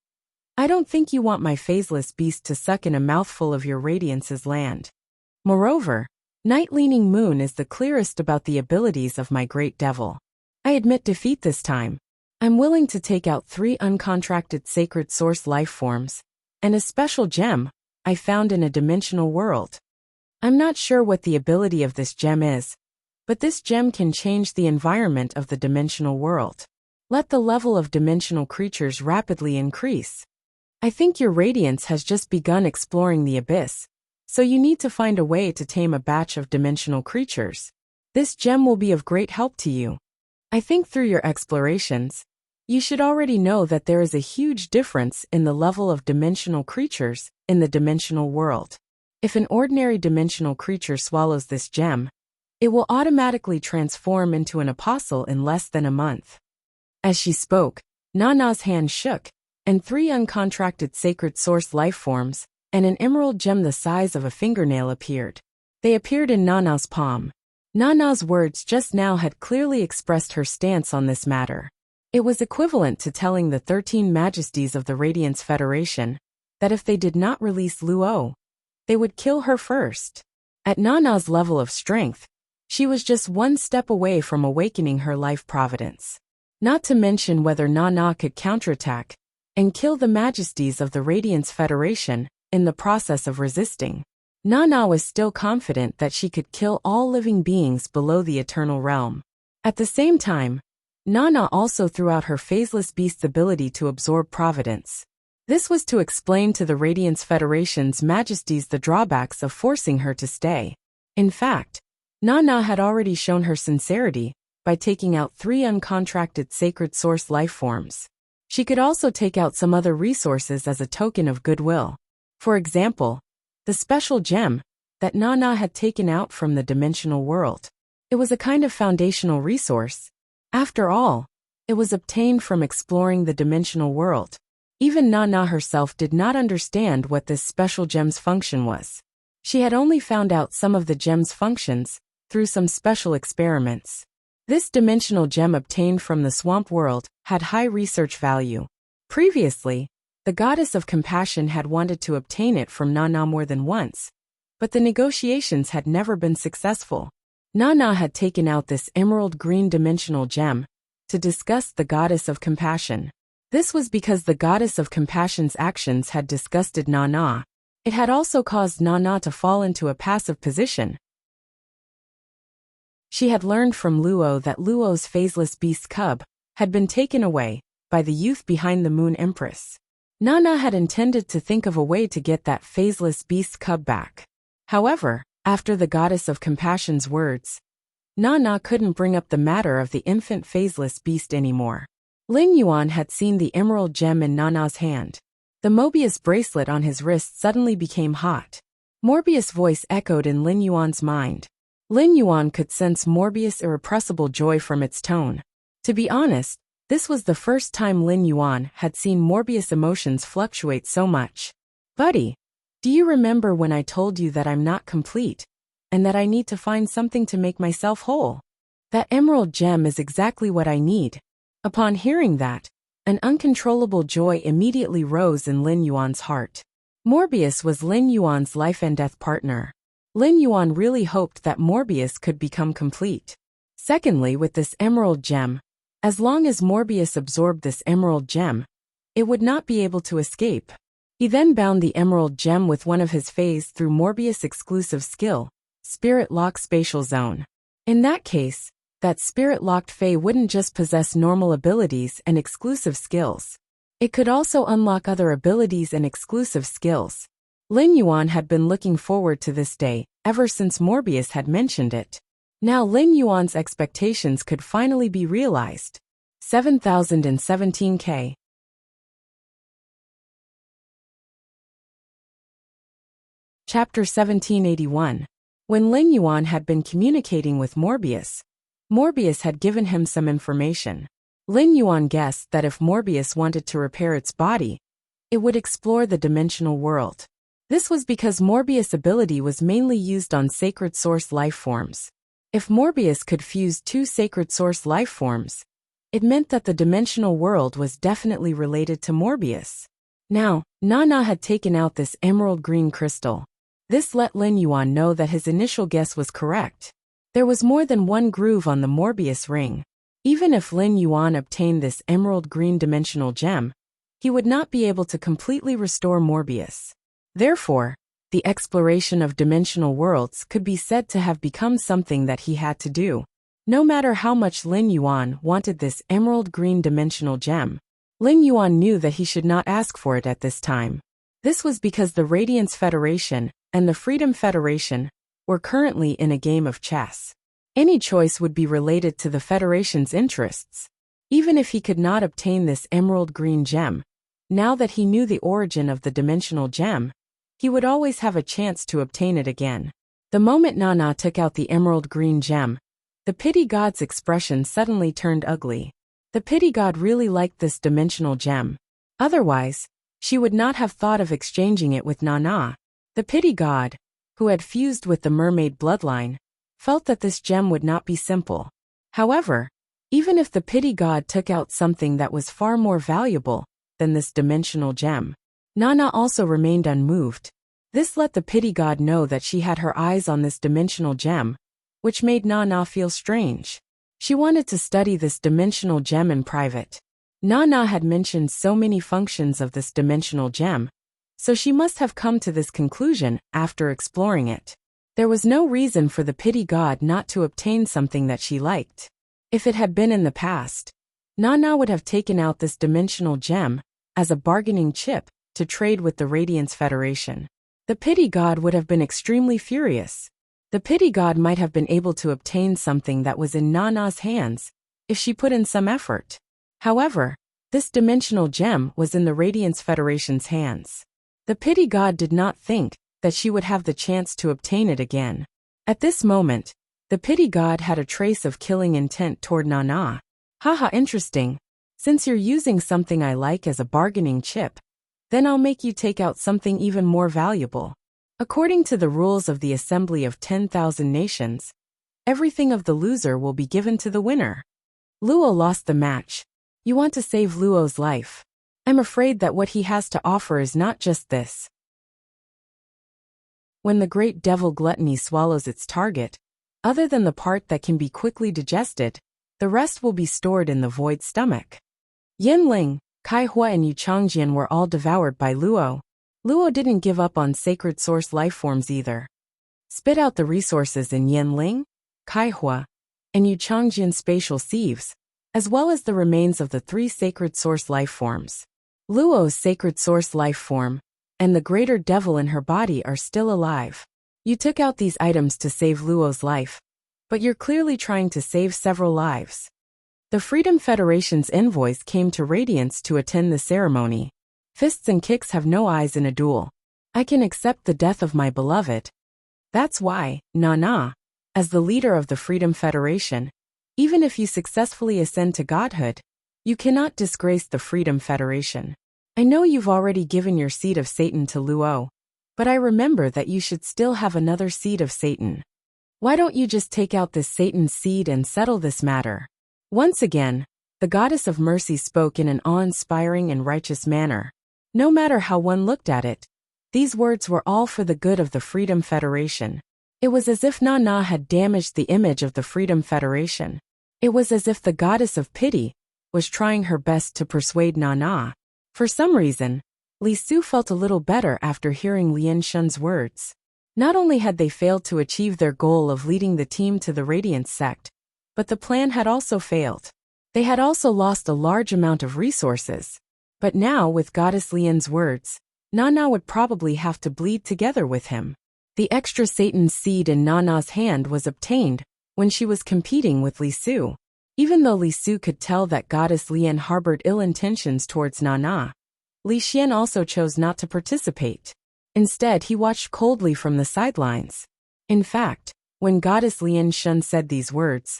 I don't think you want my phaseless beast to suck in a mouthful of your radiance's land. Moreover, Night-leaning Moon is the clearest about the abilities of my great devil. I admit defeat this time. I'm willing to take out 3 uncontracted sacred source life forms, and a special gem I found in a dimensional world. I'm not sure what the ability of this gem is, but this gem can change the environment of the dimensional world. Let the level of dimensional creatures rapidly increase. I think your radiance has just begun exploring the abyss, so you need to find a way to tame a batch of dimensional creatures. This gem will be of great help to you. I think through your explorations, you should already know that there is a huge difference in the level of dimensional creatures in the dimensional world. If an ordinary dimensional creature swallows this gem, it will automatically transform into an apostle in less than a month. As she spoke, Nana's hand shook, and 3 uncontracted sacred source life forms and an emerald gem the size of a fingernail appeared. They appeared in Nana's palm. Nana's words just now had clearly expressed her stance on this matter. It was equivalent to telling the 13 majesties of the Radiance Federation that if they did not release Luo, they would kill her first. At Nana's level of strength, she was just one step away from awakening her life providence. Not to mention whether Nana could counterattack and kill the majesties of the Radiance Federation in the process of resisting. Nana was still confident that she could kill all living beings below the Eternal Realm. At the same time, Nana also threw out her phaseless beast's ability to absorb providence. This was to explain to the Radiance Federation's majesties the drawbacks of forcing her to stay. In fact, Nana had already shown her sincerity by taking out 3 uncontracted sacred source life forms. She could also take out some other resources as a token of goodwill. For example, the special gem that Nana had taken out from the dimensional world. It was a kind of foundational resource. After all, it was obtained from exploring the dimensional world. Even Nana herself did not understand what this special gem's function was. She had only found out some of the gem's functions through some special experiments. This dimensional gem obtained from the swamp world had high research value. Previously, the goddess of compassion had wanted to obtain it from Nana more than once, But the negotiations had never been successful. Nana had taken out this emerald green dimensional gem to disgust the goddess of compassion. This was because the goddess of compassion's actions had disgusted Nana. It had also caused Nana to fall into a passive position. She had learned from Luo that Luo's phaseless beast cub had been taken away by the youth behind the Moon Empress. Nana had intended to think of a way to get that phaseless beast cub back. However, after the goddess of compassion's words, Nana couldn't bring up the matter of the infant phaseless beast anymore. Lin Yuan had seen the emerald gem in Nana's hand. The Mobius bracelet on his wrist suddenly became hot. Morbius' voice echoed in Lin Yuan's mind. Lin Yuan could sense Morbius' irrepressible joy from its tone. To be honest, this was the first time Lin Yuan had seen Morbius' emotions fluctuate so much. Buddy, do you remember when I told you that I'm not complete, and that I need to find something to make myself whole? That emerald gem is exactly what I need. Upon hearing that, an uncontrollable joy immediately rose in Lin Yuan's heart. Morbius was Lin Yuan's life and death partner. Lin Yuan really hoped that Morbius could become complete. Secondly, with this emerald gem, as long as Morbius absorbed this emerald gem, it would not be able to escape. He then bound the emerald gem with one of his fays through Morbius' exclusive skill, Spirit Lock Spatial Zone. In that case, that spirit-locked Fae wouldn't just possess normal abilities and exclusive skills. It could also unlock other abilities and exclusive skills. Lin Yuan had been looking forward to this day, ever since Morbius had mentioned it. Now Lin Yuan's expectations could finally be realized. 7017K. Chapter 1781. When Lin Yuan had been communicating with Morbius, Morbius had given him some information. Lin Yuan guessed that if Morbius wanted to repair its body, it would explore the dimensional world. This was because Morbius' ability was mainly used on sacred source life forms. If Morbius could fuse two sacred source life forms, it meant that the dimensional world was definitely related to Morbius. Now, Nana had taken out this emerald green crystal. This let Lin Yuan know that his initial guess was correct. There was more than one groove on the Morbius ring. Even if Lin Yuan obtained this emerald green dimensional gem, he would not be able to completely restore Morbius. Therefore, the exploration of dimensional worlds could be said to have become something that he had to do. No matter how much Lin Yuan wanted this emerald green dimensional gem, Lin Yuan knew that he should not ask for it at this time. This was because the Radiance Federation and the Freedom Federation were currently in a game of chess. Any choice would be related to the Federation's interests. Even if he could not obtain this emerald green gem, now that he knew the origin of the dimensional gem, he would always have a chance to obtain it again. The moment Nana took out the emerald green gem, the pity god's expression suddenly turned ugly. The pity god really liked this dimensional gem. Otherwise, she would not have thought of exchanging it with Nana. The pity god, who had fused with the mermaid bloodline, felt that this gem would not be simple. However, even if the pity god took out something that was far more valuable than this dimensional gem, Nana also remained unmoved. This let the pity god know that she had her eyes on this dimensional gem, which made Nana feel strange. She wanted to study this dimensional gem in private. Nana had mentioned so many functions of this dimensional gem, so she must have come to this conclusion after exploring it. There was no reason for the pity god not to obtain something that she liked. If it had been in the past, Nana would have taken out this dimensional gem as a bargaining chip to trade with the Radiance Federation. The pity god would have been extremely furious. The pity god might have been able to obtain something that was in Nana's hands if she put in some effort. However, this dimensional gem was in the Radiance Federation's hands. The pity god did not think that she would have the chance to obtain it again. At this moment, the pity god had a trace of killing intent toward Nana. Haha, interesting. Since you're using something I like as a bargaining chip, then I'll make you take out something even more valuable. According to the rules of the Assembly of 10,000 Nations, everything of the loser will be given to the winner. Luo lost the match. You want to save Luo's life. I'm afraid that what he has to offer is not just this. When the great devil gluttony swallows its target, other than the part that can be quickly digested, the rest will be stored in the void stomach. Yinling, Kaihua and Yuchangjian were all devoured by Luo. Luo didn't give up on sacred source lifeforms either. Spit out the resources in Yinling, Kaihua, and Yuchangjian spatial sieves, as well as the remains of the 3 sacred source lifeforms. Luo's sacred source lifeform and the greater devil in her body are still alive. You took out these items to save Luo's life, but you're clearly trying to save several lives. The Freedom Federation's envoys came to Radiance to attend the ceremony. Fists and kicks have no eyes in a duel. I can accept the death of my beloved. That's why, Nana, as the leader of the Freedom Federation, even if you successfully ascend to godhood, you cannot disgrace the Freedom Federation. I know you've already given your seed of Satan to Luo, but I remember that you should still have another seed of Satan. Why don't you just take out this Satan's seed and settle this matter? Once again, the Goddess of Mercy spoke in an awe-inspiring and righteous manner. No matter how one looked at it, these words were all for the good of the Freedom Federation. It was as if Nana had damaged the image of the Freedom Federation. It was as if the Goddess of Pity was trying her best to persuade Nana. For some reason, Li Su felt a little better after hearing Lian Shun's words. Not only had they failed to achieve their goal of leading the team to the Radiance sect, but the plan had also failed. They had also lost a large amount of resources. But now, with Goddess Lian's words, Nana would probably have to bleed together with him. The extra Satan's seed in Nana's hand was obtained when she was competing with Li Su. Even though Li Su could tell that Goddess Lian harbored ill intentions towards Nana, Li Xian also chose not to participate. Instead, he watched coldly from the sidelines. In fact, when Goddess Lian Shun said these words,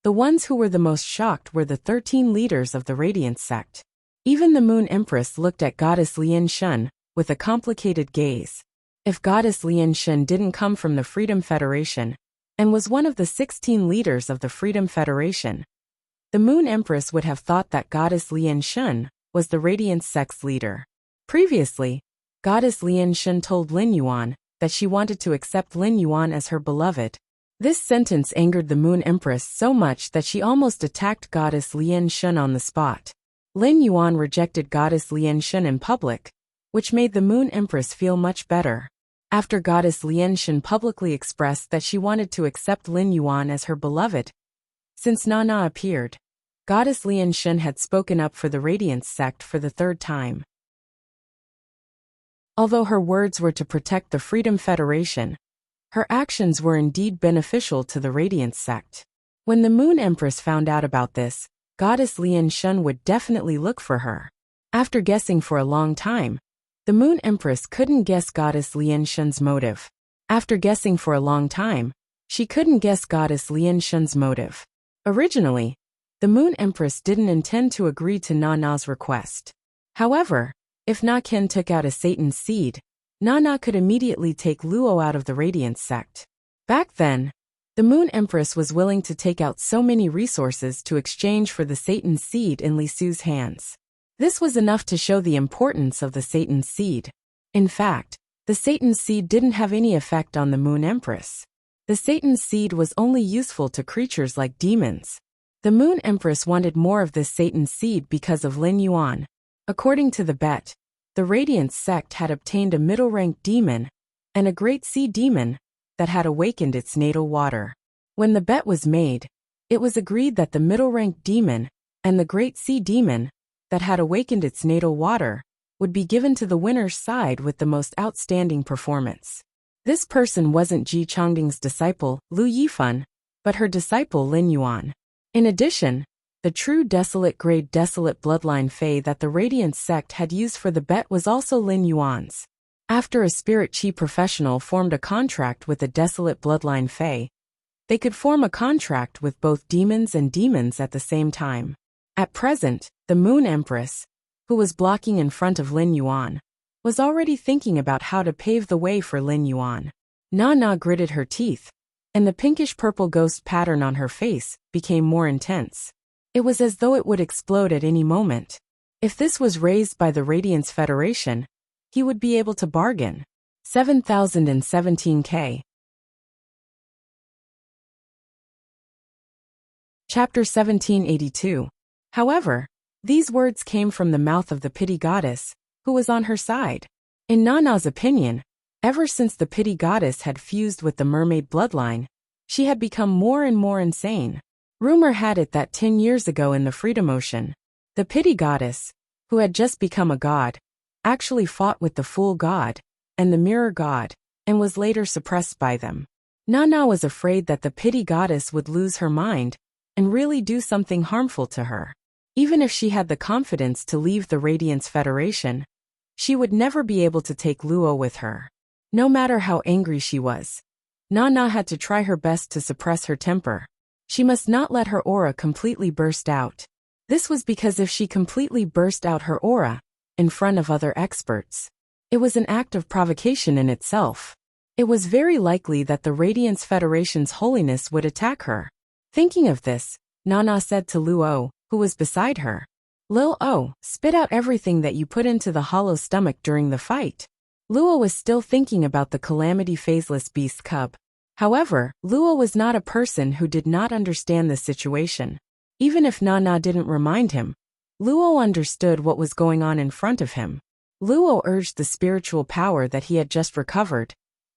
the ones who were the most shocked were the 13 leaders of the Radiance sect. Even the Moon Empress looked at Goddess Lian Shun with a complicated gaze. If Goddess Lian Shun didn't come from the Freedom Federation and was one of the 16 leaders of the Freedom Federation, the Moon Empress would have thought that Goddess Lian Shun was the Radiance sect's leader. Previously, Goddess Lian Shun told Lin Yuan that she wanted to accept Lin Yuan as her beloved. This sentence angered the Moon Empress so much that she almost attacked Goddess Lian Shun on the spot. Lin Yuan rejected Goddess Lian Shun in public, which made the Moon Empress feel much better. After Goddess Lian Shun publicly expressed that she wanted to accept Lin Yuan as her beloved, since Nana appeared, Goddess Lian Shun had spoken up for the Radiance sect for the 3rd time. Although her words were to protect the Freedom Federation, her actions were indeed beneficial to the Radiance sect. When the Moon Empress found out about this, Goddess Lian Shun would definitely look for her. After guessing for a long time, the Moon Empress couldn't guess Goddess Lian Shun's motive. After guessing for a long time, she couldn't guess Goddess Lian Shun's motive. Originally, the Moon Empress didn't intend to agree to Nana's request. However, if Na Ken took out a Satan's seed, Nana could immediately take Luo out of the Radiance sect. Back then, the Moon Empress was willing to take out so many resources to exchange for the Satan's seed in Li Su's hands. This was enough to show the importance of the Satan's seed. In fact, the Satan's seed didn't have any effect on the Moon Empress. The Satan's seed was only useful to creatures like demons. The Moon Empress wanted more of this Satan's seed because of Lin Yuan. According to the bet, the Radiance sect had obtained a middle-ranked demon and a great sea demon that had awakened its natal water. When the bet was made, it was agreed that the middle-ranked demon and the great sea demon that had awakened its natal water would be given to the winner's side with the most outstanding performance. This person wasn't Ji Changding's disciple, Lu Yifan, but her disciple Lin Yuan. In addition, the true desolate grade desolate bloodline Fey that the Radiance sect had used for the bet was also Lin Yuan's. After a spirit chi professional formed a contract with a desolate bloodline Fey, they could form a contract with both demons and demons at the same time. At present, the Moon Empress, who was blocking in front of Lin Yuan, was already thinking about how to pave the way for Lin Yuan. Na gritted her teeth, and the pinkish-purple ghost pattern on her face became more intense. It was as though it would explode at any moment. If this was raised by the Radiance Federation, he would be able to bargain. 7017K. Chapter 1782. However, these words came from the mouth of the pity goddess, who was on her side. In Nana's opinion, ever since the pity goddess had fused with the mermaid bloodline, she had become more and more insane. Rumor had it that 10 years ago in the Freedom Ocean, the pity goddess, who had just become a god, actually fought with the Fool god and the Mirror god, and was later suppressed by them. Nana was afraid that the pity goddess would lose her mind and really do something harmful to her. Even if she had the confidence to leave the Radiance Federation, she would never be able to take Luo with her. No matter how angry she was, Nana had to try her best to suppress her temper. She must not let her aura completely burst out. This was because if she completely burst out her aura in front of other experts, it was an act of provocation in itself. It was very likely that the Radiance Federation's holiness would attack her. Thinking of this, Nana said to Luo, who was beside her, "Lil O, spit out everything that you put into the hollow stomach during the fight." Luo was still thinking about the Calamity Phaseless Beast cub. However, Luo was not a person who did not understand the situation. Even if Nana didn't remind him, Luo understood what was going on in front of him. Luo urged the spiritual power that he had just recovered,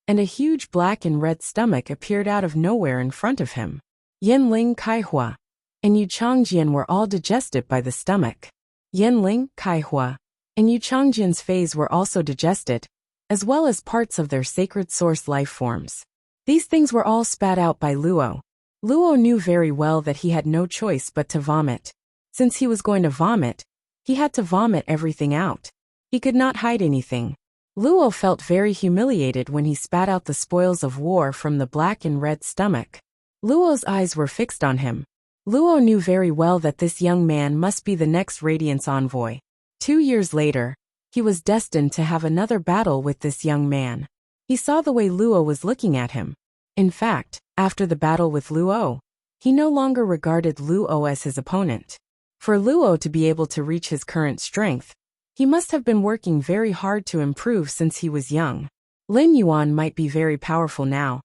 and a huge black and red stomach appeared out of nowhere in front of him. Yin Ling Kaihua and Yu Changjian were all digested by the stomach. Yin Ling, Kaihua, and Yu Changjian's phase were also digested, as well as parts of their sacred source life forms. These things were all spat out by Luo. Luo knew very well that he had no choice but to vomit. Since he was going to vomit, he had to vomit everything out. He could not hide anything. Luo felt very humiliated when he spat out the spoils of war from the black and red stomach. Luo's eyes were fixed on him. Luo knew very well that this young man must be the next Radiance envoy. 2 years later, he was destined to have another battle with this young man. He saw the way Luo was looking at him. In fact, after the battle with Luo, he no longer regarded Luo as his opponent. For Luo to be able to reach his current strength, he must have been working very hard to improve since he was young. Lin Yuan might be very powerful now,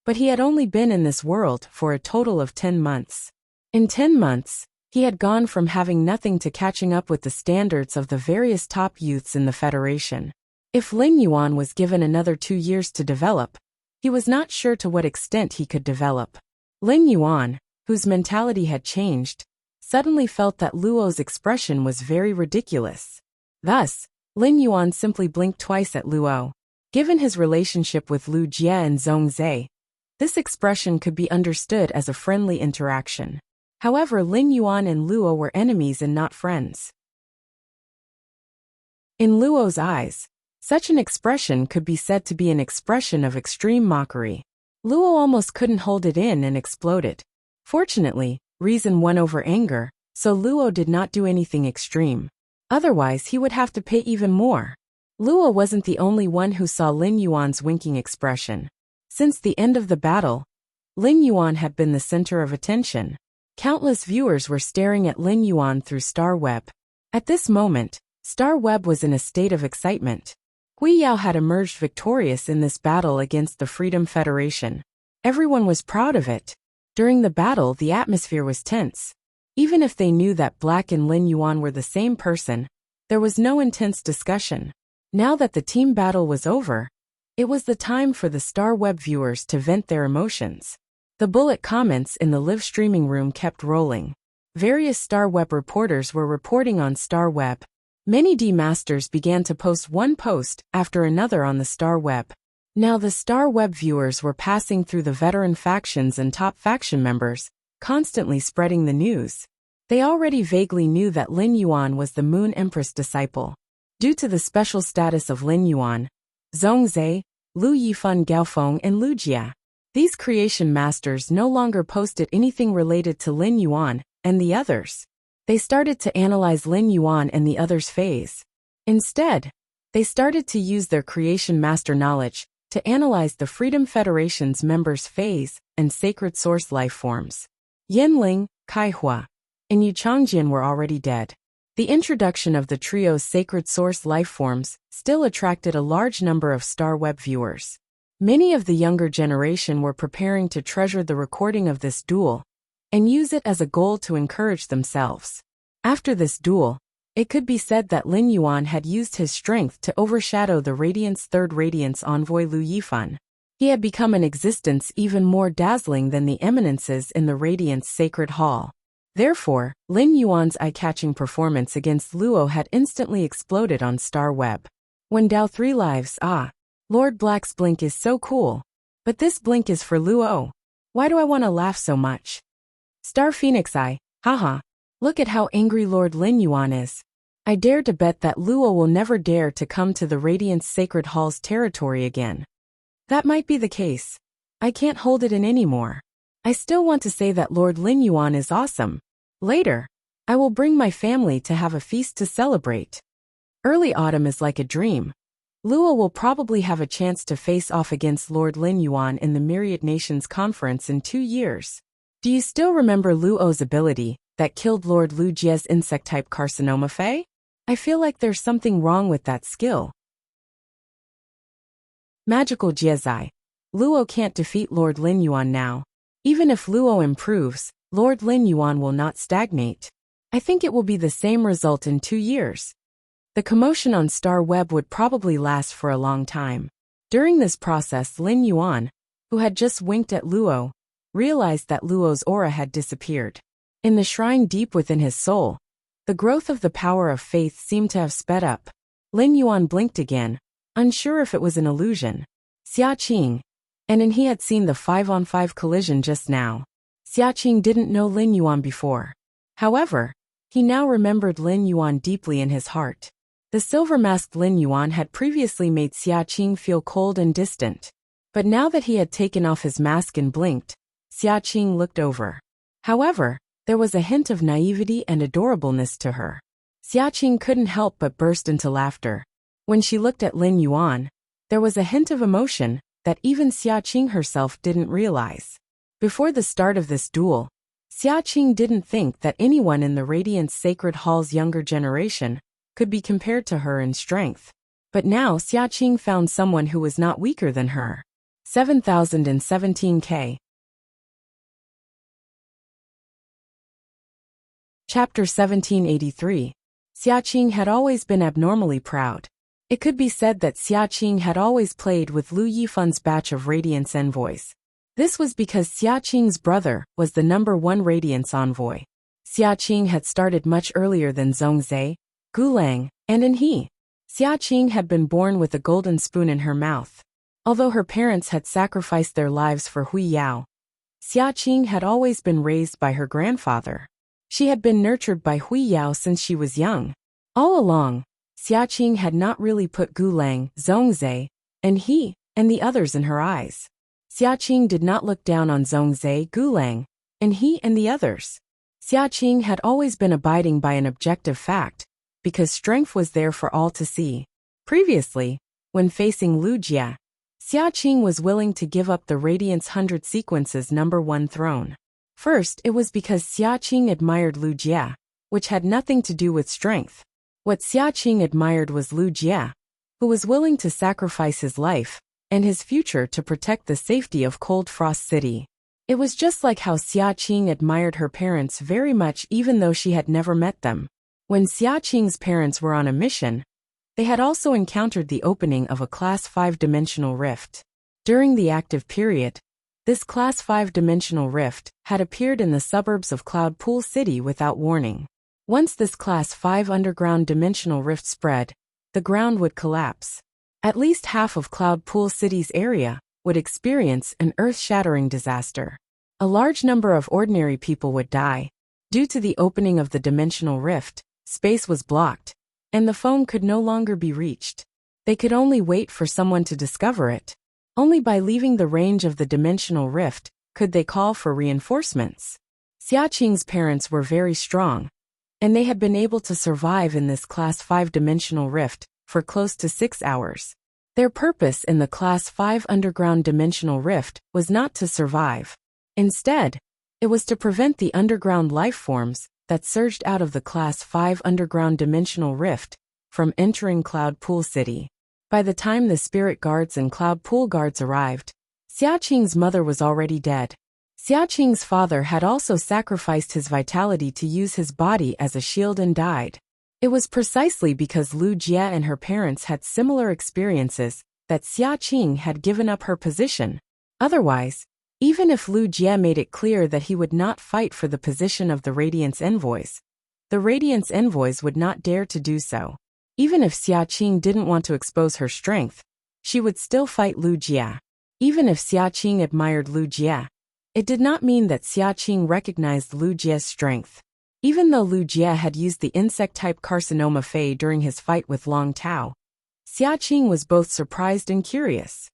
but he had only been in this world for a total of 10 months. In 10 months, he had gone from having nothing to catching up with the standards of the various top youths in the Federation. If Lin Yuan was given another 2 years to develop, he was not sure to what extent he could develop. Lin Yuan, whose mentality had changed, suddenly felt that Luo's expression was very ridiculous. Thus, Lin Yuan simply blinked twice at Luo. Given his relationship with Lu Jie and Zhongzhe, this expression could be understood as a friendly interaction. However, Lin Yuan and Luo were enemies and not friends. In Luo's eyes, such an expression could be said to be an expression of extreme mockery. Luo almost couldn't hold it in and exploded. Fortunately, reason won over anger, so Luo did not do anything extreme. Otherwise, he would have to pay even more. Luo wasn't the only one who saw Lin Yuan's winking expression. Since the end of the battle, Lin Yuan had been the center of attention. Countless viewers were staring at Lin Yuan through Star Web. At this moment, Star Web was in a state of excitement. Gui Yao had emerged victorious in this battle against the Freedom Federation. Everyone was proud of it. During the battle, the atmosphere was tense. Even if they knew that Black and Lin Yuan were the same person, there was no intense discussion. Now that the team battle was over, it was the time for the Star Web viewers to vent their emotions. The bullet comments in the live streaming room kept rolling. Various Star Web reporters were reporting on Star Web. Many D-Masters began to post one post after another on the Star Web. Now the Star Web viewers were passing through the veteran factions and top faction members, constantly spreading the news. They already vaguely knew that Lin Yuan was the Moon Empress disciple. Due to the special status of Lin Yuan, Zhongzhe, Lu Yifan Gaofeng and Lu Jia, these creation masters no longer posted anything related to Lin Yuan and the others. They started to analyze Lin Yuan and the others' phase. Instead, they started to use their creation master knowledge to analyze the Freedom Federation's members' phase and sacred source life forms. Yin Ling, Kaihua, and Yu Changjian were already dead. The introduction of the trio's sacred source lifeforms still attracted a large number of Star Web viewers. Many of the younger generation were preparing to treasure the recording of this duel and use it as a goal to encourage themselves. After this duel, it could be said that Lin Yuan had used his strength to overshadow the Radiant's third Radiance envoy Lu Yifan. He had become an existence even more dazzling than the eminences in the Radiant's sacred hall. Therefore, Lin Yuan's eye-catching performance against Luo had instantly exploded on Star Web. When Dao 3 Lives, Lord Black's blink is so cool. But this blink is for Luo. Why do I want to laugh so much? Star Phoenix Eye, haha. Look at how angry Lord Lin Yuan is. I dare to bet that Luo will never dare to come to the Radiance Sacred Hall's territory again. That might be the case. I can't hold it in anymore. I still want to say that Lord Lin Yuan is awesome. Later, I will bring my family to have a feast to celebrate. Early autumn is like a dream. Luo will probably have a chance to face off against Lord Lin Yuan in the Myriad Nations Conference in 2 years. Do you still remember Luo's ability that killed Lord Lu Jie's insect-type carcinoma Fei? I feel like there's something wrong with that skill. Magical Jiezai. Luo can't defeat Lord Lin Yuan now. Even if Luo improves, Lord Lin Yuan will not stagnate. I think it will be the same result in 2 years. The commotion on Star Web would probably last for a long time. During this process, Lin Yuan, who had just winked at Luo, realized that Luo's aura had disappeared. In the shrine deep within his soul, the growth of the power of faith seemed to have sped up. Lin Yuan blinked again, unsure if it was an illusion. Xia Qing. And he had seen the 5-on-5 collision just now. Xia Qing didn't know Lin Yuan before. However, he now remembered Lin Yuan deeply in his heart. The silver-masked Lin Yuan had previously made Xia Qing feel cold and distant. But now that he had taken off his mask and blinked, Xia Qing looked over. However, there was a hint of naivety and adorableness to her. Xia Qing couldn't help but burst into laughter. When she looked at Lin Yuan, there was a hint of emotion that even Xia Qing herself didn't realize. Before the start of this duel, Xia Qing didn't think that anyone in the Radiance Sacred Hall's younger generation could be compared to her in strength. But now Xia Qing found someone who was not weaker than her. 7017K. Chapter 1783. Xia Qing had always been abnormally proud. It could be said that Xia Qing had always played with Lu Yifan's batch of Radiance envoys. This was because Xia Qing's brother was the #1 Radiance envoy. Xia Qing had started much earlier than Zhongzhe, Gulang, and he. Xia Qing had been born with a golden spoon in her mouth. Although her parents had sacrificed their lives for Hui Yao, Xia Qing had always been raised by her grandfather. She had been nurtured by Hui Yao since she was young. All along, Xia Qing had not really put Gulang, Zhongzhe, and he, and the others in her eyes. Xia Qing did not look down on Zhongzhe, Gulang, and he and the others. Xia Qing had always been abiding by an objective fact, because strength was there for all to see. Previously, when facing Lu Jie, Xia Qing was willing to give up the Radiance 100 Sequences #1 throne. First, it was because Xia Qing admired Lu Jie, which had nothing to do with strength. What Xia Qing admired was Lu Jie, who was willing to sacrifice his life and his future to protect the safety of Cold Frost City. It was just like how Xia Qing admired her parents very much even though she had never met them. When Xia Qing's parents were on a mission, they had also encountered the opening of a Class 5-dimensional rift. During the active period, this Class 5-dimensional rift had appeared in the suburbs of Cloud Pool City without warning. Once this Class 5 underground dimensional rift spread, the ground would collapse. At least half of Cloud Pool City's area would experience an earth-shattering disaster. A large number of ordinary people would die. Due to the opening of the dimensional rift, space was blocked, and the phone could no longer be reached. They could only wait for someone to discover it. Only by leaving the range of the dimensional rift could they call for reinforcements. Xia Qing's parents were very strong, and they had been able to survive in this Class 5-dimensional rift for close to 6 hours. Their purpose in the Class 5 underground dimensional rift was not to survive. Instead, it was to prevent the underground life forms that surged out of the Class 5 underground dimensional rift from entering Cloud Pool City. By the time the spirit guards and Cloud Pool guards arrived, Xiaqing's mother was already dead. Xiaqing's father had also sacrificed his vitality to use his body as a shield and died. It was precisely because Lu Jie and her parents had similar experiences that Xiaqing had given up her position. Otherwise, even if Lu Jie made it clear that he would not fight for the position of the Radiance Envoys, the Radiance Envoys would not dare to do so. Even if Xiaqing didn't want to expose her strength, she would still fight Lu Jie. Even if Xiaqing admired Lu Jie, it did not mean that Xiaqing recognized Lu Jie's strength. Even though Lu Jie had used the insect-type carcinoma Fei during his fight with Long Tao, Xiaqing was both surprised and curious.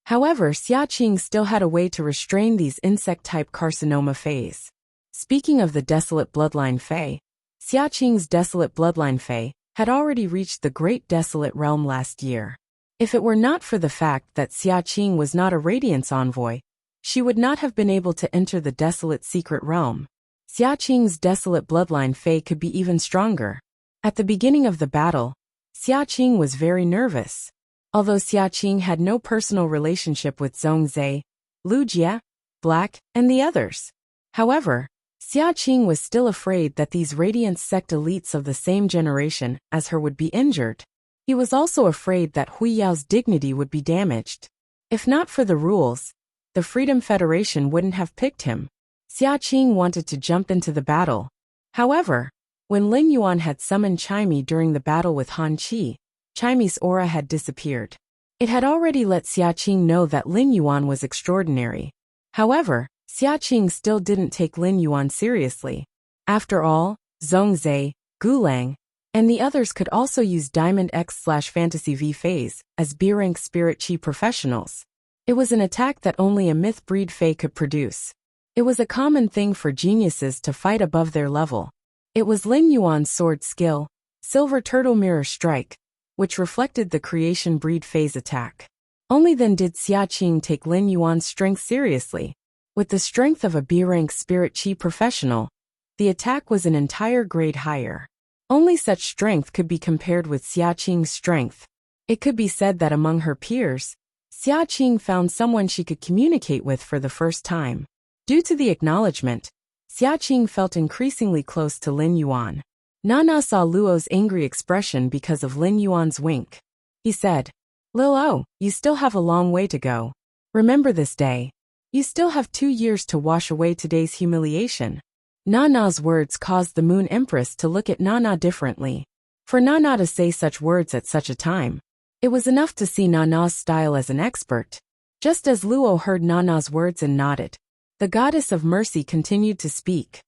However, Xiaqing still had a way to restrain these insect-type carcinoma Feis. Speaking of the desolate bloodline Fei, Xiaqing's desolate bloodline Fei had already reached the Great Desolate Realm last year. If it were not for the fact that Xiaqing was not a Radiance Envoy, she would not have been able to enter the Desolate Secret Realm. Xiaqing's desolate bloodline Fei could be even stronger. At the beginning of the battle, Xiaqing was very nervous. Although Xiaqing had no personal relationship with Zhongzhe, Lu Jie, Black, and the others. However, Xiaqing was still afraid that these Radiance sect elites of the same generation as her would be injured. He was also afraid that Hui Yao's dignity would be damaged. If not for the rules, the Freedom Federation wouldn't have picked him. Xiaqing wanted to jump into the battle. However, when Lin Yuan had summoned Chaimi during the battle with Han Qi, Chaimi's aura had disappeared. It had already let Xiaqing know that Lin Yuan was extraordinary. However, Xiaqing still didn't take Lin Yuan seriously. After all, Zhongzhe, Gulang, and the others could also use Diamond X/Fantasy V phase as B-rank Spirit Chi professionals. It was an attack that only a myth breed Fei could produce. It was a common thing for geniuses to fight above their level. It was Lin Yuan's sword skill, Silver Turtle Mirror Strike, which reflected the creation breed phase attack. Only then did Xiaqing take Lin Yuan's strength seriously. With the strength of a B-rank Spirit Chi professional, the attack was an entire grade higher. Only such strength could be compared with Xiaqing's strength. It could be said that among her peers, Xiaqing found someone she could communicate with for the first time. Due to the acknowledgement, Xiaqing felt increasingly close to Lin Yuan. Nana saw Luo's angry expression because of Lin Yuan's wink. He said, "Luo, you still have a long way to go. Remember this day. You still have 2 years to wash away today's humiliation." Nana's words caused the Moon Empress to look at Nana differently. For Nana to say such words at such a time, it was enough to see Nana's style as an expert. Just as Luo heard Nana's words and nodded, the Goddess of Mercy continued to speak.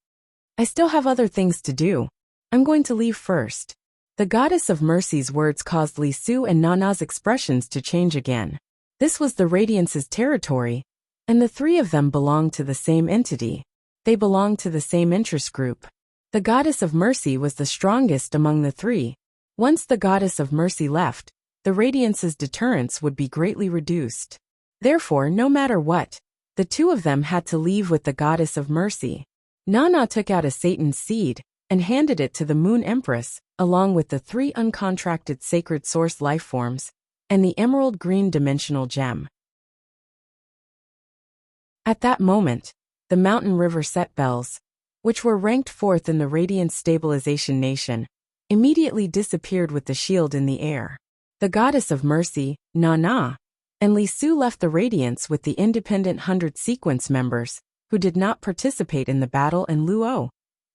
"I still have other things to do. I'm going to leave first." The Goddess of Mercy's words caused Li Su and Nana's expressions to change again. This was the Radiance's territory, and the three of them belonged to the same entity. They belonged to the same interest group. The Goddess of Mercy was the strongest among the three. Once the Goddess of Mercy left, the Radiance's deterrence would be greatly reduced. Therefore, no matter what, the two of them had to leave with the Goddess of Mercy. Nana took out a Satan's seed and handed it to the Moon Empress, along with the 3 uncontracted sacred source life forms and the emerald green dimensional gem. At that moment, the Mountain River Set Bells, which were ranked 4th in the Radiance Stabilization Nation, immediately disappeared with the shield in the air. The Goddess of Mercy, Nana, and Li Su left the Radiance with the independent 100 sequence members, who did not participate in the battle, and Luo,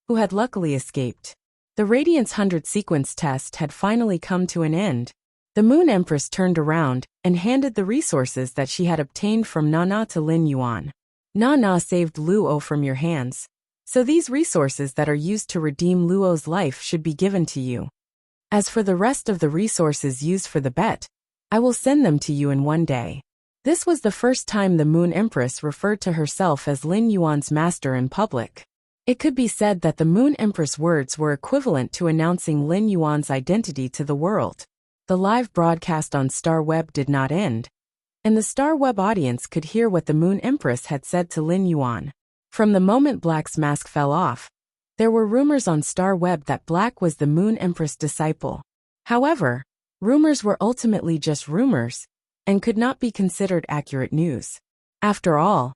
who had luckily escaped. The Radiance 100 sequence test had finally come to an end. The Moon Empress turned around and handed the resources that she had obtained from Nana to Lin Yuan. "Nana saved Luo from your hands, so these resources that are used to redeem Luo's life should be given to you. As for the rest of the resources used for the bet, I will send them to you in one day." This was the first time the Moon Empress referred to herself as Lin Yuan's master in public. It could be said that the Moon Empress' words were equivalent to announcing Lin Yuan's identity to the world. The live broadcast on Star Web did not end, and the Star Web audience could hear what the Moon Empress had said to Lin Yuan. From the moment Black's mask fell off, there were rumors on Star Web that Black was the Moon Empress disciple. However, rumors were ultimately just rumors, and could not be considered accurate news. After all,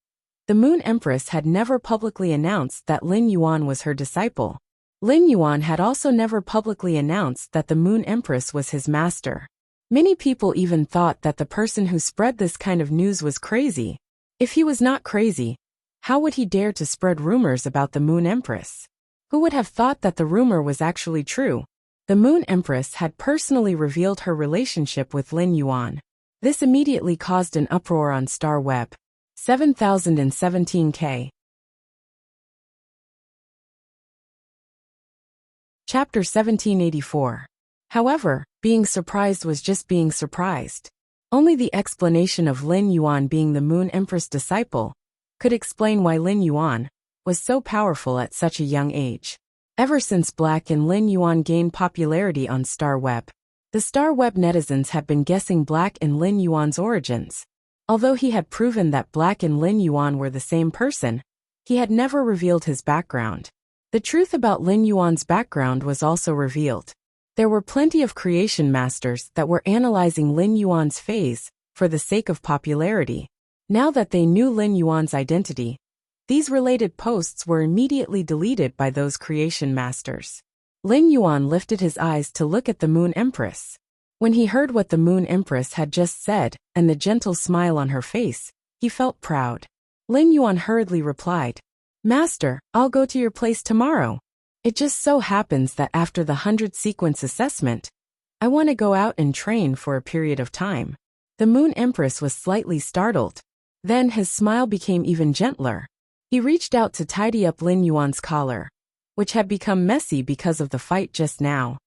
the Moon Empress had never publicly announced that Lin Yuan was her disciple. Lin Yuan had also never publicly announced that the Moon Empress was his master. Many people even thought that the person who spread this kind of news was crazy. If he was not crazy, how would he dare to spread rumors about the Moon Empress? Who would have thought that the rumor was actually true? The Moon Empress had personally revealed her relationship with Lin Yuan. This immediately caused an uproar on Star Web. 7017K. Chapter 1784. However, being surprised was just being surprised. Only the explanation of Lin Yuan being the Moon Empress disciple could explain why Lin Yuan was so powerful at such a young age. Ever since Black and Lin Yuan gained popularity on Star Web, the Star Web netizens had been guessing Black and Lin Yuan's origins. Although he had proven that Black and Lin Yuan were the same person, he had never revealed his background. The truth about Lin Yuan's background was also revealed. There were plenty of creation masters that were analyzing Lin Yuan's phase for the sake of popularity. Now that they knew Lin Yuan's identity, these related posts were immediately deleted by those creation masters. Lin Yuan lifted his eyes to look at the Moon Empress. When he heard what the Moon Empress had just said and the gentle smile on her face, he felt proud. Lin Yuan hurriedly replied, "Master, I'll go to your place tomorrow. It just so happens that after the 100 sequence assessment, I want to go out and train for a period of time." The Moon Empress was slightly startled. Then his smile became even gentler. He reached out to tidy up Lin Yuan's collar, which had become messy because of the fight just now.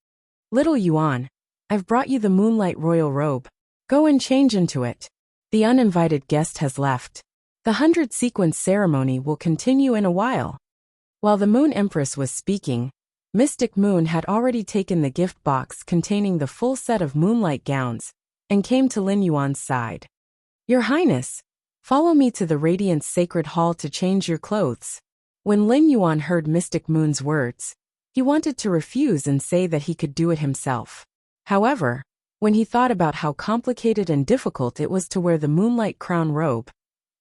"Little Yuan, I've brought you the Moonlight Royal Robe. Go and change into it. The uninvited guest has left. The 100 sequence ceremony will continue in a while." While the Moon Empress was speaking, Mystic Moon had already taken the gift box containing the full set of moonlight gowns and came to Lin Yuan's side. "Your Highness, follow me to the Radiance Sacred Hall to change your clothes." When Lin Yuan heard Mystic Moon's words, he wanted to refuse and say that he could do it himself. However, when he thought about how complicated and difficult it was to wear the Moonlight Crown robe,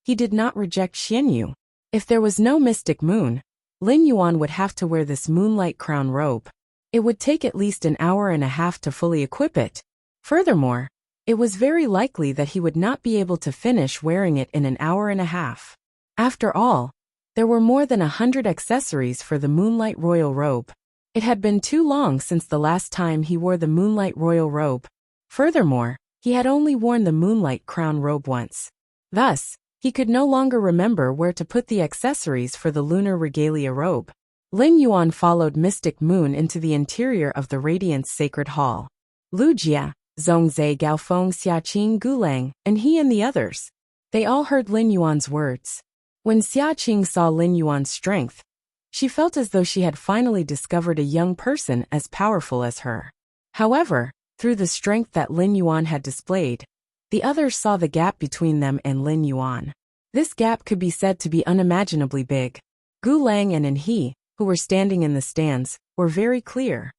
he did not reject Xianyu. If there was no Mystic Moon, Lin Yuan would have to wear this Moonlight Crown robe. It would take at least an hour and a half to fully equip it. Furthermore, it was very likely that he would not be able to finish wearing it in an hour and a half. After all, there were more than 100 accessories for the Moonlight Royal Robe. It had been too long since the last time he wore the Moonlight Royal Robe. Furthermore, he had only worn the Moonlight Crown robe once. Thus, he could no longer remember where to put the accessories for the Lunar Regalia robe. Lin Yuan followed Mystic Moon into the interior of the Radiance Sacred Hall. Lu Jia, Zhongzhe Gaofeng Xiaqing Gulang, and he and the others. They all heard Lin Yuan's words. When Xiaqing saw Lin Yuan's strength, she felt as though she had finally discovered a young person as powerful as her. However, through the strength that Lin Yuan had displayed, the others saw the gap between them and Lin Yuan. This gap could be said to be unimaginably big. Gu Lang and he, who were standing in the stands, were very clear.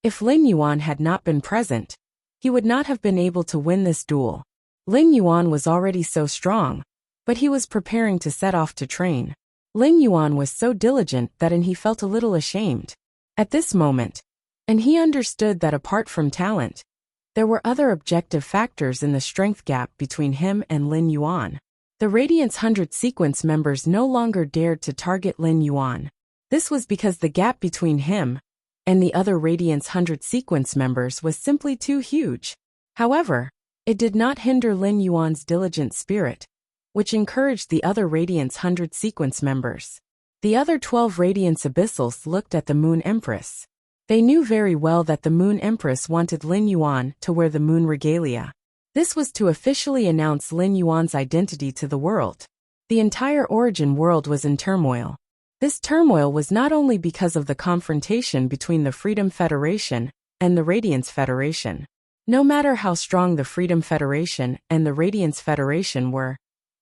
If Lin Yuan had not been present, he would not have been able to win this duel. Lin Yuan was already so strong, but he was preparing to set off to train. Lin Yuan was so diligent that he felt a little ashamed. At this moment, and he understood that apart from talent, there were other objective factors in the strength gap between him and Lin Yuan. The Radiance 100 sequence members no longer dared to target Lin Yuan. This was because the gap between him and the other Radiance 100 sequence members was simply too huge. However, it did not hinder Lin Yuan's diligent spirit, which encouraged the other Radiance 100 sequence members. The other 12 Radiance Abyssals looked at the Moon Empress. They knew very well that the Moon Empress wanted Lin Yuan to wear the Moon Regalia. This was to officially announce Lin Yuan's identity to the world. The entire Origin world was in turmoil. This turmoil was not only because of the confrontation between the Freedom Federation and the Radiance Federation. No matter how strong the Freedom Federation and the Radiance Federation were,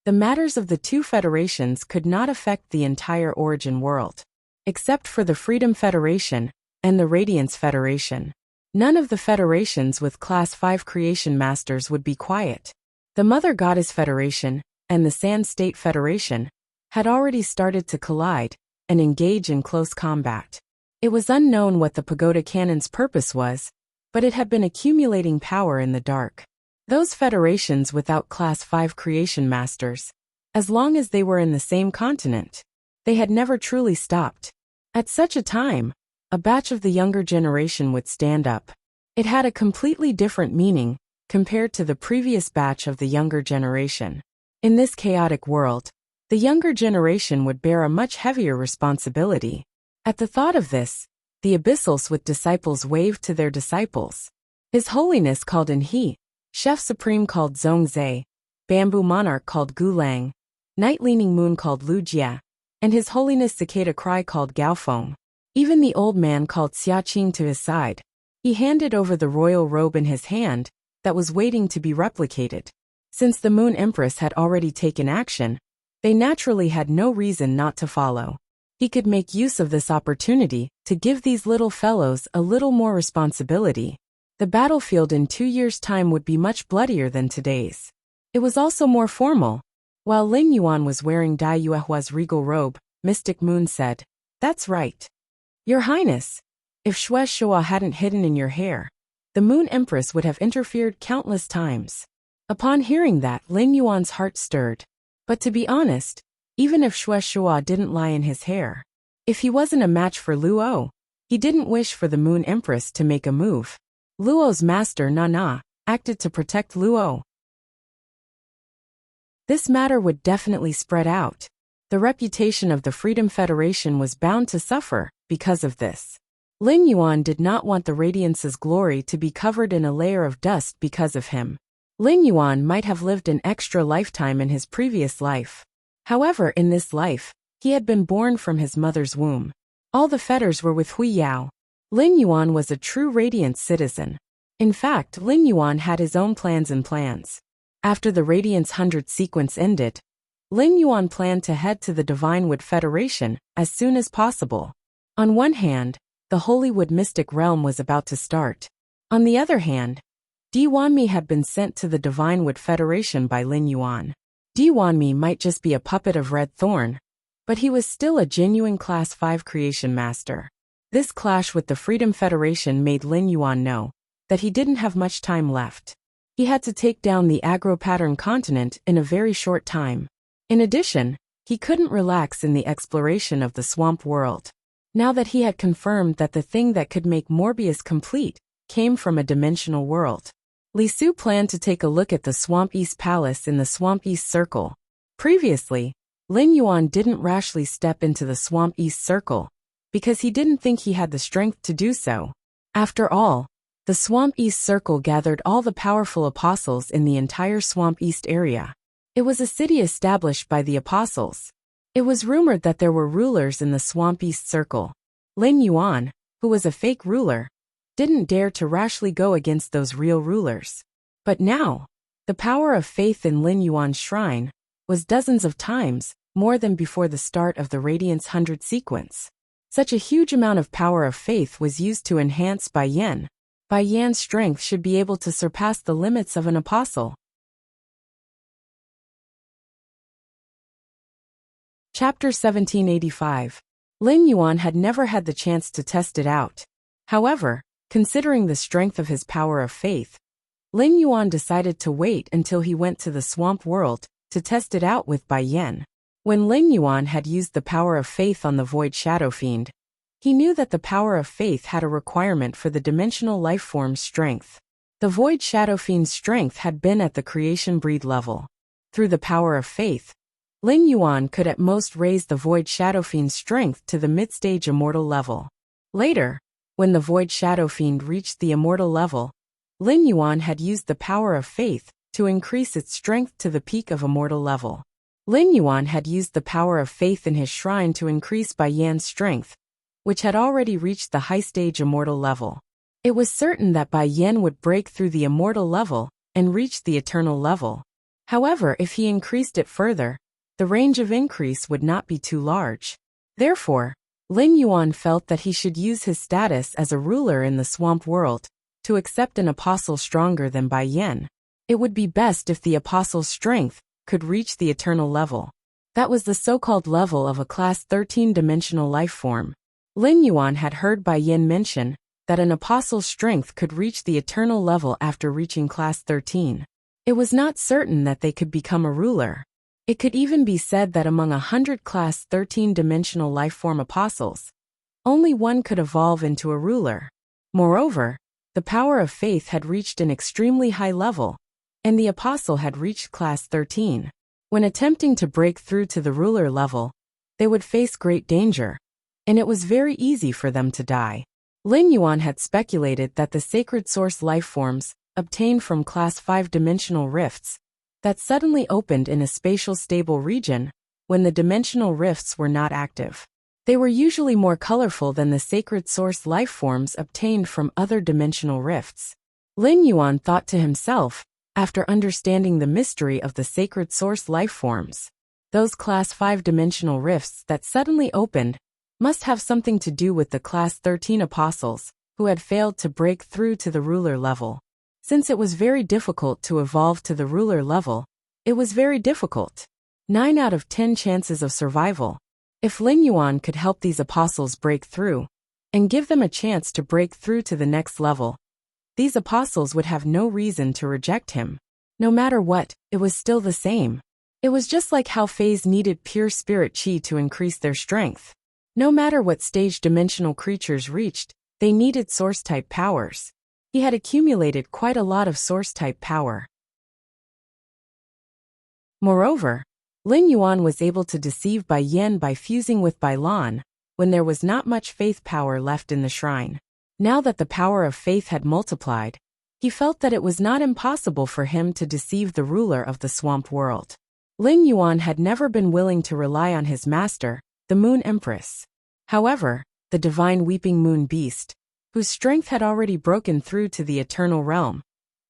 The matters of the two federations could not affect the entire origin world. Except for the Freedom Federation and the Radiance Federation. None of the federations with Class 5 creation masters would be quiet. The Mother Goddess Federation and the Sand State Federation had already started to collide and engage in close combat. It was unknown what the Pagoda Cannon's purpose was, but it had been accumulating power in the dark. Those federations without Class 5 creation masters, as long as they were in the same continent, they had never truly stopped. At such a time, a batch of the younger generation would stand up. It had a completely different meaning compared to the previous batch of the younger generation. In this chaotic world, the younger generation would bear a much heavier responsibility. At the thought of this, the Abyssals with disciples waved to their disciples. His Holiness called in He, Chef Supreme called Zhongzhe, Bamboo Monarch called Gulang, Night Leaning Moon called Lu Jia, and His Holiness Cicada Cry called Gaofeng. Even the old man called Xiaqing to his side. He handed over the royal robe in his hand that was waiting to be replicated. Since the Moon Empress had already taken action, they naturally had no reason not to follow. He could make use of this opportunity to give these little fellows a little more responsibility. The battlefield in 2 years' time would be much bloodier than today's. It was also more formal. While Lin Yuan was wearing Dai Yuehua's regal robe, Mystic Moon said, "That's right. Your Highness, if Xue Shua hadn't hidden in your hair, the Moon Empress would have interfered countless times." Upon hearing that, Lin Yuan's heart stirred. But to be honest, even if Xue Shua didn't lie in his hair, if he wasn't a match for Luo, he didn't wish for the Moon Empress to make a move. Luo's master Nana acted to protect Luo. This matter would definitely spread out. The reputation of the Freedom Federation was bound to suffer because of this. Lin Yuan did not want the Radiance's glory to be covered in a layer of dust because of him. Lin Yuan might have lived an extra lifetime in his previous life. However, in this life, he had been born from his mother's womb. All the fetters were with Hui Yao. Lin Yuan was a true Radiance citizen. In fact, Lin Yuan had his own plans. After the Radiance 100 sequence ended, Lin Yuan planned to head to the Divine Wood Federation as soon as possible. On one hand, the Holywood Mystic Realm was about to start. On the other hand, Di Wanmi had been sent to the Divine Wood Federation by Lin Yuan. Di Wanmi might just be a puppet of Red Thorn, but he was still a genuine Class 5 creation master. This clash with the Freedom Federation made Lin Yuan know that he didn't have much time left. He had to take down the Agro-Pattern continent in a very short time. In addition, he couldn't relax in the exploration of the swamp world. Now that he had confirmed that the thing that could make Morbius complete came from a dimensional world, Li Su planned to take a look at the Swamp East Palace in the Swamp East Circle. Previously, Lin Yuan didn't rashly step into the Swamp East Circle because he didn't think he had the strength to do so. After all, the Swamp East Circle gathered all the powerful apostles in the entire Swamp East area. It was a city established by the apostles. It was rumored that there were rulers in the Swamp East Circle. Lin Yuan, who was a fake ruler, didn't dare to rashly go against those real rulers. But now, the power of faith in Lin Yuan's shrine was dozens of times more than before the start of the Radiance 100 sequence. Such a huge amount of power of faith was used to enhance Bai Yan. Bai Yan's strength should be able to surpass the limits of an apostle. Chapter 1785. Lin Yuan had never had the chance to test it out. However, considering the strength of his power of faith, Lin Yuan decided to wait until he went to the swamp world to test it out with Bai Yan. When Lin Yuan had used the power of faith on the Void Shadow Fiend, he knew that the power of faith had a requirement for the dimensional lifeform's strength. The Void Shadow Fiend's strength had been at the creation breed level. Through the power of faith, Lin Yuan could at most raise the Void Shadow Fiend's strength to the mid-stage immortal level. Later, when the Void Shadow Fiend reached the immortal level, Lin Yuan had used the power of faith to increase its strength to the peak of immortal level. Lin Yuan had used the power of faith in his shrine to increase Bai Yan's strength, which had already reached the high-stage immortal level. It was certain that Bai Yan would break through the immortal level and reach the eternal level. However, if he increased it further, the range of increase would not be too large. Therefore, Lin Yuan felt that he should use his status as a ruler in the swamp world to accept an apostle stronger than Bai Yen. It would be best if the apostle's strength could reach the eternal level. That was the so-called level of a class 13-dimensional life form. Lin Yuan had heard Bai Yen mention that an apostle's strength could reach the eternal level after reaching class 13. It was not certain that they could become a ruler. It could even be said that among 100 class 13-dimensional life form apostles, only one could evolve into a ruler. Moreover, the power of faith had reached an extremely high level, and the apostle had reached class 13. When attempting to break through to the ruler level, they would face great danger, and it was very easy for them to die. Lin Yuan had speculated that the sacred source life forms obtained from class 5-dimensional rifts that suddenly opened in a spatial stable region when the dimensional rifts were not active. They were usually more colorful than the sacred source life forms obtained from other dimensional rifts. Lin Yuan thought to himself, after understanding the mystery of the sacred source life forms, those class 5-dimensional rifts that suddenly opened must have something to do with the class 13 apostles who had failed to break through to the ruler level. Since it was very difficult to evolve to the ruler level, it was very difficult. 9 out of 10 chances of survival. If Lin Yuan could help these apostles break through and give them a chance to break through to the next level, these apostles would have no reason to reject him. No matter what, it was still the same. It was just like how Fays needed pure spirit chi to increase their strength. No matter what stage dimensional creatures reached, they needed source-type powers. He had accumulated quite a lot of source-type power. Moreover, Lin Yuan was able to deceive Bai Yen by fusing with Bai Lan when there was not much faith power left in the shrine. Now that the power of faith had multiplied, he felt that it was not impossible for him to deceive the ruler of the swamp world. Lin Yuan had never been willing to rely on his master, the Moon Empress. However, the divine weeping moon beast, whose strength had already broken through to the eternal realm,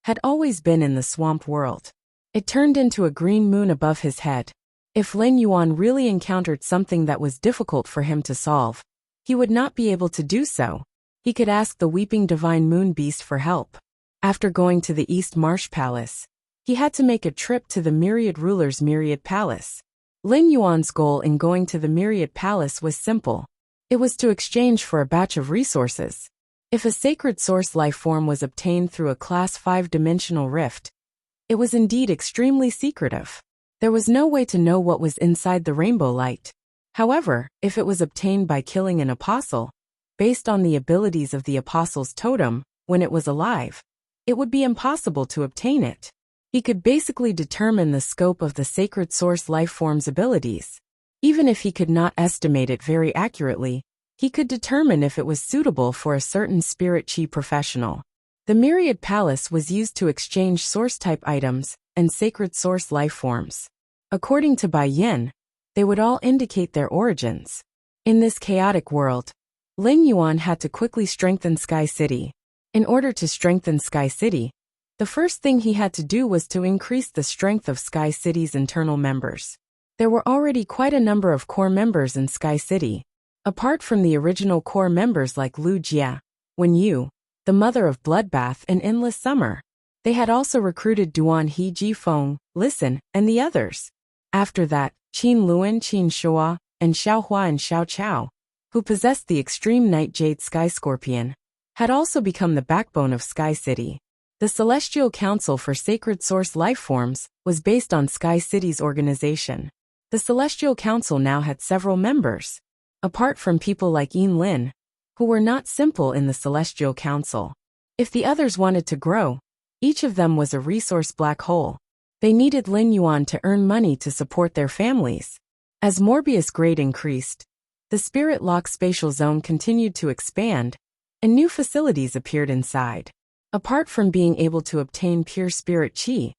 had always been in the swamp world. It turned into a green moon above his head. If Lin Yuan really encountered something that was difficult for him to solve, he would not be able to do so. He could ask the weeping divine moon beast for help. After going to the East Marsh Palace, he had to make a trip to the Myriad Ruler's Myriad Palace. Lin Yuan's goal in going to the Myriad Palace was simple. It was to exchange for a batch of resources. If a sacred source life form was obtained through a class 5-dimensional rift, it was indeed extremely secretive. There was no way to know what was inside the rainbow light. However, if it was obtained by killing an apostle, based on the abilities of the apostle's totem, when it was alive, it would be impossible to obtain it. He could basically determine the scope of the sacred source life form's abilities. Even if he could not estimate it very accurately, he could determine if it was suitable for a certain spirit chi professional. The Myriad Palace was used to exchange source-type items and sacred source life forms. According to Bai Yen, they would all indicate their origins. In this chaotic world, Lin Yuan had to quickly strengthen Sky City. In order to strengthen Sky City, the first thing he had to do was to increase the strength of Sky City's internal members. There were already quite a number of core members in Sky City. Apart from the original core members like Lu Jia, Wen Yu, the Mother of Bloodbath and Endless Summer, they had also recruited Duan He Jifeng, Listen, and the others. After that, Qin Luan, Qin Shua, and Xiao Hua and Xiao Chao, who possessed the extreme Night Jade Sky Scorpion, had also become the backbone of Sky City. The Celestial Council for Sacred Source Life Forms was based on Sky City's organization. The Celestial Council now had several members, apart from people like Yin Lin, who were not simple in the Celestial Council. If the others wanted to grow, each of them was a resource black hole. They needed Lin Yuan to earn money to support their families. As Morbius grade increased, the Spirit Lock spatial zone continued to expand, and new facilities appeared inside. Apart from being able to obtain pure spirit chi,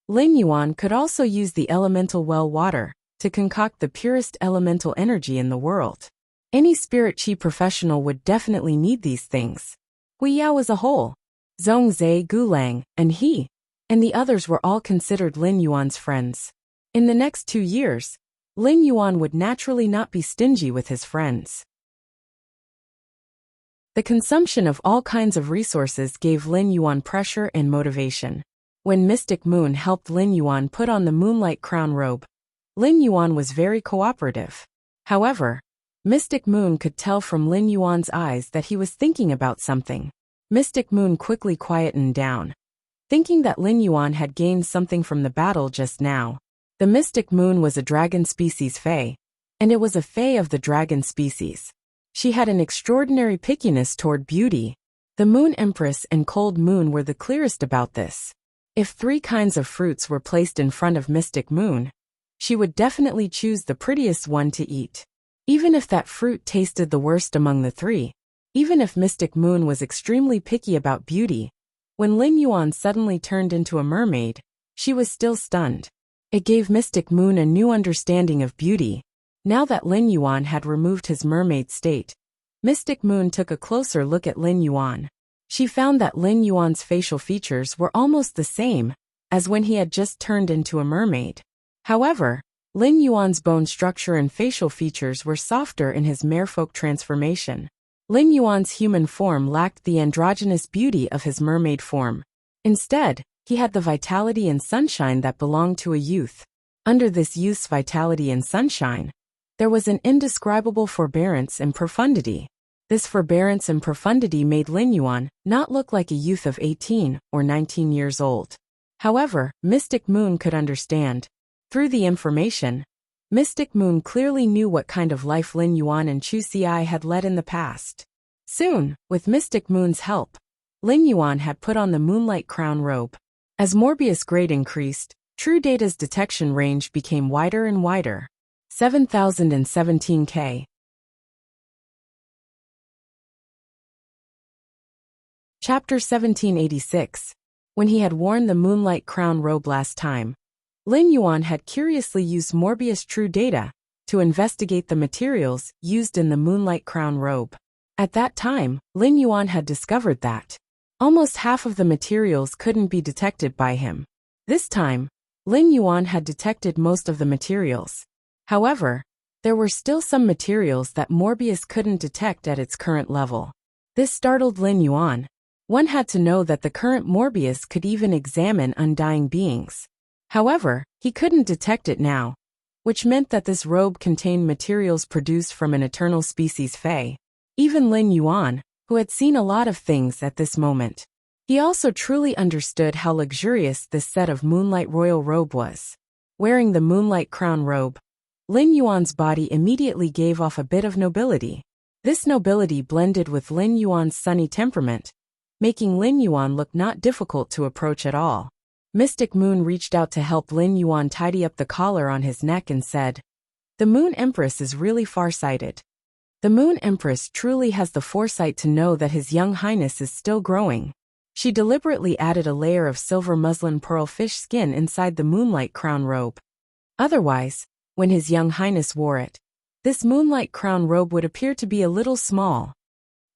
Lin Yuan could also use the elemental well water to concoct the purest elemental energy in the world. Any spirit chi professional would definitely need these things. Hui Yao as a whole, Zhong Zhe Gulang, and he, and the others were all considered Lin Yuan's friends. In the next 2 years, Lin Yuan would naturally not be stingy with his friends. The consumption of all kinds of resources gave Lin Yuan pressure and motivation. When Mystic Moon helped Lin Yuan put on the Moonlight Crown robe, Lin Yuan was very cooperative. However, Mystic Moon could tell from Lin Yuan's eyes that he was thinking about something. Mystic Moon quickly quietened down, thinking that Lin Yuan had gained something from the battle just now. The Mystic Moon was a dragon species fae, and it was a fae of the dragon species. She had an extraordinary pickiness toward beauty. The Moon Empress and Cold Moon were the clearest about this. If 3 kinds of fruits were placed in front of Mystic Moon, she would definitely choose the prettiest one to eat. Even if that fruit tasted the worst among the 3. Even if Mystic Moon was extremely picky about beauty, when Lin Yuan suddenly turned into a mermaid, she was still stunned. It gave Mystic Moon a new understanding of beauty. Now that Lin Yuan had removed his mermaid state, Mystic Moon took a closer look at Lin Yuan. She found that Lin Yuan's facial features were almost the same as when he had just turned into a mermaid. However, Lin Yuan's bone structure and facial features were softer in his merfolk transformation. Lin Yuan's human form lacked the androgynous beauty of his mermaid form. Instead, he had the vitality and sunshine that belonged to a youth. Under this youth's vitality and sunshine, there was an indescribable forbearance and profundity. This forbearance and profundity made Lin Yuan not look like a youth of 18 or 19 years old. However, Mystic Moon could understand. Through the information, Mystic Moon clearly knew what kind of life Lin Yuan and Chu Xiai had led in the past. Soon, with Mystic Moon's help, Lin Yuan had put on the Moonlight Crown robe. As Morbius grade increased, True Data's detection range became wider and wider. 7017K. Chapter 1786. When he had worn the Moonlight Crown robe last time, Lin Yuan had curiously used Morbius True Data to investigate the materials used in the Moonlight Crown robe. At that time, Lin Yuan had discovered that almost half of the materials couldn't be detected by him. This time, Lin Yuan had detected most of the materials. However, there were still some materials that Morbius couldn't detect at its current level. This startled Lin Yuan. One had to know that the current Morbius could even examine undying beings. However, he couldn't detect it now, which meant that this robe contained materials produced from an eternal species fae. Even Lin Yuan, who had seen a lot of things at this moment, he also truly understood how luxurious this set of Moonlight Royal robe was. Wearing the Moonlight Crown robe, Lin Yuan's body immediately gave off a bit of nobility. This nobility blended with Lin Yuan's sunny temperament, making Lin Yuan look not difficult to approach at all. Mystic Moon reached out to help Lin Yuan tidy up the collar on his neck and said, "The Moon Empress is really far-sighted. The Moon Empress truly has the foresight to know that His Young Highness is still growing." She deliberately added a layer of silver muslin pearl fish skin inside the Moonlight Crown robe. Otherwise, when His Young Highness wore it, this Moonlight Crown robe would appear to be a little small.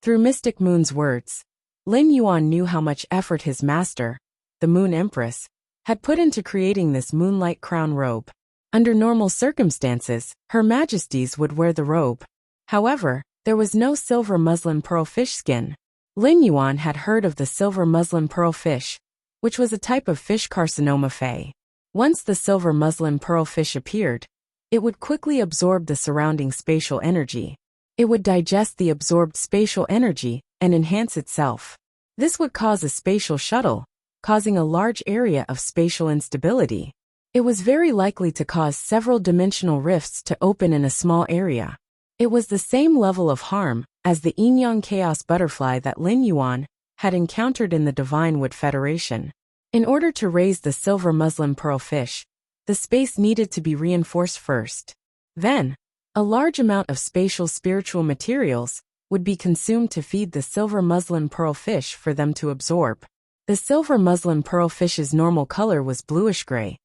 Through Mystic Moon's words, Lin Yuan knew how much effort his master, the Moon Empress, had put into creating this Moonlight Crown robe. Under normal circumstances, Her Majesties would wear the robe. However, there was no silver muslin pearl fish skin. Lin Yuan had heard of the silver muslin pearl fish, which was a type of fish carcinoma fae. Once the silver muslin pearl fish appeared, it would quickly absorb the surrounding spatial energy. It would digest the absorbed spatial energy and enhance itself. This would cause a spatial shuttle, causing a large area of spatial instability. It was very likely to cause several dimensional rifts to open in a small area. It was the same level of harm as the Yin-Yang Chaos Butterfly that Lin Yuan had encountered in the Divine Wood Federation. In order to raise the silver muslin pearl fish, the space needed to be reinforced first. Then, a large amount of spatial spiritual materials would be consumed to feed the silver muslin pearl fish for them to absorb. The silver muslin pearl fish's normal color was bluish-gray,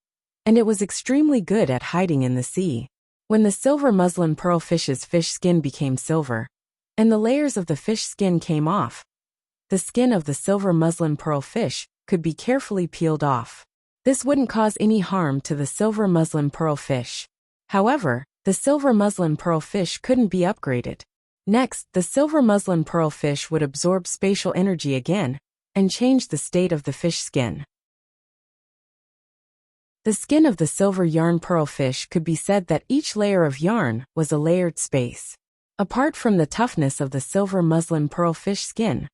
and it was extremely good at hiding in the sea. When the silver muslin pearl fish's fish skin became silver, and the layers of the fish skin came off, the skin of the silver muslin pearl fish could be carefully peeled off. This wouldn't cause any harm to the silver muslin pearl fish. However, the silver muslin pearl fish couldn't be upgraded. Next, the silver muslin pearl fish would absorb spatial energy again and change the state of the fish skin. The skin of the silver yarn pearl fish could be said that each layer of yarn was a layered space. Apart from the toughness of the silver muslin pearl fish skin,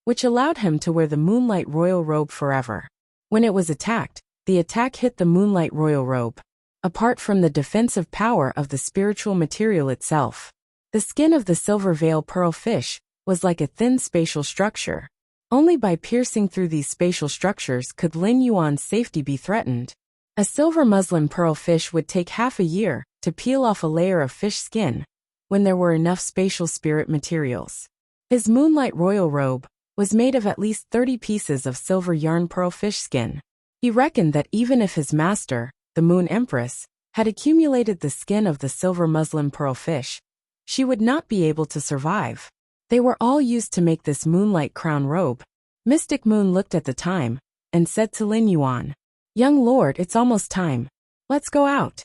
which allowed him to wear the moonlight royal robe forever. When it was attacked, the attack hit the moonlight royal robe. Apart from the defensive power of the spiritual material itself, the skin of the silver veil pearl fish was like a thin spatial structure. Only by piercing through these spatial structures could Lin Yuan's safety be threatened. A silver muslin pearl fish would take half a year to peel off a layer of fish skin when there were enough spatial spirit materials. His moonlight royal robe was made of at least 30 pieces of silver yarn pearl fish skin. He reckoned that even if his master, the Moon Empress, had accumulated the skin of the silver muslin pearl fish, she would not be able to survive. They were all used to make this moonlight crown robe. Mystic Moon looked at the time and said to Lin Yuan, "Young lord, it's almost time. Let's go out."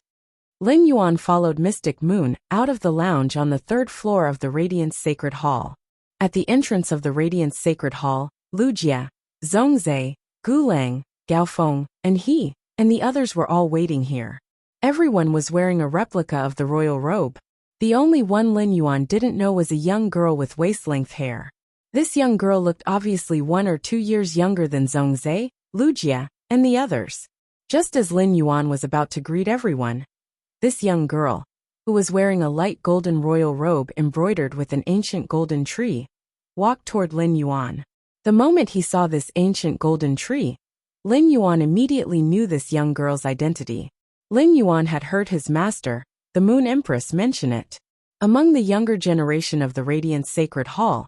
Lin Yuan followed Mystic Moon out of the lounge on the 3rd floor of the Radiance Sacred Hall. At the entrance of the Radiance Sacred Hall, Lu Jie, Zhongzhe, Gulang, Gaofeng, and the others were all waiting here. Everyone was wearing a replica of the royal robe. The only one Lin Yuan didn't know was a young girl with waist-length hair. This young girl looked obviously 1 or 2 years younger than Zhongzhe, Lu Jie, and the others. Just as Lin Yuan was about to greet everyone, this young girl, who was wearing a light golden royal robe embroidered with an ancient golden tree, walked toward Lin Yuan. The moment he saw this ancient golden tree, Lin Yuan immediately knew this young girl's identity. Lin Yuan had heard his master, the Moon Empress, mention it. Among the younger generation of the Radiance Sacred Hall,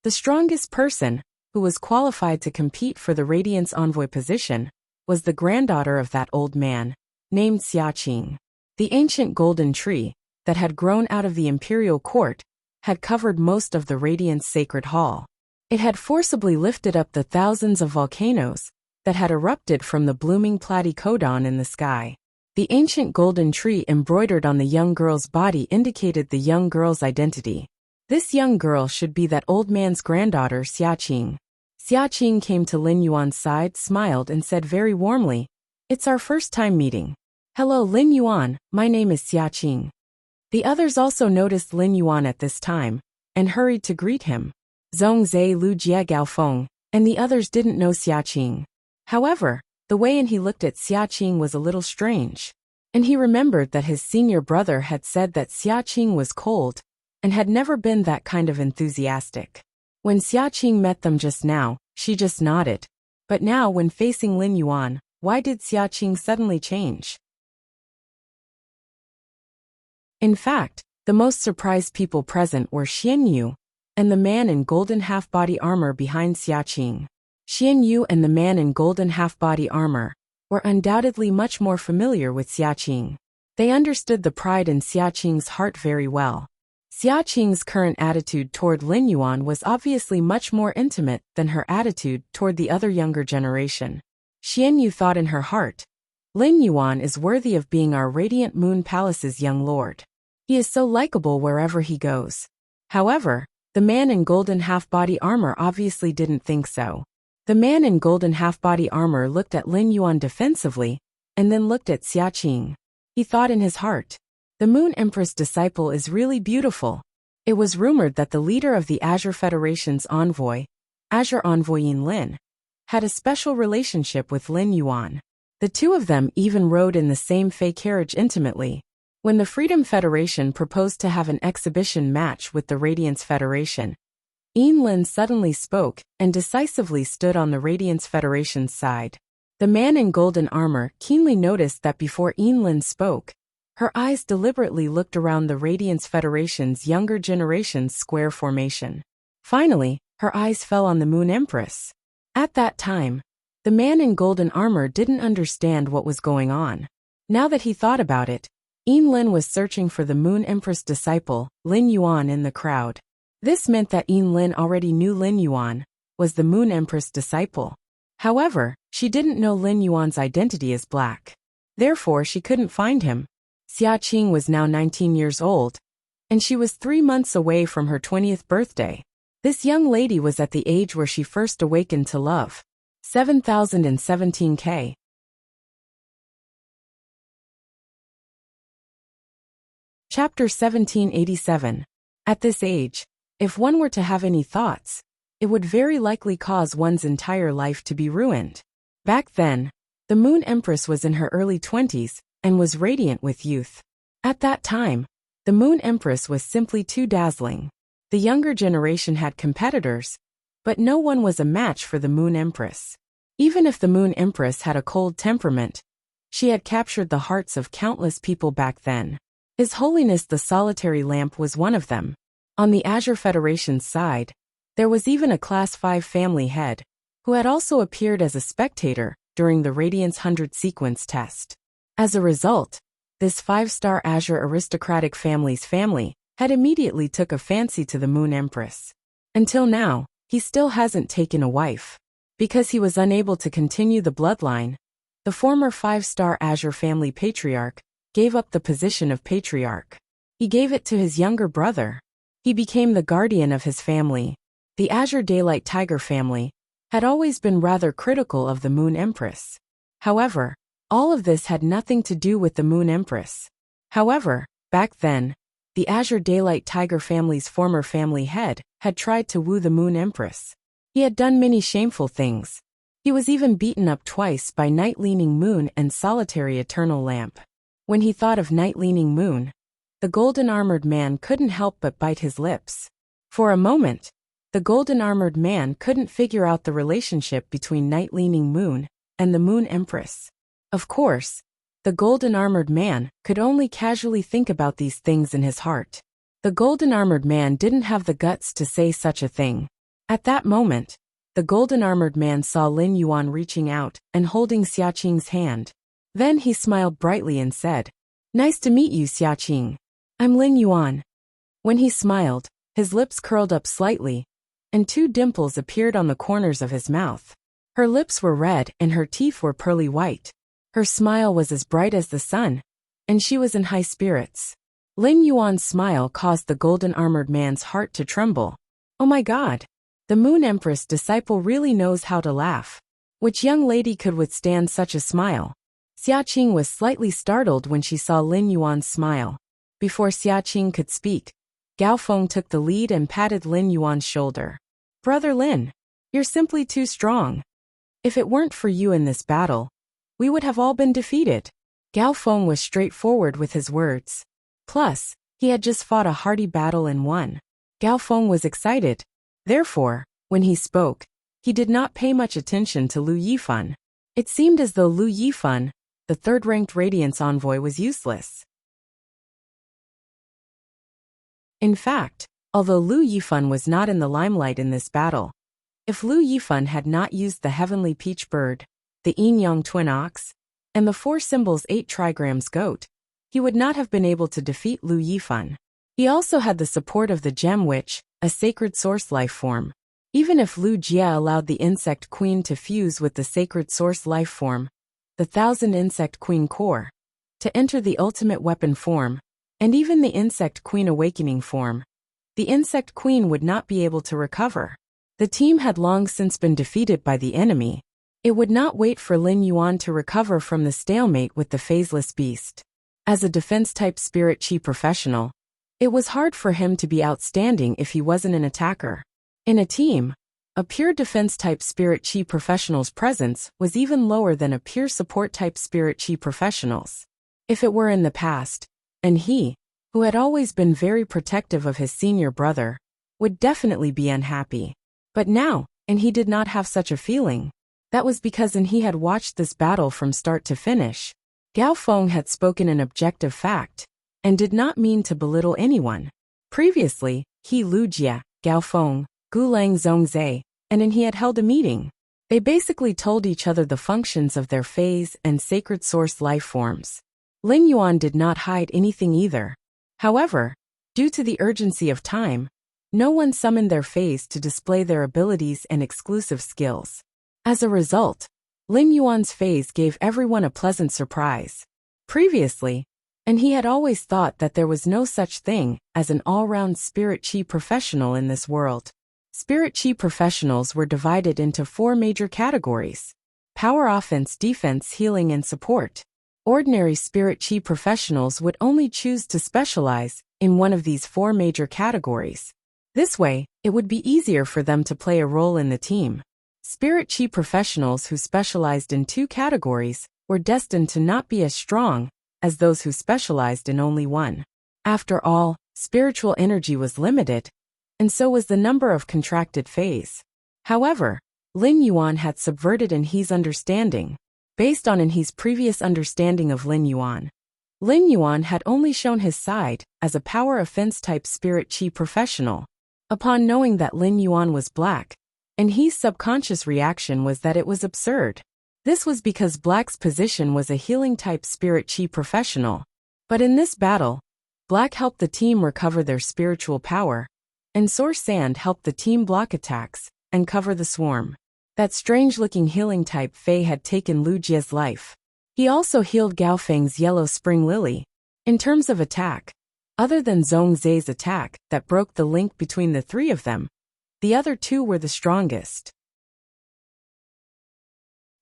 the strongest person, who was qualified to compete for the Radiance Envoy position, was the granddaughter of that old man, named Xia Qing. The ancient golden tree, that had grown out of the imperial court, had covered most of the Radiance Sacred Hall. It had forcibly lifted up the thousands of volcanoes that had erupted from the blooming platycodon in the sky. The ancient golden tree embroidered on the young girl's body indicated the young girl's identity. This young girl should be that old man's granddaughter, Xia Qing. Xia Qing came to Lin Yuan's side, smiled, and said very warmly, "It's our first time meeting." "Hello, Lin Yuan, my name is Xia Qing." The others also noticed Lin Yuan at this time and hurried to greet him. Zhongzhe, Lu Jie, Gaofeng, and the others didn't know Xia Qing. However, the way he looked at Xia Qing was a little strange, and he remembered that his senior brother had said that Xia Qing was cold and had never been that kind of enthusiastic. When Xia Qing met them just now, she just nodded. But now when facing Lin Yuan, why did Xia Qing suddenly change? In fact, the most surprised people present were Xian Yu and the man in golden half-body armor behind Xia Qing. Xian Yu and the man in golden half-body armor were undoubtedly much more familiar with Xia Qing. They understood the pride in Xia Qing's heart very well. Xia Qing's current attitude toward Lin Yuan was obviously much more intimate than her attitude toward the other younger generation. Xian Yu thought in her heart, "Lin Yuan is worthy of being our Radiant Moon Palace's young lord. He is so likable wherever he goes." However, the man in golden half-body armor obviously didn't think so. The man in golden half-body armor looked at Lin Yuan defensively, and then looked at Xia Qing. He thought in his heart, "The Moon Empress disciple is really beautiful." It was rumored that the leader of the Azure Federation's envoy, Azure Envoy Yin Lin, had a special relationship with Lin Yuan. The two of them even rode in the same Fey carriage intimately. When the Freedom Federation proposed to have an exhibition match with the Radiance Federation, Yin Lin suddenly spoke and decisively stood on the Radiance Federation's side. The man in golden armor keenly noticed that before Yin Lin spoke, her eyes deliberately looked around the Radiance Federation's younger generation's square formation. Finally, her eyes fell on the Moon Empress. At that time, the man in golden armor didn't understand what was going on. Now that he thought about it, Yin Lin was searching for the Moon Empress disciple, Lin Yuan, in the crowd. This meant that Yin Lin already knew Lin Yuan was the Moon Empress disciple. However, she didn't know Lin Yuan's identity as black. Therefore, she couldn't find him. Xia Qing was now 19 years old, and she was 3 months away from her 20th birthday. This young lady was at the age where she first awakened to love. 7017K. Chapter 1787. At this age, if one were to have any thoughts, it would very likely cause one's entire life to be ruined. Back then, the Moon Empress was in her early 20s and was radiant with youth. At that time, the Moon Empress was simply too dazzling. The younger generation had competitors, but no one was a match for the Moon Empress. Even if the Moon Empress had a cold temperament, she had captured the hearts of countless people back then. His Holiness the Solitary Lamp was one of them. On the Azure Federation's side, there was even a Class 5 family head, who had also appeared as a spectator during the Radiance 100 sequence test. As a result, this 5-star Azure aristocratic family's family had immediately took a fancy to the Moon Empress. Until now, he still hasn't taken a wife. Because he was unable to continue the bloodline, the former 5-star Azure family patriarch gave up the position of patriarch. He gave it to his younger brother. He became the guardian of his family. The Azure Daylight Tiger family had always been rather critical of the Moon Empress. However, all of this had nothing to do with the Moon Empress. However, back then, the Azure Daylight Tiger family's former family head had tried to woo the Moon Empress. He had done many shameful things. He was even beaten up twice by Night Leaning Moon and Solitary Eternal Lamp. When he thought of Night Leaning Moon, the golden-armored man couldn't help but bite his lips. For a moment, the golden-armored man couldn't figure out the relationship between Night Leaning Moon and the Moon Empress. Of course, the golden-armored man could only casually think about these things in his heart. The golden-armored man didn't have the guts to say such a thing. At that moment, the golden-armored man saw Lin Yuan reaching out and holding Xia Qing's hand. Then he smiled brightly and said, "Nice to meet you, Xia Qing. I'm Lin Yuan." When he smiled, his lips curled up slightly, and 2 dimples appeared on the corners of his mouth. Her lips were red and her teeth were pearly white. Her smile was as bright as the sun, and she was in high spirits. Lin Yuan's smile caused the golden-armored man's heart to tremble. Oh my God! The Moon Empress disciple really knows how to laugh. Which young lady could withstand such a smile? Xia Qing was slightly startled when she saw Lin Yuan's smile. Before Xia Qing could speak, Gao Feng took the lead and patted Lin Yuan's shoulder. "Brother Lin, you're simply too strong. If it weren't for you in this battle, we would have all been defeated." Gao Feng was straightforward with his words. Plus, he had just fought a hearty battle and won. Gao Feng was excited. Therefore, when he spoke, he did not pay much attention to Lu Yifan. It seemed as though Lu Yifan, the 3rd-ranked Radiance envoy, was useless. In fact, although Lu Yifan was not in the limelight in this battle, if Lu Yifan had not used the Heavenly Peach Bird, the Yin-Yang Twin Ox, and the 4 symbols 8 trigrams goat, he would not have been able to defeat Lu Yifan. He also had the support of the Gem Witch, a sacred source life form. Even if Lu Jia allowed the Insect Queen to fuse with the sacred source life form, the 1000 Insect Queen core, to enter the ultimate weapon form, and even the Insect Queen awakening form, the Insect Queen would not be able to recover. The team had long since been defeated by the enemy. It would not wait for Lin Yuan to recover from the stalemate with the phaseless beast. As a defense-type spirit chi professional, it was hard for him to be outstanding if he wasn't an attacker. In a team, a pure defense-type spirit chi professional's presence was even lower than a pure support-type spirit chi professional's. If it were in the past, and he, who had always been very protective of his senior brother, would definitely be unhappy. But now, and he did not have such a feeling. That was because he had watched this battle from start to finish. Gao Feng had spoken an objective fact, and did not mean to belittle anyone. Previously, Lu Jia, Gao Feng, Gulang Zhongzhe, and he had held a meeting. They basically told each other the functions of their phase and sacred source life forms. Lin Yuan did not hide anything either. However, due to the urgency of time, no one summoned their phase to display their abilities and exclusive skills. As a result, Lin Yuan's phase gave everyone a pleasant surprise. Previously, and he had always thought that there was no such thing as an all-round spirit chi professional in this world. Spirit chi professionals were divided into 4 major categories: power, offense, defense, healing, and support. Ordinary spirit chi professionals would only choose to specialize in one of these 4 major categories. This way, it would be easier for them to play a role in the team. Spirit chi professionals who specialized in 2 categories were destined to not be as strong as those who specialized in only one. After all, spiritual energy was limited, and so was the number of contracted phase. However, Lin Yuan had subverted In He's understanding. Based on In He's previous understanding of Lin Yuan had only shown his side as a power offense type spirit chi professional. Upon knowing that Lin Yuan was black, In He's subconscious reaction was that it was absurd. This was because Black's position was a healing type spirit chi professional. But in this battle, Black helped the team recover their spiritual power, and Source Sand helped the team block attacks and cover the swarm. That strange-looking healing type Fei had taken Lu Jie's life. He also healed Gao Feng's Yellow Spring Lily. In terms of attack, other than Zhong Zhe's attack that broke the link between the 3 of them, the other 2 were the strongest.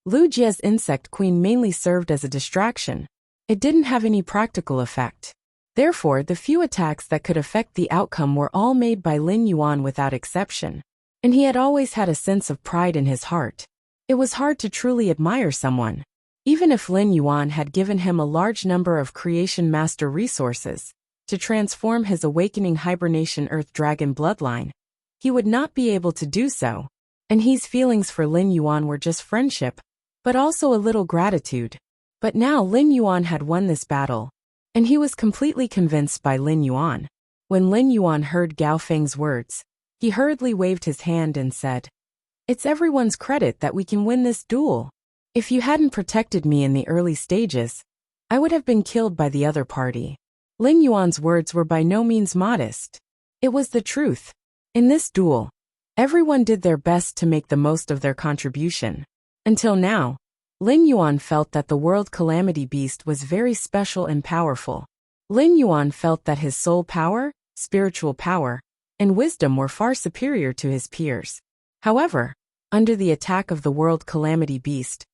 Lu Jie's Insect Queen mainly served as a distraction. It didn't have any practical effect. Therefore, the few attacks that could affect the outcome were all made by Lin Yuan without exception. And he had always had a sense of pride in his heart. It was hard to truly admire someone. Even if Lin Yuan had given him a large number of Creation Master resources to transform his awakening hibernation Earth Dragon bloodline, he would not be able to do so. And his feelings for Lin Yuan were just friendship, but also a little gratitude. But now Lin Yuan had won this battle, and he was completely convinced by Lin Yuan. When Lin Yuan heard Gao Feng's words, he hurriedly waved his hand and said, "It's everyone's credit that we can win this duel. If you hadn't protected me in the early stages, I would have been killed by the other party." Lin Yuan's words were by no means modest. It was the truth. In this duel, everyone did their best to make the most of their contribution. Until now, Lin Yuan felt that the World Calamity Beast was very special and powerful. Lin Yuan felt that his soul power, spiritual power, and wisdom were far superior to his peers. However, under the attack of the World Calamity Beast,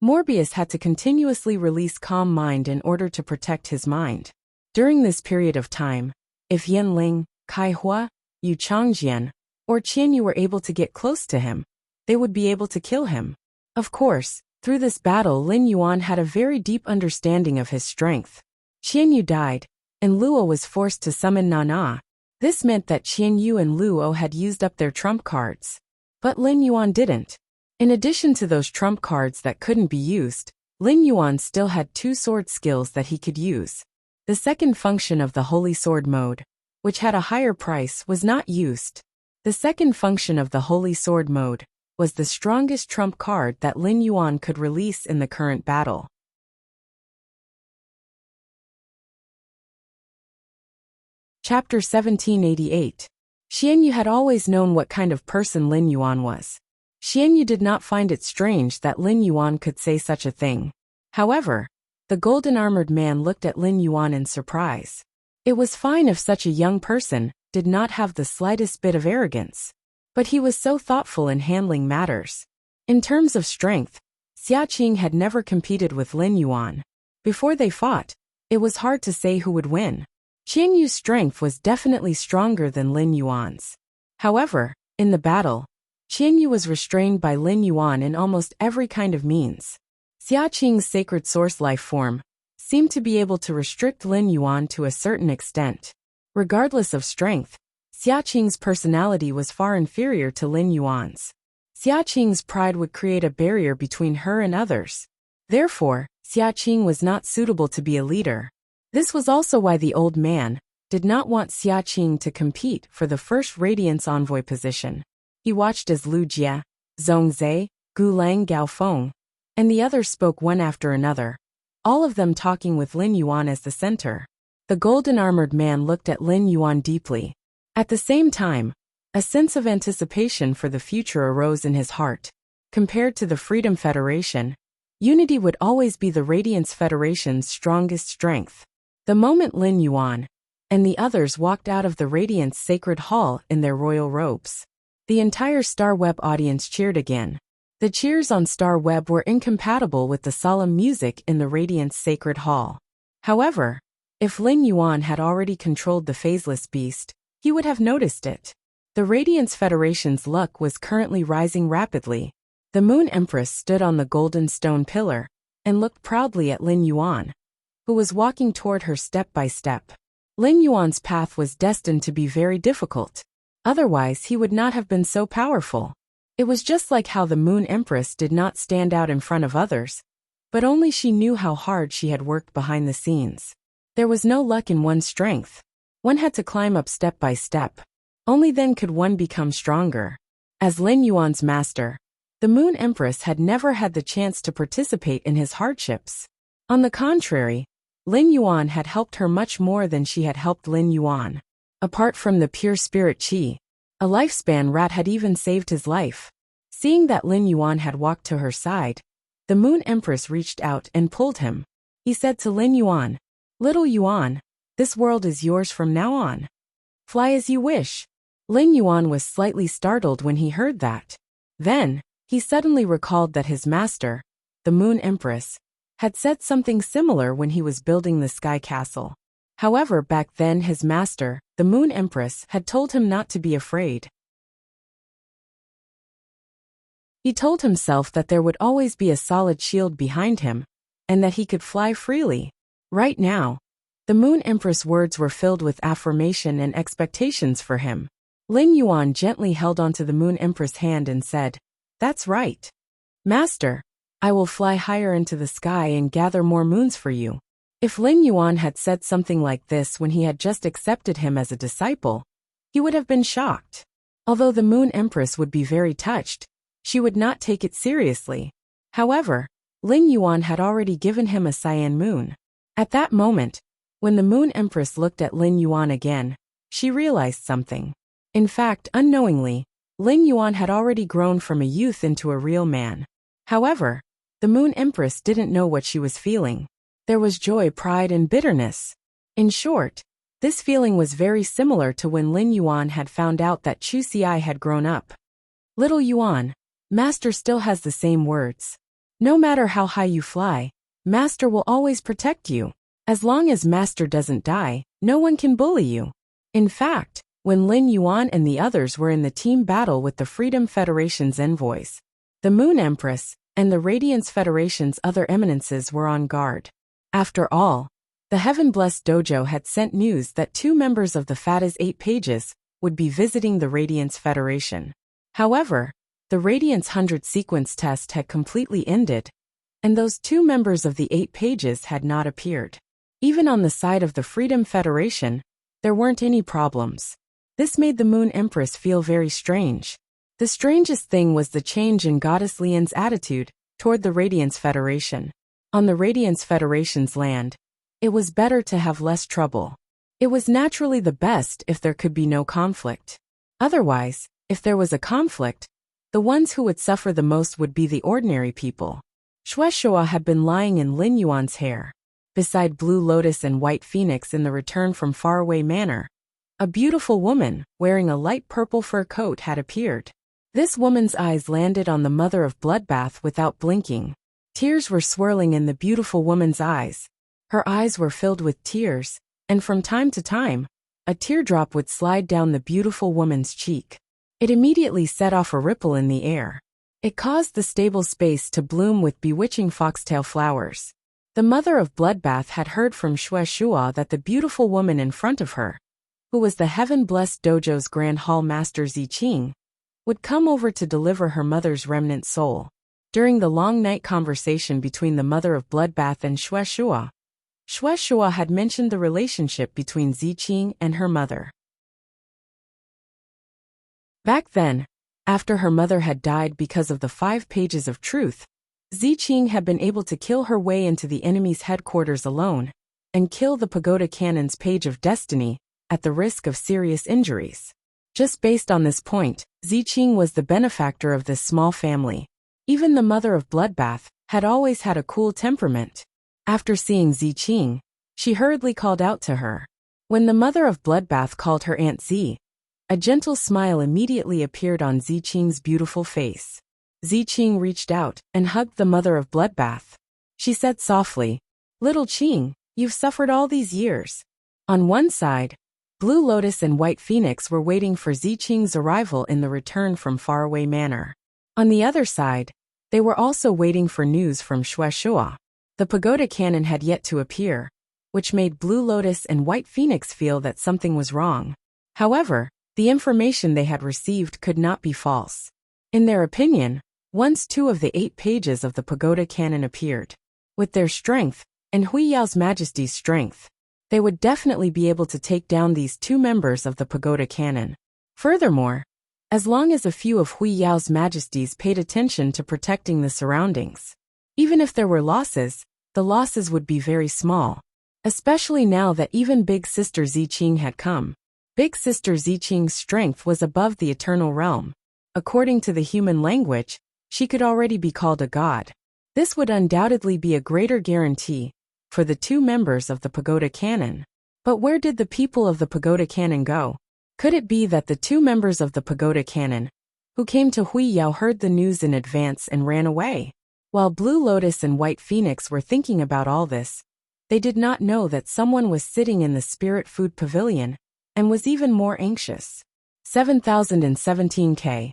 Morbius had to continuously release calm mind in order to protect his mind. During this period of time, if Yan Ling, Kai Hua, Yu Changjian, or Qian Yu were able to get close to him, they would be able to kill him. Of course, through this battle Lin Yuan had a very deep understanding of his strength. Qian Yu died, and Luo was forced to summon Nana. This meant that Qian Yu and Luo had used up their trump cards. But Lin Yuan didn't. In addition to those trump cards that couldn't be used, Lin Yuan still had 2 sword skills that he could use. The second function of the Holy Sword mode, which had a higher price, was not used. The second function of the Holy Sword mode was the strongest trump card that Lin Yuan could release in the current battle. Chapter 1788. Xian Yu had always known what kind of person Lin Yuan was. Xian Yu did not find it strange that Lin Yuan could say such a thing. However, the golden-armored man looked at Lin Yuan in surprise. It was fine if such a young person did not have the slightest bit of arrogance. But he was so thoughtful in handling matters. In terms of strength, Xia Qing had never competed with Lin Yuan. Before they fought, it was hard to say who would win. Qian Yu's strength was definitely stronger than Lin Yuan's. However, in the battle, Qian Yu was restrained by Lin Yuan in almost every kind of means. Xia Qing's sacred source life form seemed to be able to restrict Lin Yuan to a certain extent. Regardless of strength, Xia Qing's personality was far inferior to Lin Yuan's. Xia Qing's pride would create a barrier between her and others. Therefore, Xia Qing was not suitable to be a leader. This was also why the old man did not want Xia Qing to compete for the first Radiance Envoy position. He watched as Lu Jie, Zhong Zhe, Gu Lang Gaofeng, and the others spoke one after another, all of them talking with Lin Yuan as the center. The golden-armored man looked at Lin Yuan deeply. At the same time, a sense of anticipation for the future arose in his heart. Compared to the Freedom Federation, unity would always be the Radiance Federation's strongest strength. The moment Lin Yuan and the others walked out of the Radiance Sacred Hall in their royal robes, the entire Star Web audience cheered again. The cheers on Star Web were incompatible with the solemn music in the Radiance Sacred Hall. However, if Lin Yuan had already controlled the phaseless beast, he would have noticed it. The Radiance Federation's luck was currently rising rapidly. The Moon Empress stood on the golden stone pillar and looked proudly at Lin Yuan, who was walking toward her step by step. Lin Yuan's path was destined to be very difficult. Otherwise, he would not have been so powerful. It was just like how the Moon Empress did not stand out in front of others, but only she knew how hard she had worked behind the scenes. There was no luck in one's strength. One had to climb up step by step. Only then could one become stronger. As Lin Yuan's master, the Moon Empress had never had the chance to participate in his hardships. On the contrary, Lin Yuan had helped her much more than she had helped Lin Yuan. Apart from the pure spirit qi, a lifespan rat had even saved his life. Seeing that Lin Yuan had walked to her side, the Moon Empress reached out and pulled him. He said to Lin Yuan, "Little Yuan, this world is yours from now on. Fly as you wish." Lin Yuan was slightly startled when he heard that. Then, he suddenly recalled that his master, the Moon Empress, had said something similar when he was building the Sky Castle. However, back then his master, the Moon Empress, had told him not to be afraid. He told himself that there would always be a solid shield behind him, and that he could fly freely. Right now, the Moon Empress' words were filled with affirmation and expectations for him. Lin Yuan gently held onto the Moon Empress' hand and said, "That's right. Master, I will fly higher into the sky and gather more moons for you." If Lin Yuan had said something like this when he had just accepted him as a disciple, he would have been shocked. Although the Moon Empress would be very touched, she would not take it seriously. However, Lin Yuan had already given him a cyan moon. At that moment, when the Moon Empress looked at Lin Yuan again, she realized something. In fact, unknowingly, Lin Yuan had already grown from a youth into a real man. However, the Moon Empress didn't know what she was feeling. There was joy, pride, and bitterness. In short, this feeling was very similar to when Lin Yuan had found out that Chu Xiai had grown up. "Little Yuan, Master still has the same words. No matter how high you fly, Master will always protect you. As long as Master doesn't die, no one can bully you." In fact, when Lin Yuan and the others were in the team battle with the Freedom Federation's envoys, the Moon Empress and the Radiance Federation's other eminences were on guard. After all, the Heaven-Blessed Dojo had sent news that 2 members of the FATA's 8 pages would be visiting the Radiance Federation. However, the Radiance 100 sequence test had completely ended, and those 2 members of the 8 pages had not appeared. Even on the side of the Freedom Federation, there weren't any problems. This made the Moon Empress feel very strange. The strangest thing was the change in Goddess Lian's attitude toward the Radiance Federation. On the Radiance Federation's land, it was better to have less trouble. It was naturally the best if there could be no conflict. Otherwise, if there was a conflict, the ones who would suffer the most would be the ordinary people. Shueshua had been lying in Lin Yuan's hair. Beside Blue Lotus and White Phoenix in the Return from Faraway Manor, a beautiful woman, wearing a light purple fur coat, had appeared. This woman's eyes landed on the Mother of Bloodbath without blinking. Tears were swirling in the beautiful woman's eyes. Her eyes were filled with tears, and from time to time, a teardrop would slide down the beautiful woman's cheek. It immediately set off a ripple in the air. It caused the stable space to bloom with bewitching foxtail flowers. The Mother of Bloodbath had heard from Shueshua that the beautiful woman in front of her, who was the Heaven-Blessed Dojo's Grand Hall Master Ziqing, would come over to deliver her mother's remnant soul. During the long night conversation between the Mother of Bloodbath and Shueshua, Shueshua had mentioned the relationship between Ziqing and her mother. Back then, after her mother had died because of the 5 pages of truth, Ziqing had been able to kill her way into the enemy's headquarters alone, and kill the Pagoda Cannon's Page of Destiny, at the risk of serious injuries. Just based on this point, Ziqing was the benefactor of this small family. Even the mother of Bloodbath had always had a cool temperament. After seeing Ziqing, she hurriedly called out to her. When the mother of Bloodbath called her Aunt Zi, a gentle smile immediately appeared on Ziqing's beautiful face. Ziqing reached out and hugged the mother of Bloodbath. She said softly, "Little Qing, you've suffered all these years." On one side, Blue Lotus and White Phoenix were waiting for Ziqing's arrival in the return from faraway manor. On the other side, they were also waiting for news from Shueshua. The pagoda cannon had yet to appear, which made Blue Lotus and White Phoenix feel that something was wrong. However, the information they had received could not be false. In their opinion, once 2 of the 8 pages of the pagoda cannon appeared, with their strength, and Hui Yao's Majesty's strength, they would definitely be able to take down these 2 members of the pagoda cannon. Furthermore, as long as a few of Hui Yao's Majesties paid attention to protecting the surroundings, even if there were losses, the losses would be very small, especially now that even Big Sister Ziqing had come. Big Sister Ziqing's strength was above the eternal realm. According to the human language, she could already be called a god. This would undoubtedly be a greater guarantee for the 2 members of the pagoda cannon. But where did the people of the pagoda cannon go? Could it be that the 2 members of the pagoda cannon, who came to Hui Yao, heard the news in advance and ran away? While Blue Lotus and White Phoenix were thinking about all this, they did not know that someone was sitting in the Spirit Food Pavilion and was even more anxious. 7017K.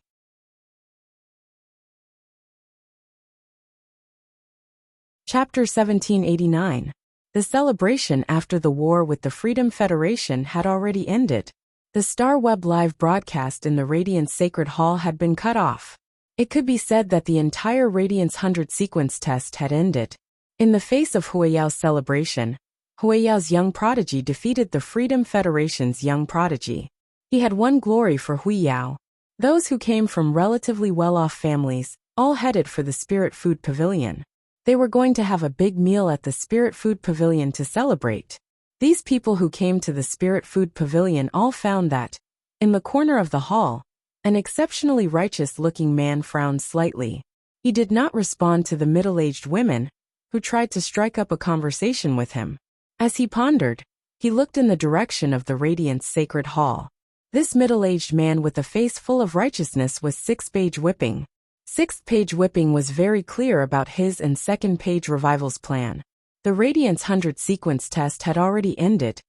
Chapter 1789. The celebration after the war with the Freedom Federation had already ended. The Star Web live broadcast in the Radiance Sacred Hall had been cut off. It could be said that the entire Radiance 100 sequence test had ended. In the face of Hui Yao's celebration, Hui Yao's young prodigy defeated the Freedom Federation's young prodigy. He had won glory for Hui Yao. Those who came from relatively well-off families all headed for the Spirit Food Pavilion. They were going to have a big meal at the Spirit Food Pavilion to celebrate. These people who came to the Spirit Food Pavilion all found that, in the corner of the hall, an exceptionally righteous-looking man frowned slightly. He did not respond to the middle-aged women who tried to strike up a conversation with him. As he pondered, he looked in the direction of the Radiance Sacred Hall. This middle-aged man with a face full of righteousness was Sixth Page Whipping. Sixth Page Whipping was very clear about his and Second Page Revival's plan. The Radiance 100 sequence test had already ended,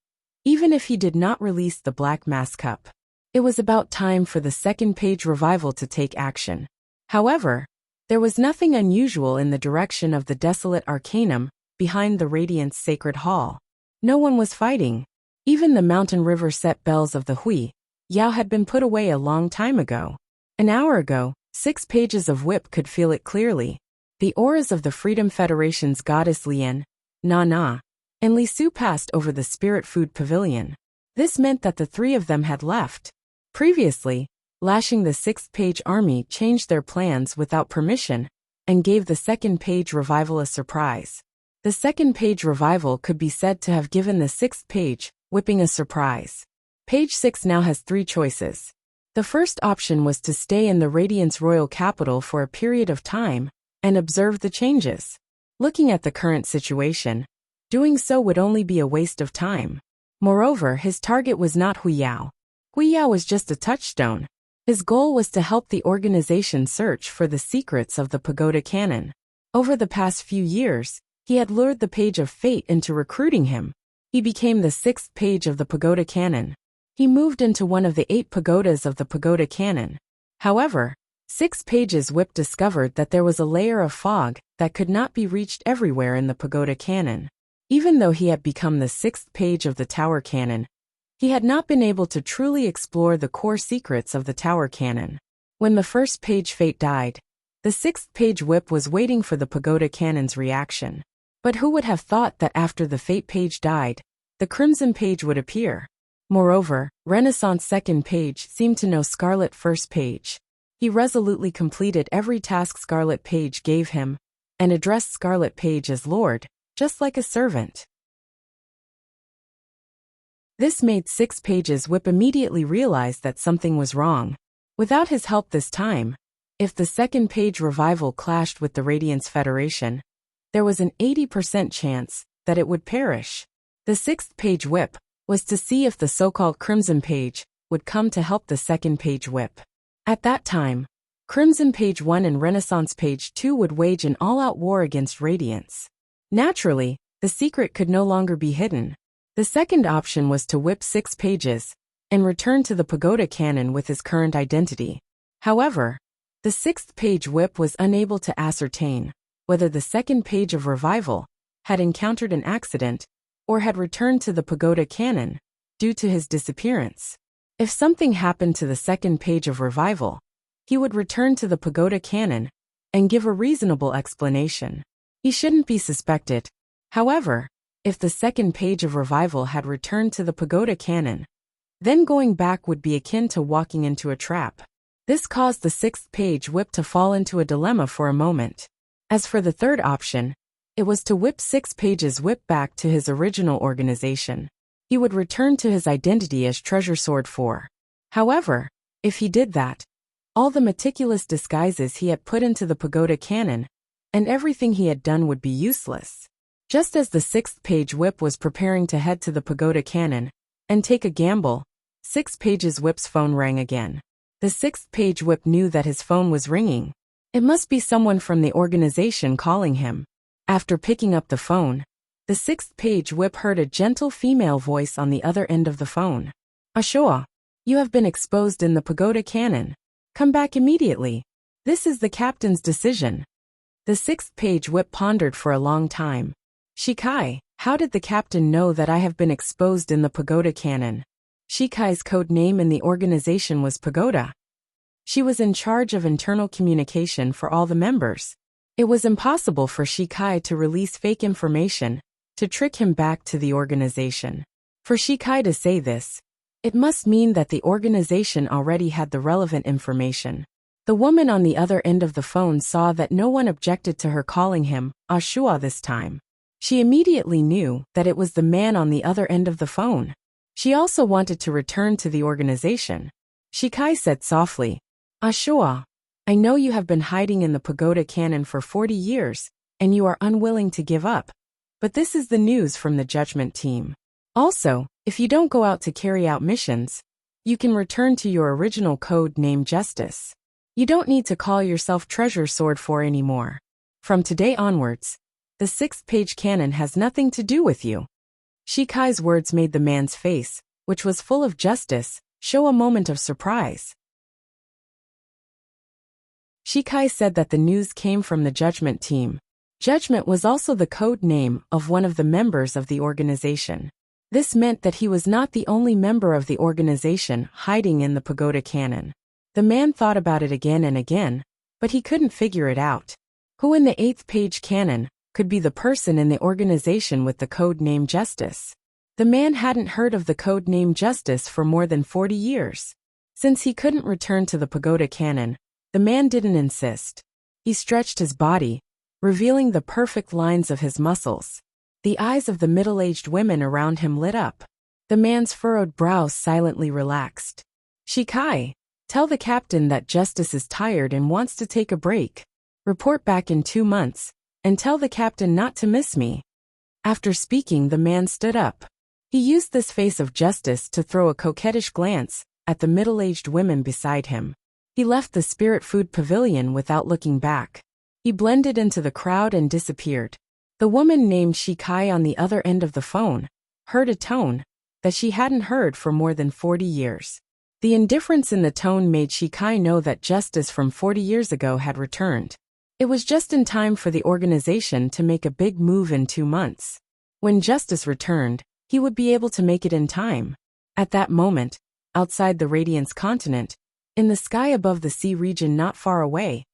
even if he did not release the Black Mass Cup. It was about time for the Second Page Revival to take action. However, there was nothing unusual in the direction of the Desolate Arcanum behind the Radiance Sacred Hall. No one was fighting. Even the Mountain River set bells of the Hui Yao had been put away a long time ago. An hour ago, 6 pages of whip could feel it clearly. The auras of the Freedom Federation's goddess Lian, Na, and Li Su passed over the Spirit Food Pavilion. This meant that the 3 of them had left. Previously, Lashing the 6th Page Army changed their plans without permission and gave the Second Page Revival a surprise. The Second Page Revival could be said to have given the 6th Page Whipping a surprise. Page 6 now has 3 choices. The first option was to stay in the Radiance Royal Capital for a period of time and observe the changes. Looking at the current situation, doing so would only be a waste of time. Moreover, his target was not Hui Yao. Hui Yao was just a touchstone. His goal was to help the organization search for the secrets of the pagoda cannon. Over the past few years, he had lured the Page of Fate into recruiting him. He became the 6th page of the pagoda cannon. He moved into one of the 8 pagodas of the pagoda cannon. However, 6 Pages Whip discovered that there was a layer of fog that could not be reached everywhere in the pagoda cannon. Even though he had become the 6th page of the tower cannon, he had not been able to truly explore the core secrets of the tower cannon. When the first Page Fate died, the 6th Page Whip was waiting for the pagoda cannon's reaction. But who would have thought that after the Fate Page died, the Crimson Page would appear? Moreover, Renaissance 2nd Page seemed to know Scarlet 1st Page. He resolutely completed every task Scarlet Page gave him, and addressed Scarlet Page as Lord, just like a servant. This made 6 Pages Whip immediately realize that something was wrong. Without his help this time, If the second page revival clashed with the Radiance Federation, there was an 80% chance that it would perish. The sixth page whip was to see if the so-called Crimson Page would come to help the second page whip. At that time, Crimson Page 1 and Renaissance Page 2 would wage an all-out war against Radiance. Naturally, the secret could no longer be hidden. The second option was to whip 6 pages and return to the Pagoda Cannon with his current identity. However, the sixth page whip was unable to ascertain whether the second page of revival had encountered an accident or had returned to the Pagoda Cannon due to his disappearance. If something happened to the second page of revival, he would return to the Pagoda Cannon and give a reasonable explanation. He shouldn't be suspected. However, if the second page of revival had returned to the Pagoda Cannon, then going back would be akin to walking into a trap. This caused the sixth page whip to fall into a dilemma for a moment. As for the third option, it was to whip 6 pages whip back to his original organization. He would return to his identity as Treasure Sword 4. However, if he did that, all the meticulous disguises he had put into the Pagoda Cannon and everything he had done would be useless. Just as the sixth page whip was preparing to head to the Pagoda Cannon and take a gamble, 6 pages whip's phone rang again. The sixth page whip knew that his phone was ringing. It must be someone from the organization calling him. After picking up the phone, the sixth page whip heard a gentle female voice on the other end of the phone. Ashoa, you have been exposed in the Pagoda Cannon. Come back immediately. This is the captain's decision. The sixth page whip pondered for a long time. Shikai, how did the captain know that I have been exposed in the Pagoda Cannon? Shikai's code name in the organization was Pagoda. She was in charge of internal communication for all the members. It was impossible for Shikai to release fake information to trick him back to the organization. For Shikai to say this, it must mean that the organization already had the relevant information. The woman on the other end of the phone saw that no one objected to her calling him Ashua this time. She immediately knew that it was the man on the other end of the phone. She also wanted to return to the organization. Shikai said softly, Ashua, I know you have been hiding in the Pagoda Cannon for 40 years, and you are unwilling to give up. But this is the news from the Judgment Team. Also, if you don't go out to carry out missions, you can return to your original code name Justice. You don't need to call yourself Treasure Sword 4 anymore. From today onwards, the sixth page cannon has nothing to do with you. Shikai's words made the man's face, which was full of justice, show a moment of surprise. Shikai said that the news came from the Judgment Team. Judgment was also the code name of one of the members of the organization. This meant that he was not the only member of the organization hiding in the Pagoda Cannon. The man thought about it again and again, but he couldn't figure it out. Who in the 8th page cannon could be the person in the organization with the code name Justice? The man hadn't heard of the code name Justice for more than 40 years. Since he couldn't return to the Pagoda Cannon, the man didn't insist. He stretched his body, revealing the perfect lines of his muscles. The eyes of the middle-aged women around him lit up. The man's furrowed brows silently relaxed. Shikai, tell the captain that Justice is tired and wants to take a break. Report back in 2 months, and tell the captain not to miss me. After speaking, the man stood up. He used this face of justice to throw a coquettish glance at the middle-aged women beside him. He left the Spirit Food Pavilion without looking back. He blended into the crowd and disappeared. The woman named Shikai on the other end of the phone heard a tone that she hadn't heard for more than 40 years. The indifference in the tone made Shikai know that Justice from 40 years ago had returned. It was just in time for the organization to make a big move in 2 months. When Justice returned, he would be able to make it in time. At that moment, outside the Radiance continent, in the sky above the sea region not far away,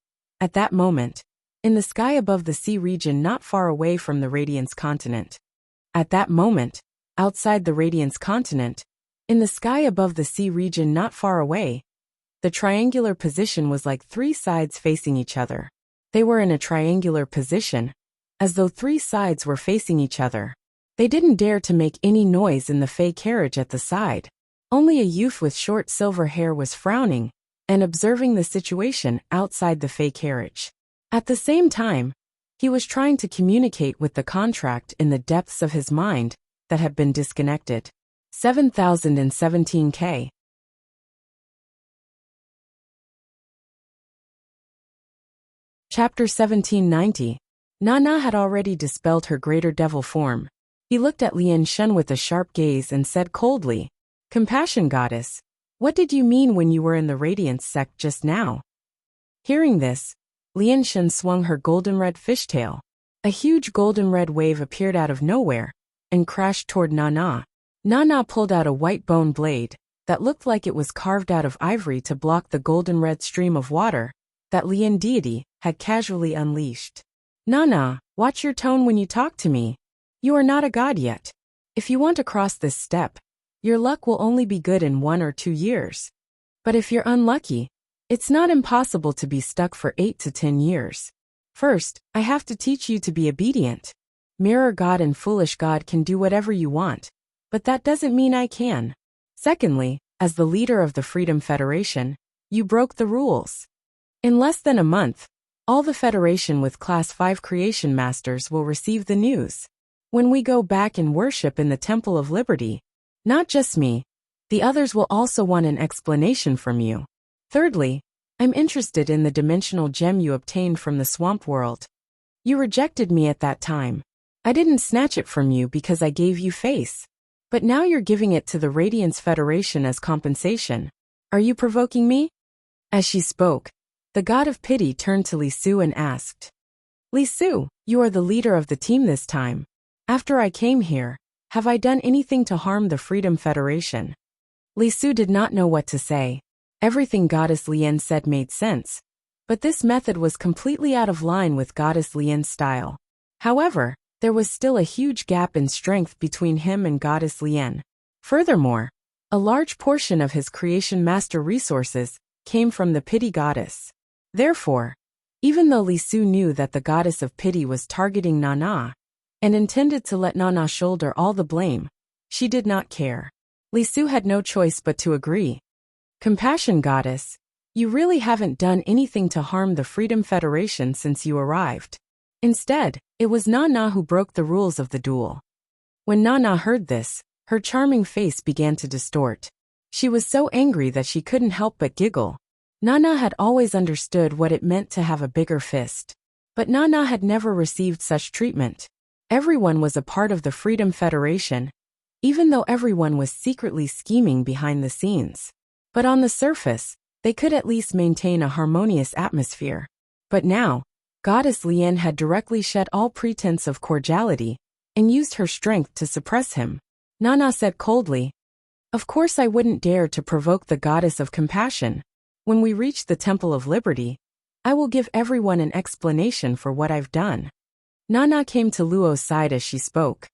at that moment, in the sky above the sea region not far away from the Radiance continent. At that moment, outside the Radiance continent, in the sky above the sea region not far away, the triangular position was like 3 sides facing each other. They were in a triangular position, as though 3 sides were facing each other. They didn't dare to make any noise in the Fey carriage at the side. Only a youth with short silver hair was frowning and observing the situation outside the Fey carriage. At the same time, he was trying to communicate with the contract in the depths of his mind that had been disconnected. 7017K. Chapter 1790. Nana had already dispelled her greater devil form. He looked at Lian Shen with a sharp gaze and said coldly, "Compassion goddess, what did you mean when you were in the Radiance sect just now?" Hearing this, Lian Shen swung her golden-red fishtail. A huge golden-red wave appeared out of nowhere and crashed toward Nana. Nana pulled out a white bone blade that looked like it was carved out of ivory to block the golden-red stream of water that Lian deity had casually unleashed. "Nana, watch your tone when you talk to me. You are not a god yet. If you want to cross this step, your luck will only be good in 1 or 2 years. But if you're unlucky, it's not impossible to be stuck for 8 to 10 years. First, I have to teach you to be obedient. Mirror God and Foolish God can do whatever you want, but that doesn't mean I can. Secondly, as the leader of the Freedom Federation, you broke the rules. In less than a month, all the Federation with Class 5 Creation Masters will receive the news. When we go back and worship in the Temple of Liberty, not just me, the others will also want an explanation from you. Thirdly, I'm interested in the dimensional gem you obtained from the swamp world. You rejected me at that time. I didn't snatch it from you because I gave you face. But now you're giving it to the Radiance Federation as compensation. Are you provoking me?" As she spoke, the god of pity turned to Li Su and asked, "Li Su, you are the leader of the team this time. After I came here, have I done anything to harm the Freedom Federation?" Li Su did not know what to say. Everything Goddess Lian said made sense, but this method was completely out of line with Goddess Lian's style. However, there was still a huge gap in strength between him and Goddess Lian. Furthermore, a large portion of his creation master resources came from the pity goddess. Therefore, even though Li Su knew that the goddess of pity was targeting Nana and intended to let Nana shoulder all the blame, she did not care. Li Su had no choice but to agree. "Compassion goddess, you really haven't done anything to harm the Freedom Federation since you arrived. Instead, it was Nana who broke the rules of the duel." When Nana heard this, her charming face began to distort. She was so angry that she couldn't help but giggle. Nana had always understood what it meant to have a bigger fist. But Nana had never received such treatment. Everyone was a part of the Freedom Federation, even though everyone was secretly scheming behind the scenes. But on the surface, they could at least maintain a harmonious atmosphere. But now, Goddess Lian had directly shed all pretense of cordiality and used her strength to suppress him. Nana said coldly, "Of course I wouldn't dare to provoke the goddess of compassion. When we reach the Temple of Liberty, I will give everyone an explanation for what I've done." Nana came to Luo's side as she spoke.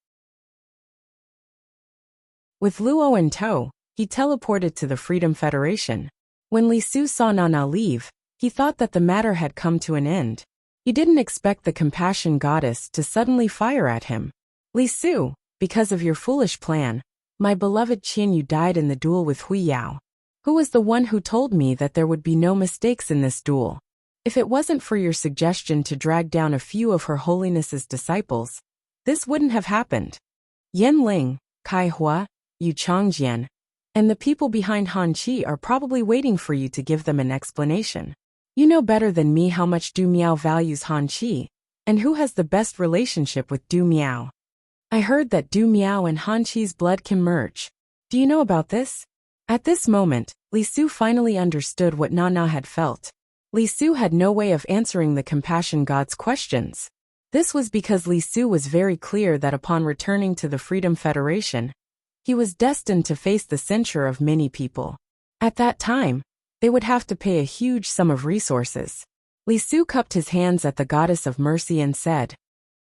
With Luo in tow, he teleported to the Freedom Federation. When Li Su saw Nana leave, he thought that the matter had come to an end. He didn't expect the compassion goddess to suddenly fire at him. "Li Su, because of your foolish plan, my beloved Qian Yu died in the duel with Hui Yao. Who was the one who told me that there would be no mistakes in this duel? If it wasn't for your suggestion to drag down a few of Her Holiness's disciples, this wouldn't have happened. Yan Ling, Kai Hua, Yu Changjian, and the people behind Han Qi are probably waiting for you to give them an explanation. You know better than me how much Du Miao values Han Qi, and who has the best relationship with Du Miao. I heard that Du Miao and Han Qi's blood can merge. Do you know about this?" At this moment, Li Su finally understood what Nana had felt. Li Su had no way of answering the compassion god's questions. This was because Li Su was very clear that upon returning to the Freedom Federation, he was destined to face the censure of many people. At that time, they would have to pay a huge sum of resources. Li Su cupped his hands at the goddess of mercy and said,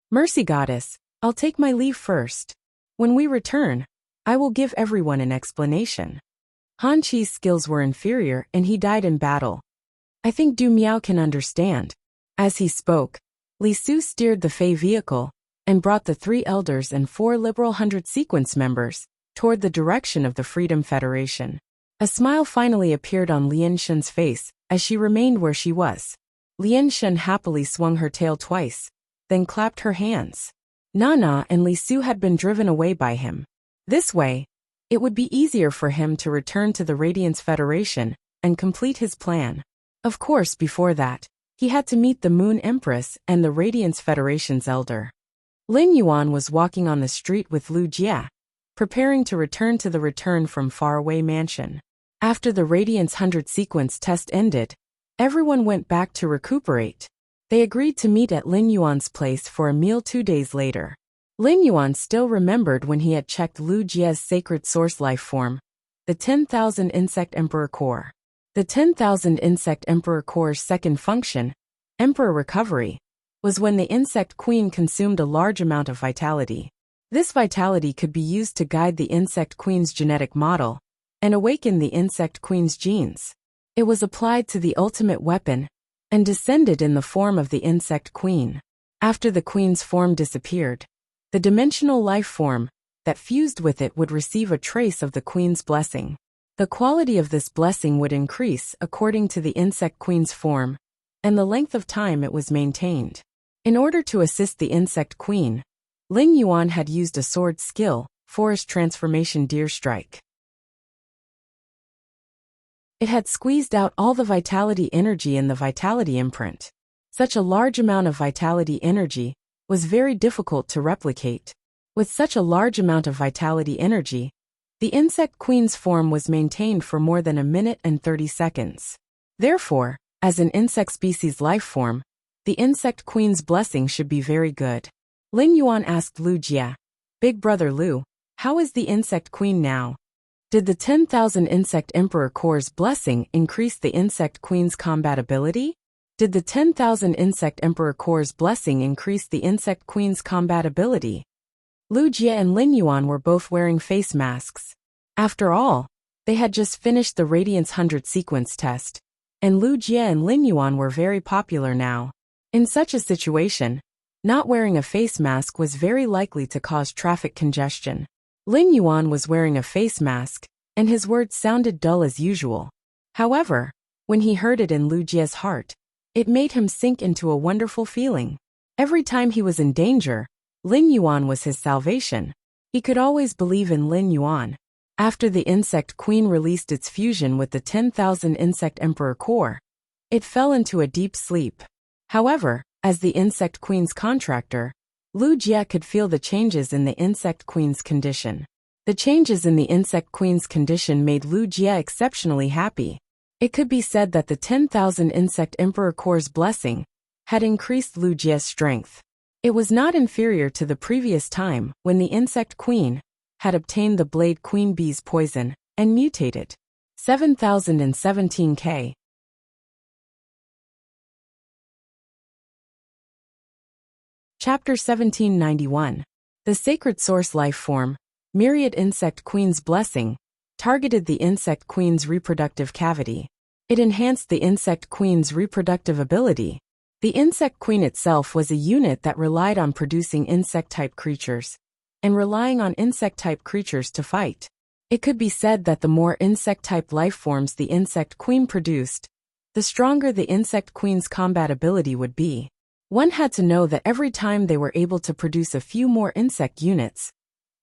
"Mercy goddess, I'll take my leave first. When we return, I will give everyone an explanation. Han Qi's skills were inferior and he died in battle. I think Du Miao can understand." As he spoke, Li Su steered the Fey vehicle and brought the 3 elders and 4 Liberal 100 Sequence members toward the direction of the Freedom Federation. A smile finally appeared on Lian Shen's face as she remained where she was. Lian Shen happily swung her tail twice, then clapped her hands. Nana and Li Su had been driven away by him. This way, it would be easier for him to return to the Radiance Federation and complete his plan. Of course, before that, he had to meet the Moon Empress and the Radiance Federation's elder. Lin Yuan was walking on the street with Lu Jie, preparing to return to the return from faraway mansion. After the Radiance 100 sequence test ended, everyone went back to recuperate. They agreed to meet at Lin Yuan's place for a meal 2 days later. Lin Yuan still remembered when he had checked Lu Jie's sacred source life form, the 10,000 Insect Emperor Core. The 10,000 Insect Emperor Core's second function, Emperor Recovery, was when the Insect Queen consumed a large amount of vitality. This vitality could be used to guide the Insect Queen's genetic model and awaken the Insect Queen's genes. It was applied to the ultimate weapon and descended in the form of the Insect Queen. After the Queen's form disappeared, the dimensional life form that fused with it would receive a trace of the Queen's blessing. The quality of this blessing would increase according to the Insect Queen's form and the length of time it was maintained. In order to assist the Insect Queen, Lin Yuan had used a sword skill, Forest Transformation Deer Strike. It had squeezed out all the vitality energy in the vitality imprint. Such a large amount of vitality energy was very difficult to replicate. With such a large amount of vitality energy, the Insect Queen's form was maintained for more than 1 minute and 30 seconds. Therefore, as an insect species life form, the Insect Queen's blessing should be very good. Lin Yuan asked Lu Jie, "Big brother Lu, how is the Insect Queen now? Did the 10,000 Insect Emperor Core's blessing increase the Insect Queen's combat ability? Did the 10,000 Insect Emperor Core's blessing increase the Insect Queen's combat ability?" Lu Jie and Lin Yuan were both wearing face masks. After all, they had just finished the Radiance 100 sequence test, and Lu Jie and Lin Yuan were very popular now. In such a situation, not wearing a face mask was very likely to cause traffic congestion. Lin Yuan was wearing a face mask, and his words sounded dull as usual. However, when he heard it in Lu Jie's heart, it made him sink into a wonderful feeling. Every time he was in danger, Lin Yuan was his salvation. He could always believe in Lin Yuan. After the Insect Queen released its fusion with the 10,000 Insect Emperor Core, it fell into a deep sleep. However, as the Insect Queen's contractor, Lu Jie could feel the changes in the Insect Queen's condition. The changes in the Insect Queen's condition made Lu Jie exceptionally happy. It could be said that the 10,000 Insect Emperor Core's blessing had increased Lu Jie's strength. It was not inferior to the previous time when the Insect Queen had obtained the Blade Queen Bee's poison and mutated. 7017K. Chapter 1791. The Sacred Source Life Form, Myriad Insect Queen's Blessing, targeted the Insect Queen's reproductive cavity. It enhanced the Insect Queen's reproductive ability. The Insect Queen itself was a unit that relied on producing insect-type creatures, and relying on insect-type creatures to fight. It could be said that the more insect-type life forms the Insect Queen produced, the stronger the Insect Queen's combat ability would be. One had to know that every time they were able to produce a few more insect units,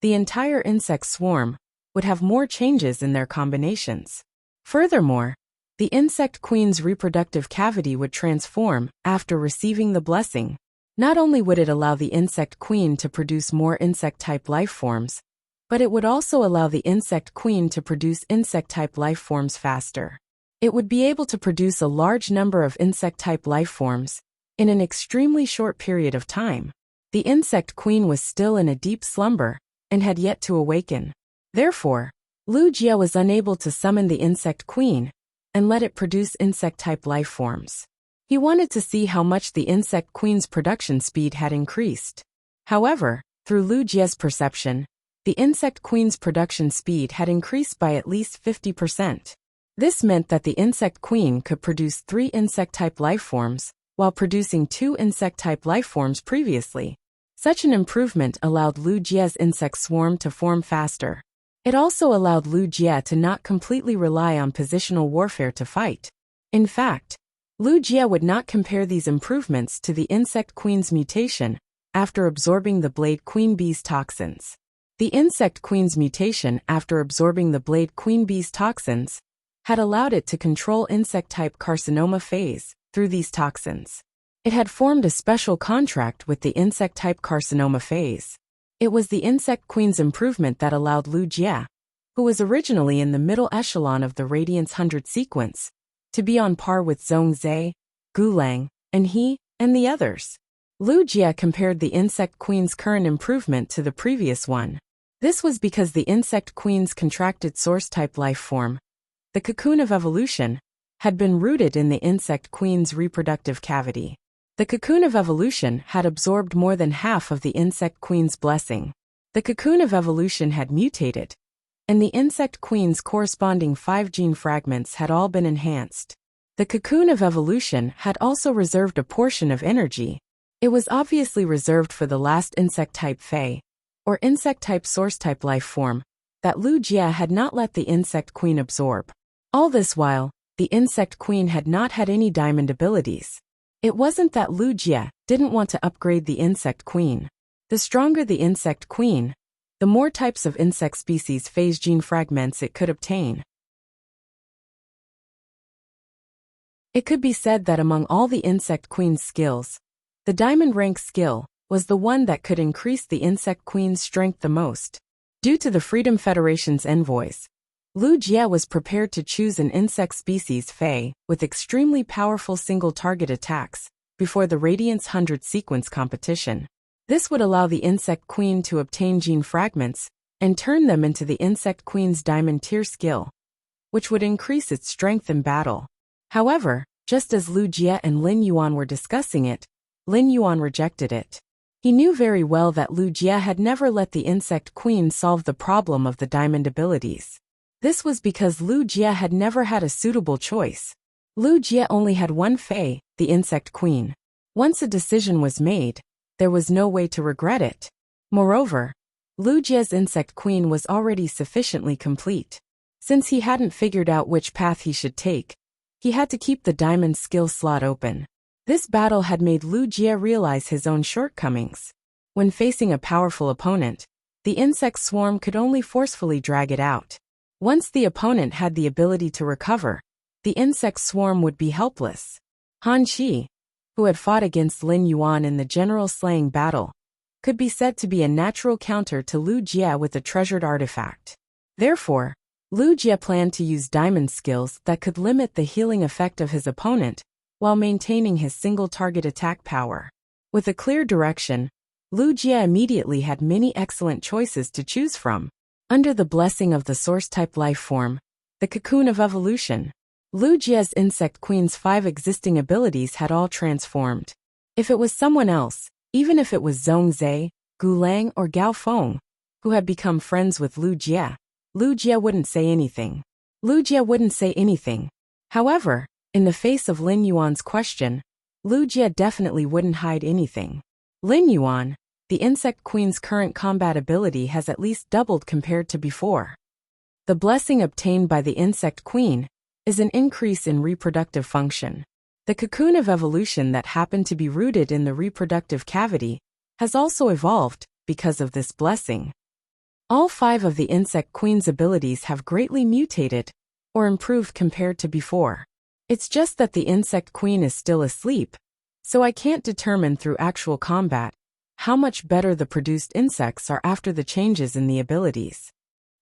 the entire insect swarm would have more changes in their combinations. Furthermore, the Insect Queen's reproductive cavity would transform after receiving the blessing. Not only would it allow the Insect Queen to produce more insect-type life forms, but it would also allow the Insect Queen to produce insect-type life forms faster. It would be able to produce a large number of insect-type life forms in an extremely short period of time. The Insect Queen was still in a deep slumber and had yet to awaken. Therefore, Lu Jie was unable to summon the Insect Queen and let it produce insect-type life forms. He wanted to see how much the Insect Queen's production speed had increased. However, through Lu Jie's perception, the Insect Queen's production speed had increased by at least 50%. This meant that the Insect Queen could produce 3 insect-type life forms, while producing 2 insect-type life forms previously. Such an improvement allowed Lu Jie's insect swarm to form faster. It also allowed Lu Jie to not completely rely on positional warfare to fight. In fact, Lu Jie would not compare these improvements to the Insect Queen's mutation after absorbing the Blade Queen Bee's toxins. The Insect Queen's mutation after absorbing the Blade Queen Bee's toxins had allowed it to control insect-type carcinoma phase through these toxins. It had formed a special contract with the insect-type carcinoma phase. It was the Insect Queen's improvement that allowed Lu Jie, who was originally in the middle echelon of the Radiance 100 sequence, to be on par with Zhongzhe, Gulang, and He, and the others. Lu Jie compared the Insect Queen's current improvement to the previous one. This was because the Insect Queen's contracted source-type life form, the cocoon of evolution, had been rooted in the Insect Queen's reproductive cavity. The cocoon of evolution had absorbed more than half of the Insect Queen's blessing. The cocoon of evolution had mutated, and the Insect Queen's corresponding 5 gene fragments had all been enhanced. The cocoon of evolution had also reserved a portion of energy. It was obviously reserved for the last insect-type Fae, or insect-type source-type life form, that Lu Jie had not let the Insect Queen absorb. All this while, the Insect Queen had not had any diamond abilities. It wasn't that Lu Jie didn't want to upgrade the Insect Queen. The stronger the Insect Queen, the more types of insect species phase gene fragments it could obtain. It could be said that among all the Insect Queen's skills, the Diamond rank skill was the one that could increase the Insect Queen's strength the most. Due to the Freedom Federation's envoys, Lu Jie was prepared to choose an insect species Fae with extremely powerful single-target attacks before the Radiance 100 sequence competition. This would allow the Insect Queen to obtain gene fragments and turn them into the Insect Queen's Diamond tier skill, which would increase its strength in battle. However, just as Lu Jie and Lin Yuan were discussing it, Lin Yuan rejected it. He knew very well that Lu Jie had never let the Insect Queen solve the problem of the Diamond abilities. This was because Lu Jie had never had a suitable choice. Lu Jie only had one Fae, the Insect Queen. Once a decision was made, there was no way to regret it. Moreover, Lu Jie's Insect Queen was already sufficiently complete. Since he hadn't figured out which path he should take, he had to keep the Diamond skill slot open. This battle had made Lu Jie realize his own shortcomings. When facing a powerful opponent, the insect swarm could only forcefully drag it out. Once the opponent had the ability to recover, the insect swarm would be helpless. Han Qi, who had fought against Lin Yuan in the general slaying battle, could be said to be a natural counter to Lu Jie with a treasured artifact. Therefore, Lu Jie planned to use diamond skills that could limit the healing effect of his opponent while maintaining his single-target attack power. With a clear direction, Lu Jie immediately had many excellent choices to choose from. Under the blessing of the source-type life form, the cocoon of evolution, Lu Jie's Insect Queen's 5 existing abilities had all transformed. If it was someone else, even if it was Zhongzhe, Gulang, or Gao Feng, who had become friends with Lu Jie wouldn't say anything. Lu Jie wouldn't say anything. However, in the face of Lin Yuan's question, Lu Jie definitely wouldn't hide anything. Lin Yuan, the Insect Queen's current combat ability has at least doubled compared to before. The blessing obtained by the Insect Queen is an increase in reproductive function. The cocoon of evolution that happened to be rooted in the reproductive cavity has also evolved because of this blessing. All 5 of the Insect Queen's abilities have greatly mutated or improved compared to before. It's just that the Insect Queen is still asleep, so I can't determine through actual combat how much better the produced insects are after the changes in the abilities.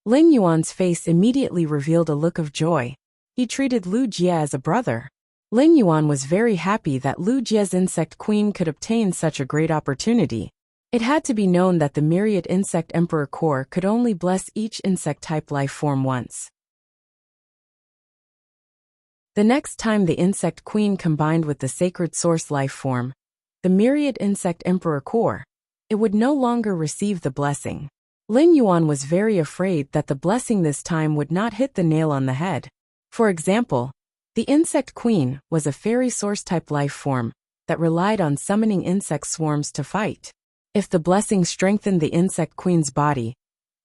Lin Yuan's face immediately revealed a look of joy. He treated Lu Jie as a brother. Lin Yuan was very happy that Lu Jie's Insect Queen could obtain such a great opportunity. It had to be known that the Myriad Insect Emperor Core could only bless each insect-type life form once. The next time the Insect Queen combined with the Sacred Source life form, the Myriad Insect Emperor Core, it would no longer receive the blessing. Lin Yuan was very afraid that the blessing this time would not hit the nail on the head. For example, the Insect Queen was a fairy source-type life form that relied on summoning insect swarms to fight. If the blessing strengthened the Insect Queen's body,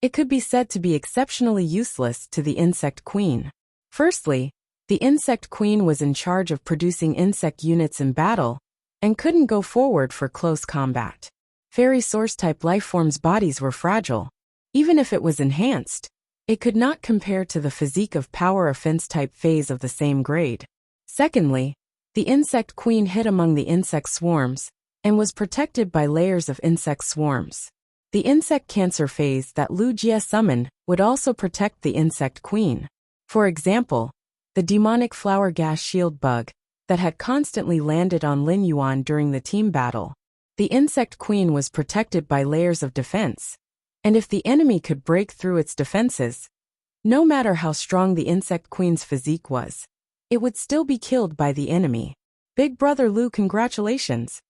it could be said to be exceptionally useless to the insect queen. Firstly, the insect queen was in charge of producing insect units in battle and couldn't go forward for close combat. Fairy source-type lifeforms' bodies were fragile. Even if it was enhanced, it could not compare to the physique of power offense-type phase of the same grade. Secondly, the insect queen hid among the insect swarms and was protected by layers of insect swarms. The insect cancer phase that Lu Jie summoned would also protect the insect queen. For example, the demonic flower gas shield bug that had constantly landed on Lin Yuan during the team battle. The insect queen was protected by layers of defense, and if the enemy could break through its defenses, no matter how strong the insect queen's physique was, it would still be killed by the enemy. Big Brother Lu, congratulations!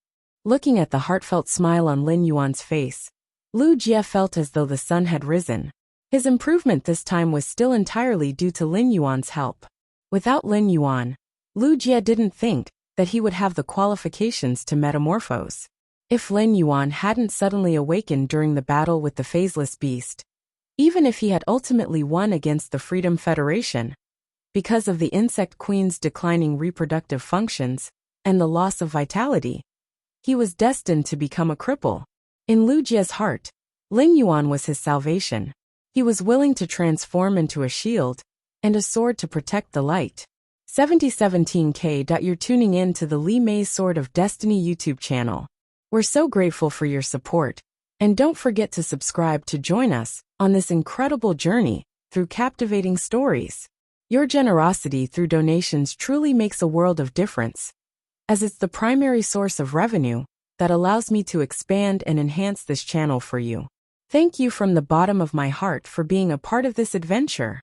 Looking at the heartfelt smile on Lin Yuan's face, Lu Jie felt as though the sun had risen. His improvement this time was still entirely due to Lin Yuan's help. Without Lin Yuan, Lu Jie didn't think that he would have the qualifications to metamorphose. If Lin Yuan hadn't suddenly awakened during the battle with the phaseless beast, even if he had ultimately won against the Freedom Federation, because of the insect queen's declining reproductive functions and the loss of vitality, he was destined to become a cripple. In Lu Jie's heart, Lin Yuan was his salvation. He was willing to transform into a shield and a sword to protect the light. 7017K. You're tuning in to the Li Mei's Sword of Destiny YouTube channel. We're so grateful for your support, and don't forget to subscribe to join us on this incredible journey through captivating stories. Your generosity through donations truly makes a world of difference, as it's the primary source of revenue that allows me to expand and enhance this channel for you. Thank you from the bottom of my heart for being a part of this adventure.